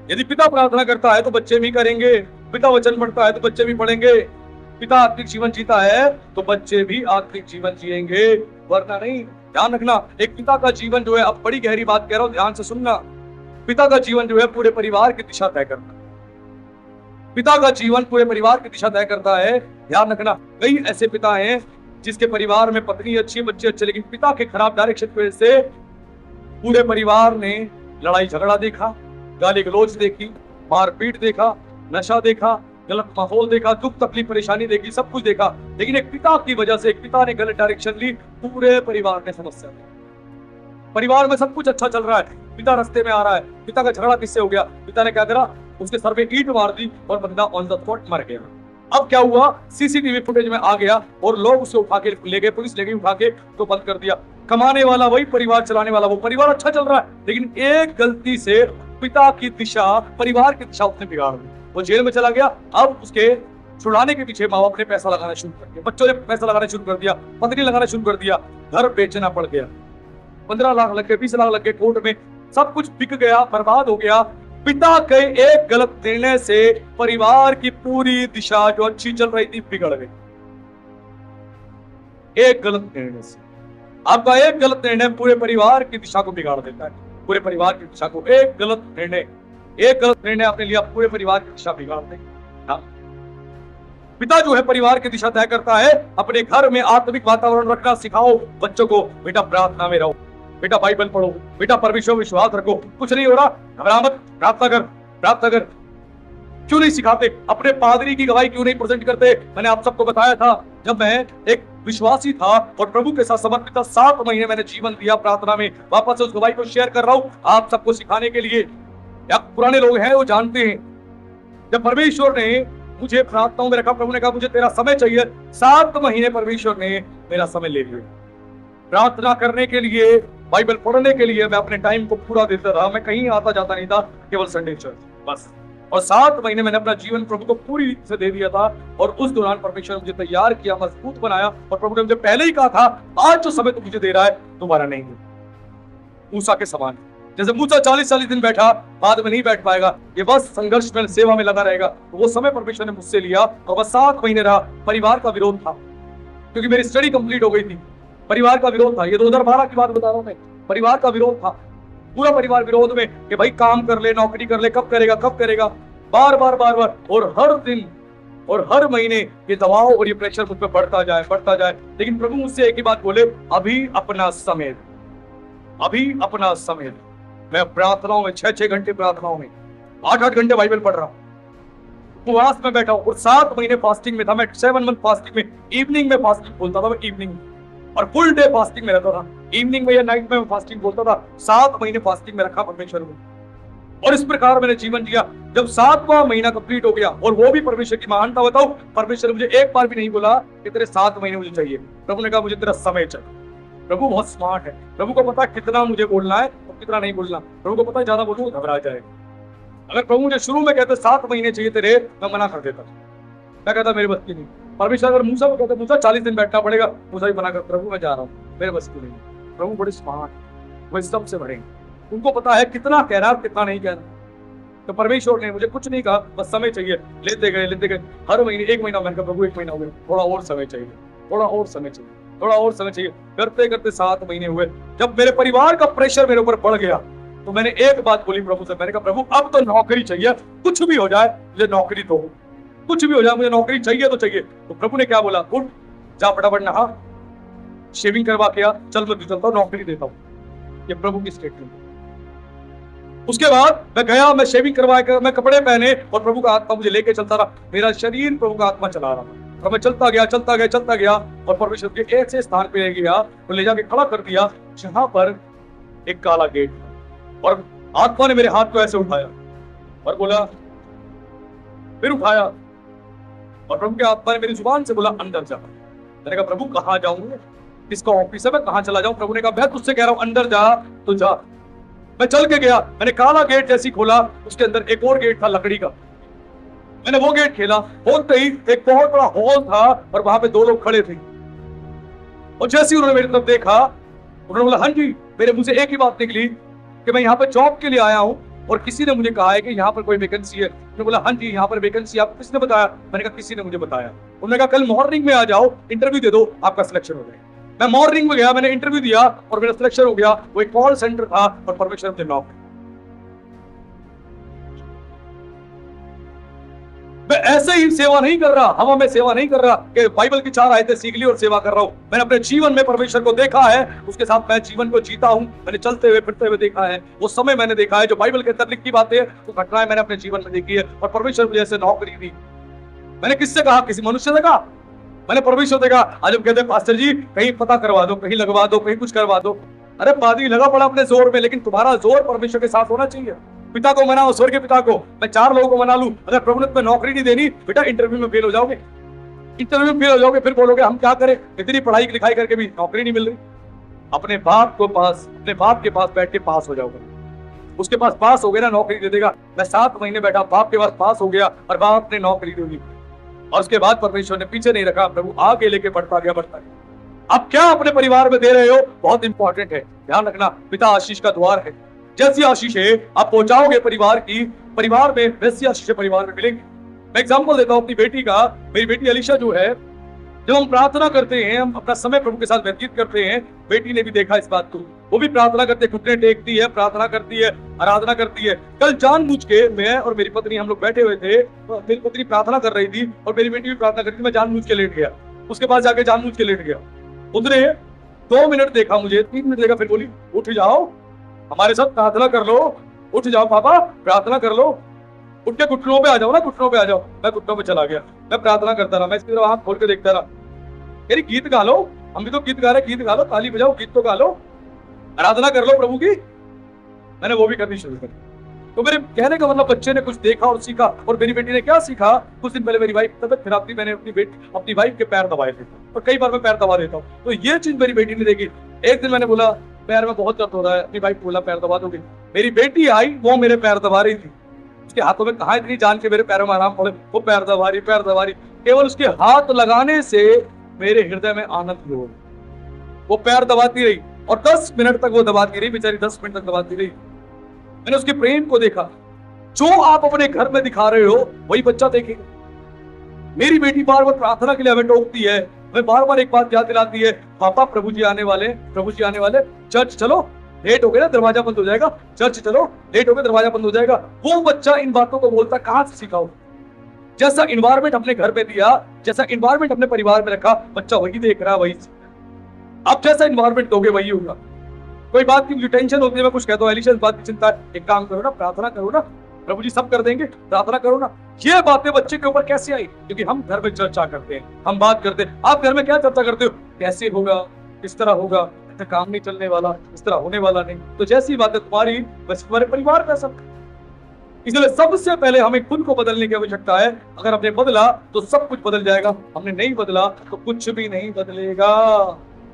यदि पिता प्रार्थना करता है तो बच्चे भी करेंगे, पिता वचन पढ़ता है तो बच्चे भी पढ़ेंगे, पिता आत्मिक जीवन जीता है तो बच्चे भी आत्मिक जीवन जिएंगे, वरना नहीं। ध्यान रखना। एक पिता का जीवन जो है, अब बड़ी गहरी बात कह रहा हूं, ध्यान से सुनना। पिता का जीवन जो है पूरे परिवार की दिशा तय करता है। पिता का जीवन पूरे परिवार की दिशा तय करता है। ध्यान रखना। कई ऐसे पिता हैं जिसके परिवार में पत्नी अच्छी, बच्चे अच्छे, लेकिन पिता के खराब डायरेक्शन की वजह से पूरे परिवार ने लड़ाई झगड़ा देखा, गाली गलौज देखी, मारपीट देखा, नशा देखा, गलत माहौल देखा, दुख तकलीफ परेशानी देखी, सब कुछ देखा। लेकिन एक पिता की वजह से, एक पिता ने गलत डायरेक्शन ली, पूरे परिवार ने समस्या दी। परिवार में सब कुछ अच्छा चल रहा है, पिता रास्ते में आ रहा है, पिता का झगड़ा किससे हो गया? पिता ने क्या करा? उसके सर पे ईंट मार दी और बंदा ऑन द स्पॉट मर गया। अब क्या हुआ? सीसीटीवी फुटेज में आ गया और लोग उसे उठा के ले गए, पुलिस ले गई, उठा के तो बंद कर दिया। कमाने वाला वही, परिवार चलाने वाला वो। परिवार अच्छा चल रहा है, लेकिन एक गलती से पिता की दिशा, परिवार की दिशा उसने बिगाड़ दी। वो जेल में चला गया। अब उसके छुड़ाने के पीछे माँ बाप ने पैसा लगाना शुरू कर दिया, बच्चों ने पैसा लगाना शुरू कर दिया, पत्नी लगाना शुरू कर दिया, घर बेचना पड़ गया, 15 लाख लग गए, 20 लाख लग गए कोर्ट में, सब कुछ बिक गया, बर्बाद हो गया। पिता के एक गलत निर्णय से परिवार की पूरी दिशा जो अच्छी चल रही थी बिगड़ गई। एक गलत निर्णय से, आपका एक गलत निर्णय पूरे परिवार की दिशा को बिगाड़ देता है। पूरे परिवार की दिशा को, एक गलत निर्णय आपने लिया, पूरे परिवार की दिशा बिगाड़ देगा। पिता जो है परिवार की दिशा तय करता है। अपने घर में आत्मिक वातावरण रखना सिखाओ बच्चों को। बेटा प्रार्थना में रहो, बेटा बाइबल पढ़ो, बेटा परमेश्वर विश्वास रखो, कुछ नहीं हो रहा घबरा मत, प्रार्थना कर। क्यों नहीं सिखाते? अपने पादरी की गवाही क्यों नहीं प्रेजेंट करते? मैंने आप सबको बताया था, जब मैं एक विश्वासी था और प्रभु के साथ समर्पित था, 7 महीने मैंने जीवन दिया प्रार्थना में। वापस उस गवाही को शेयर कर रहा हूं आप सबको सिखाने के लिए। या पुराने लोग हैं वो जानते हैं, जब परमेश्वर ने मुझे प्रार्थनाओं में रखा, प्रभु ने कहा मुझे तेरा समय चाहिए, 7 महीने परमेश्वर ने मेरा समय ले लिया। प्रार्थना करने के लिए, बाइबल पढ़ने के लिए मैं अपने टाइम को पूरा देता रहा। मैं कहीं आता जाता नहीं था, केवल संडे चर्च बस। और 7 महीने मैंने अपना जीवन प्रभु को पूरी रीति से दे दिया था। और उस दौरान परमेश्वर ने मुझे तैयार किया, मजबूत बनाया। और प्रभु ने मुझे पहले ही कहा था, आज जो समय तू मुझे दे रहा है दोबारा नहीं है। मूसा के समान, जैसे मूसा 40 दिन बैठा, बाद में नहीं बैठ पाएगा, ये बस संघर्ष में, सेवा में लगा रहेगा। तो वो समय परमेश्वर ने मुझसे लिया और बस 7 महीने रहा। परिवार का विरोध था, क्योंकि मेरी स्टडी कंप्लीट हो गई थी। परिवार का विरोध था, ये 2012 की बात बता रहा हूं मैं। परिवार का विरोध था, पूरा परिवार विरोध में कि भाई काम कर ले, नौकरी कर ले, कब करेगा कब करेगा, बार बार बार बार। और हर दिन और हर महीने ये दबाव और ये प्रेशर मुझ पर बढ़ता जाए। लेकिन प्रभु मुझसे एक ही बात बोले, अभी अपना समय, अभी अपना समय। मैं प्रार्थनाओं में 6-6 घंटे, प्रार्थनाओं में 8-8 घंटे बाइबल पढ़ रहा हूं, उपवास में बैठा हूं। और 7 महीने फास्टिंग में था मैं। 7 मंथ फास्टिंग में, इवनिंग में फास्टिंग बोलता था मैं, इवनिंग में। और फुल डे फास्टिंग में रहता था, इवनिंग में या नाइट में फास्टिंग बोलता था। 7 महीने फास्टिंग में रखा परमेश्वर को। और इस प्रकार मैंने जीवन जिया। जब 7वां महीना कंप्लीट हो गया, और वो भी परमेश्वर की महानता बताऊं, परमेश्वर ने मुझे एक बार भी नहीं बोला कि तेरे 7 महीने मुझे चाहिए। प्रभु ने कहा मुझे तेरा समय चाहिए। प्रभु बहुत स्मार्ट है, प्रभु को पता कितना मुझे बोलना है और कितना नहीं बोलना। प्रभु को पता है ज्यादा बोलूंगा घबरा जाएगा। अगर प्रभु मुझे शुरू में कहते 7 महीने चाहिए तेरे, मैं मना कर देता, मैं कहता मेरे बस की नहीं। परमेश्वर अगर मूसा को कहते मूसा 40 दिन बैठना पड़ेगा, मूसा भी मना कर, प्रभु मैं जा रहा हूँ, मेरे बस की नहीं। प्रभु बड़े स्मार्ट, वो सबसे बड़े, उनको पता है कितना कह रहा है कितना नहीं कह रहा। तो परमेश्वर ने मुझे कुछ नहीं कहा, बस समय चाहिए। लेते गए। हर महीने 1 महीना, मैंने कहा प्रभु 1 महीना हो गया, थोड़ा और समय चाहिए, थोड़ा और समय चाहिए, थोड़ा और समय चाहिए। करते करते 7 महीने हुए। जब मेरे परिवार का प्रेशर मेरे ऊपर बढ़ गया, तो मैंने एक बात बोली प्रभु से, मैंने कहा प्रभु अब तो नौकरी चाहिए, कुछ भी हो जाए मुझे नौकरी दो, कुछ भी हो जाए मुझे नौकरी चाहिए तो चाहिए। तो प्रभु ने क्या बोला, उठ जा फटाफट नहा, शेविंग करवा के आ, चल मैं चलता हूँ, नौकरी देता हूँ। ये प्रभु की स्टेटमेंट। उसके बाद मैं गया, मैं शेविंग करवा कर, मैं कपड़े पहने, और प्रभु का आत्मा मुझे लेके चलता रहा। मेरा शरीर प्रभु का आत्मा चला रहा था, और मैं चलता गया। और परमेश्वर के ऐसे स्थान पे ले गया, और ले जाके खड़ा कर दिया जहां पर एक काला गेट था। और आत्मा ने मेरे हाथ को ऐसे उठाया और बोला, फिर उठाया, और प्रभु के आत्मा ने मेरी जुबान से बोला अंदर जा। मैंने कहा प्रभु कहाँ जाऊं, किसका ऑफिस है, मैं कहाँ चला जाऊं। प्रभु ने कहा मैं तुझसे कह रहा हूं अंदर जा, तो जा। मैं चल के गया, मैंने काला गेट जैसी खोला, उसके अंदर एक और गेट था लकड़ी का। मैंने वो गेट खेला, खोलते ही एक बहुत बड़ा हॉल था, और वहां पे 2 लोग खड़े थे। और जैसे ही उन्होंने मेरी तरफ देखा, उन्होंने बोला हाँ जी। मेरे मुंह से एक ही बात निकली कि मैं यहाँ पे जॉब के लिए आया हूँ, और किसी ने मुझे कहा है कि यहाँ पर कोई वैकेंसी है। उन्होंने बोला हाँ जी यहाँ पर वैकेंसी, आपको किसने बताया। मैंने कहा किसी ने मुझे बताया। उन्होंने कहा कल मॉर्निंग में आ जाओ, इंटरव्यू दे दो, आपका सिलेक्शन हो जाएगा। मैं मॉर्निंग में गया, मैंने इंटरव्यू दिया, और मेरा सिलेक्शन हो गया। वो एक कॉल सेंटर था, और परमेश्वर मुझे नौकरी। मैं ऐसे ही सेवा नहीं कर रहा, हवा में सेवा नहीं कर रहा कि बाइबल की 4 आयतें सीख ली और सेवा कर रहा हूं। मैंने अपने जीवन में परमेश्वर को देखा है, उसके साथ मैं जीवन को जीता हूं। मैंने चलते हुए फिरते हुए देखा है, वो समय मैंने देखा है, जो बाइबल के अंदर लिखी बातें, वो घटनाएं मैंने अपने जीवन में देखी है। और परमेश्वर मुझे ऐसे नौकरी दी। मैंने किससे कहा, किसी मनुष्य से कहा, मैंने परमेश्वर से कहा। आज हम कहते हैं पास्टर जी कहीं पता करवा दो, कहीं लगवा दो, कहीं कुछ करवा दो। अरे पादरी लगा पड़ा अपने जोर में, लेकिन तुम्हारा जोर परमेश्वर के साथ होना चाहिए। पिता को मनाओ, स्वर्ग के पिता को। मैं 4 लोगों को मना लूं, अगर प्रभु ने तुम्हें नौकरी नहीं देनी, बेटा इंटरव्यू में फेल हो जाओगे, इंटरव्यू में फेल हो जाओगे, फिर बोलोगे हम क्या करें, इतनी पढ़ाई लिखाई करके भी नौकरी नहीं मिल रही। अपने बाप के पास बैठ के पास हो जाओगे, उसके पास पास हो गए ना, नौकरी दे देगा। मैं 7 महीने बैठा, बाप के पास हो गया, और बाप ने नौकरी दे दी। और उसके बाद परमेश्वर ने पीछे नहीं रखा, प्रभु आगे लेके बढ़ता गया। अब क्या अपने परिवार में दे रहे हो, बहुत इंपॉर्टेंट है, ध्यान रखना। पिता आशीष का द्वार है, जैसी आशीषें आप पहुंचाओगे परिवार में, वैसी आशीषें परिवार में मिलेंगी। मैं एग्जांपल देता हूं अपनी बेटी का। मेरी बेटी अलीशा जो है, जब हम प्रार्थना करते हैं, हम अपना समय प्रभु के साथ व्यतीत करते हैं, बेटी ने भी देखा इस बात को। वो भी प्रार्थना करते, घुटने टेकती है, प्रार्थना करती है, आराधना करती है। कल जानबूझ के मैं और मेरी पत्नी हम लोग बैठे हुए थे, तो मेरी पत्नी प्रार्थना कर रही थी और मेरी बेटी भी प्रार्थना कर रही थी। मैं जानबूझ के लेट गया, उसके पास जाके जानबूझ के लेट गया। उसने 2 मिनट देखा मुझे, 3 मिनट देखा, फिर बोली उठ जाओ, हमारे साथ प्रार्थना कर लो, उठ जाओ पापा प्रार्थना कर लो, उठ के घुटनों पे आ जाओ ना, घुटनों पे आ जाओ। मैं घुटनों पे चला गया, मैं प्रार्थना करता रहा, मैं इसकी तरफ आंख खोल के देखता रहा। यानी गीत गा लो, हम भी तो गीत गा रहे, गीत गा लो, ताली बजाओ, गीत तो गा लो, आराधना कर लो प्रभु की। मैंने वो भी करनी शुरू कर। तो मेरे कहने का मतलब, बच्चे ने कुछ देखा और सीखा। और मेरी बेटी ने क्या सीखा, कुछ दिन पहले मेरी वाइफ तबियत खराब थी, मैंने अपनी वाइफ के पैर दबाए थे, और कई बार मैं पैर दबा देता हूँ, तो ये चीज मेरी बेटी ने देखी। एक दिन मैंने बोला पैर में बहुत दर्द हो रहा है, अपनी वाइफ बोला पैर दबा दोगे। मेरी बेटी आई, वो मेरे पैर दबा रही थी। उसके हाथों में कहा इतनी जान के मेरे पैरों में आराम पड़े, वो पैर दबा रही। केवल उसके हाथ लगाने से मेरे हृदय में आनंद हो। वो पैर दबाती रही और 10 मिनट तक वो दबाती रही, बेचारी 10 मिनट तक दबाती रही। मैंने उसके प्रेम को देखा। जो आप अपने घर में दिखा रहे हो वही बच्चा देखेगा। मेरी बेटी बार बार प्रार्थना के लिए हमें टोकती है, हमें बार बार एक बात याद दिलाती है, पापा प्रभु जी आने वाले, चर्च चलो, लेट हो गया ना दरवाजा बंद हो जाएगा, चर्च चलो, लेट हो गया दरवाजा बंद हो जाएगा। वो बच्चा इन बातों को बोलता, कहां से सीखा हो? जैसा इन्वायरमेंट हमने घर में दिया, जैसा इन्वायरमेंट हमने परिवार में रखा, बच्चा वही देख रहा है, वही। आप जैसा इन्वायरमेंट दोगे वही होगा। कोई बात की मुझे टेंशन होती है, मैं कुछ कहता हूँ, एलिशा इस बात की चिंता है, एक काम करो ना, प्रार्थना करो ना, प्रभु जी सब कर देंगे, प्रार्थना करो ना। ये बातें बच्चे के ऊपर कैसे आई? क्योंकि हम घर में चर्चा करते हैं, हम बात करते हैं। आप घर में क्या चर्चा करते हो? कैसे होगा, किस तरह होगा, ऐसा काम नहीं चलने वाला, इस तरह होने वाला नहीं। तो जैसी बातें तुम्हारी बस तुम्हारे परिवार में सब। इसलिए सबसे पहले हमें खुद को बदलने की आवश्यकता है। अगर हमने बदला तो सब कुछ बदल जाएगा, हमने नहीं बदला तो कुछ भी नहीं बदलेगा,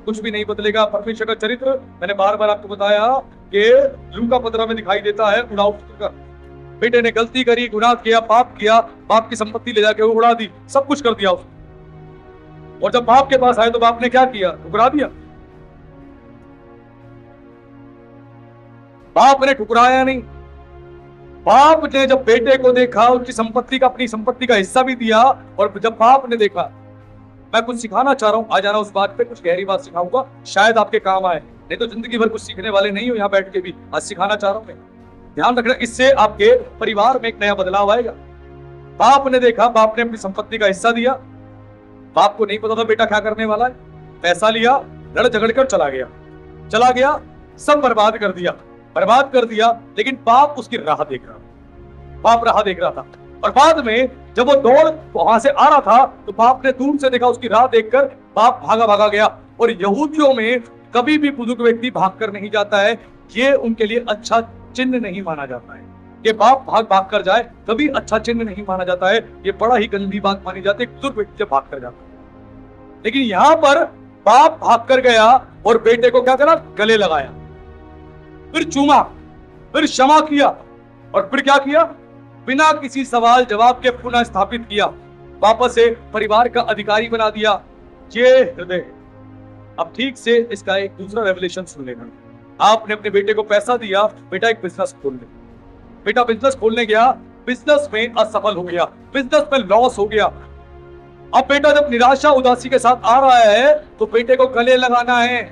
कुछ भी नहीं बदलेगा। परमेश्वर का चरित्र मैंने बार बार आपको बताया कि लूका 15 में दिखाई देता है। उड़ाऊ पुत्र का बेटे ने गलती करी, गुनाह किया, पाप किया, बाप की संपत्ति ले जाके उड़ा दी, सब कुछ कर दिया उसने। और जब बाप के पास आए तो बाप ने क्या किया? ठुकरा दिया। बाप ने ठुकराया नहीं। बाप ने जब बेटे को देखा, उसकी संपत्ति का, अपनी संपत्ति का हिस्सा भी दिया। और जब बाप ने देखा, मैं कुछ सिखाना चाह रहा हूं, आ जाना उस बात पे, कुछ गहरी बात सिखाऊंगा, शायद आपके काम आए। नहीं तो जिंदगी भर कुछ सीखने वाले नहीं हो यहाँ बैठ के भी, आज सिखाना चाह रहा हूं मैं। ध्यान रखना, इससे आपके परिवार में एक नया बदलाव आएगा। बाप ने देखा, बाप ने अपनी संपत्ति का हिस्सा दिया। बाप को नहीं पता था बेटा क्या करने वाला है। पैसा लिया, लड़ झगड़ कर चला गया, सब बर्बाद कर दिया। लेकिन बाप उसकी राह देख रहा था। और बाद में जब वो दौड़ वहां से आ रहा था तो बाप ने दूर से देखा, उसकी राह देखकर बाप भागा गया। और यहूदियों में कभी भी बुजुर्ग व्यक्ति भागकर नहीं जाता है, ये उनके लिए अच्छा चिन्ह नहीं माना जाता है कि बाप भाग कर जाए, कभी अच्छा चिन्ह नहीं माना जाता है। ये बड़ा ही गंदी बात मानी जाती है, बुजुर्ग व्यक्ति भाग कर जाता है। लेकिन यहां पर बाप भाग कर गया और बेटे को क्या करा? गले लगाया, फिर चूमा, फिर क्षमा किया, और फिर क्या किया? बिना किसी सवाल जवाब के पुनः स्थापित किया, वापस से परिवार का अधिकारी बना दिया। ये हृदय। अब ठीक से इसका एक दूसरा रेवलेशन सुन लेना। आपने अपने बेटे को पैसा दिया, बेटा एक बिजनेस खोल ले। बेटा बिजनेस खोलने गया, बिजनेस में असफल हो गया, बिजनेस में लॉस हो गया। अब बेटा जब निराशा उदासी के साथ आ रहा है तो बेटे को गले लगाना है,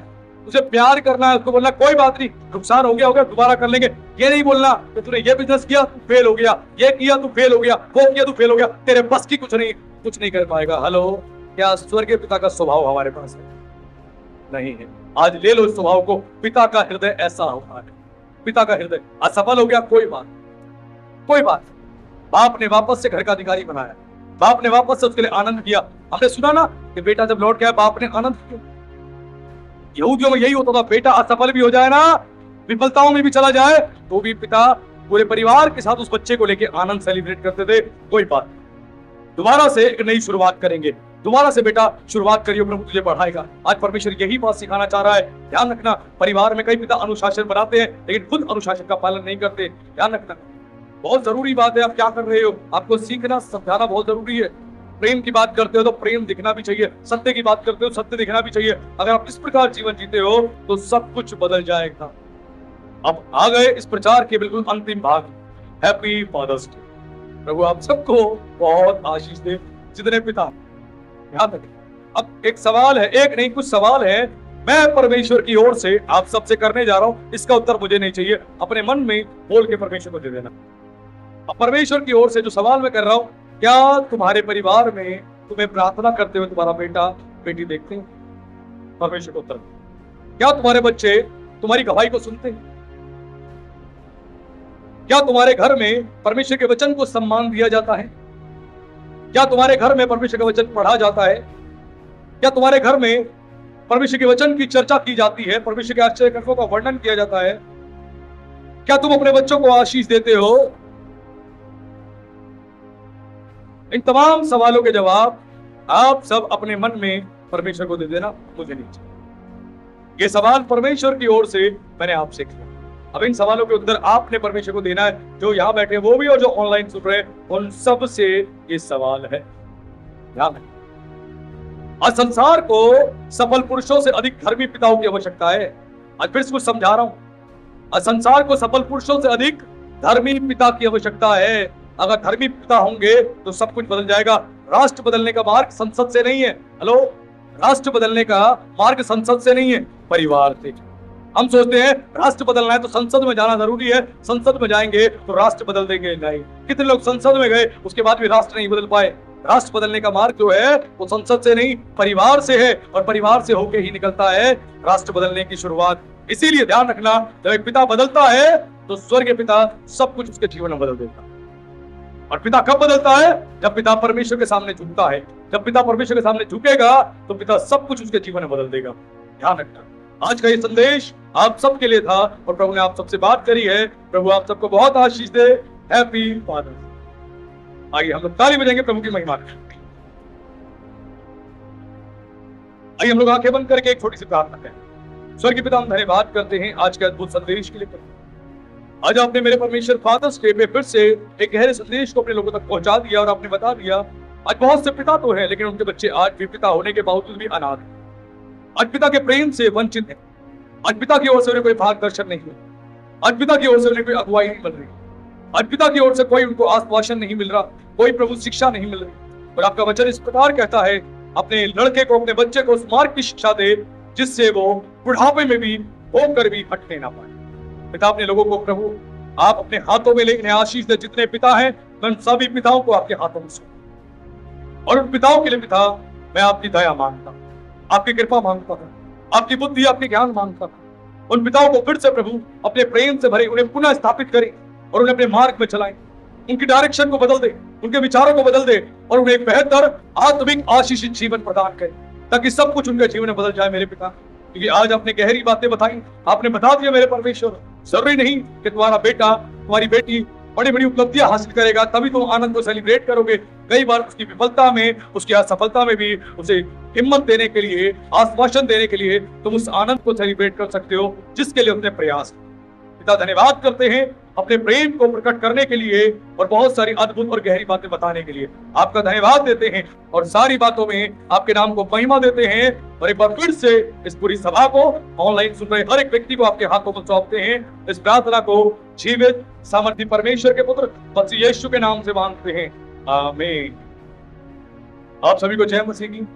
उसे प्यार करना है, उसको बोलना कोई बात नहीं, नुकसान हो गया, दोबारा कर लेंगे। ये नहीं बोलना कि तूने ये बिजनेस किया तू फेल हो गया, ये किया तू फेल हो गया, वो किया तू फेल हो गया, तेरे बस की कुछ नहीं कर पाएगा। हेलो, क्या स्वर्गीय पिता का स्वभाव हमारे पास है? नहीं है। आज ले लो इस स्वभाव को। पिता का हृदय ऐसा होता है। पिता का हृदय असफल हो गया, कोई बात। बाप ने वापस से घर का अधिकारी बनाया, बाप ने वापस से उसके लिए आनंद किया। हमने सुना ना कि बेटा जब लौट गया बाप ने आनंद किया। यहूदियों में यही होता था, बेटा असफल भी हो जाए ना, विफलताओं में भी चला जाए, तो भी पिता पूरे परिवार के साथ उस बच्चे को लेकर आनंद सेलिब्रेट करते थे। कोई बात, दोबारा से एक नई शुरुआत करेंगे, दोबारा से बेटा शुरुआत करिए, प्रभु तुझे बढ़ाएगा। आज परमेश्वर यही बात सिखाना चाह रहा है। ध्यान रखना, परिवार में कई पिता अनुशासन बनाते हैं लेकिन खुद अनुशासन का पालन नहीं करते। ध्यान रखना, बहुत जरूरी बात है। आप क्या कर रहे हो, आपको सीखना समझाना बहुत जरूरी है। प्रेम की बात करते हो तो प्रेम दिखना भी चाहिए, सत्य की बात करते हो सत्य दिखना भी चाहिए। अगर आप इस प्रकार जीवन जीते हो तो सब कुछ बदल जाएगा। अब आ गए इस प्रचार के बिल्कुल अंतिम भाग, हैप्पी फादर्स डे। प्रभु आप सबको बहुत आशीष दे, जितने पिता। ध्यान रखें, अब एक सवाल है, एक नहीं कुछ सवाल है, मैं परमेश्वर की ओर से आप सबसे करने जा रहा हूं। इसका उत्तर मुझे नहीं चाहिए, अपने मन में बोल के परमेश्वर को दे देना। अब परमेश्वर की ओर से जो सवाल मैं कर रहा हूं, क्या तुम्हारे परिवार में तुम्हें प्रार्थना करते हुए तुम्हारा बेटा बेटी देखते हैं? परमेश्वर को उत्तर। क्या तुम्हारे बच्चे तुम्हारी गवाही को सुनते हैं? क्या तुम्हारे घर में परमेश्वर के वचन को सम्मान दिया जाता है? क्या तुम्हारे घर में परमेश्वर का वचन पढ़ा जाता है? क्या तुम्हारे घर में परमेश्वर के वचन की चर्चा की जाती है? परमेश्वर के आश्चर्य कर्मों का वर्णन किया जाता है? क्या तुम अपने बच्चों को आशीष देते हो? इन तमाम सवालों के जवाब आप सब अपने मन में परमेश्वर को दे देना, मुझे नहीं चाहिए। ये सवाल परमेश्वर की ओर से मैंने आपसे किया। अब इन सवालों के उत्तर आपने परमेश्वर को देना है। जो यहाँ बैठे वो भी और जो ऑनलाइन सुन रहे हैं, उन सब से ये सवाल है। ध्यान रखें, आज संसार को सफल पुरुषों से अधिक धर्मी पिताओं की आवश्यकता है। आज फिर से कुछ समझा रहा हूं, आज संसार को सफल पुरुषों से अधिक धर्मी पिता की आवश्यकता है। अगर धर्मी पिता होंगे तो सब कुछ बदल जाएगा। राष्ट्र बदलने का मार्ग संसद से नहीं है। हेलो, राष्ट्र बदलने का मार्ग संसद से नहीं है, परिवार से। हम सोचते हैं राष्ट्र बदलना है तो संसद में जाना जरूरी है, संसद में जाएंगे तो राष्ट्र बदल देंगे। नहीं, कितने लोग संसद में गए उसके बाद भी राष्ट्र नहीं बदल पाए। राष्ट्र बदलने का मार्ग जो है वो संसद से नहीं, परिवार से है, और परिवार से होके ही निकलता है राष्ट्र बदलने की शुरुआत। इसीलिए ध्यान रखना, जब एक पिता बदलता है तो स्वर्गीय पिता सब कुछ उसके जीवन में बदल देता है। और पिता कब बदलता है? जब पिता परमेश्वर के सामने झुकता है। जब पिता परमेश्वर के सामने झुकेगा तो पिता सब कुछ उसके जीवन में बदल देगा। ध्यान रखना, आज का ये संदेश आप सबके लिए था और प्रभु ने आप सबसे बात करी है। प्रभु आप सबको बहुत आशीष दे। Happy father's. आइए हम लोग ताली बजाएंगे प्रभु की महिमा में। आइए हम लोग आंखें बंद करके एक छोटी सी प्रार्थना करें। स्वर्गीय पिता, हम धन्यवाद करते हैं आज के अद्भुत संदेश के लिए। आज आपने मेरे परमेश्वर फादर्स डे पे फिर से एक गहरे संदेश को अपने लोगों तक पहुंचा दिया और आपने बता दिया आज बहुत से पिता तो हैं लेकिन उनके बच्चे आज भी पिता होने के बावजूद भी अनाथ हैं। आज पिता के प्रेम से वंचित हैं। आज पिता की ओर से उन्हें कोई मार्गदर्शन नहीं मिला। आज पिता की ओर से उन्हें कोई अगुवाई नहीं मिल रही। आज पिता की ओर से कोई उनको आश्वासन नहीं मिल रहा, कोई प्रभु शिक्षा नहीं मिल रही। और आपका वचन इस प्रकार कहता है, अपने लड़के को, अपने बच्चे को उस मार्ग की शिक्षा दे जिससे वो बुढ़ापे में भी होकर भी हटने ना पाए। पिता, अपने लोगों को प्रभु आप अपने हाथों में ले इन्हें आशीष दे। जितने पिता हैं मैं उन सभी पिताओं को आपके हाथों में सौंपता हूं। और उन पिताओं के लिए पिता मैं आपकी दया मांगता हूं, आपकी कृपा मांगता हूं, आपकी बुद्धि, आपकी ज्ञान मांगता हूं। उन पिताओं को फिर से प्रभु अपने प्रेम से भरे, उन्हें पुनः स्थापित करें और उन्हें अपने मार्ग में चलाएं। उनकी डायरेक्शन को बदल दे, उनके विचारों को बदल दे और उन्हें एक बेहतर आत्मिक आशीषित जीवन प्रदान करें ताकि सब कुछ उनके जीवन में बदल जाए मेरे पिता। क्योंकि आज आपने गहरी बातें बताई, आपने बता दिया मेरे परमेश्वर, जरूरी नहीं कि तुम्हारा बेटा, तुम्हारी बेटी बड़ी बड़ी उपलब्धियां हासिल करेगा तभी तुम आनंद को सेलिब्रेट करोगे। कई बार उसकी विफलता में, उसकी असफलता में भी उसे हिम्मत देने के लिए, आश्वासन देने के लिए तुम उस आनंद को सेलिब्रेट कर सकते हो जिसके लिए उसने प्रयास किया। पिता, धन्यवाद करते हैं अपने प्रेम को प्रकट करने के लिए और बहुत सारी अद्भुत और गहरी बातें बताने के लिए। आपका धन्यवाद देते हैं और सारी बातों में आपके नाम को महिमा देते हैं। और एक बार फिर से इस पूरी सभा को, ऑनलाइन सुन रहे हर एक व्यक्ति को आपके हाथों में सौंपते हैं। इस प्रार्थना को जीवित सामर्थी परमेश्वर के पुत्र मसीह यीशु के नाम से मांगते हैं, आमीन। आप सभी को जय मसीह की।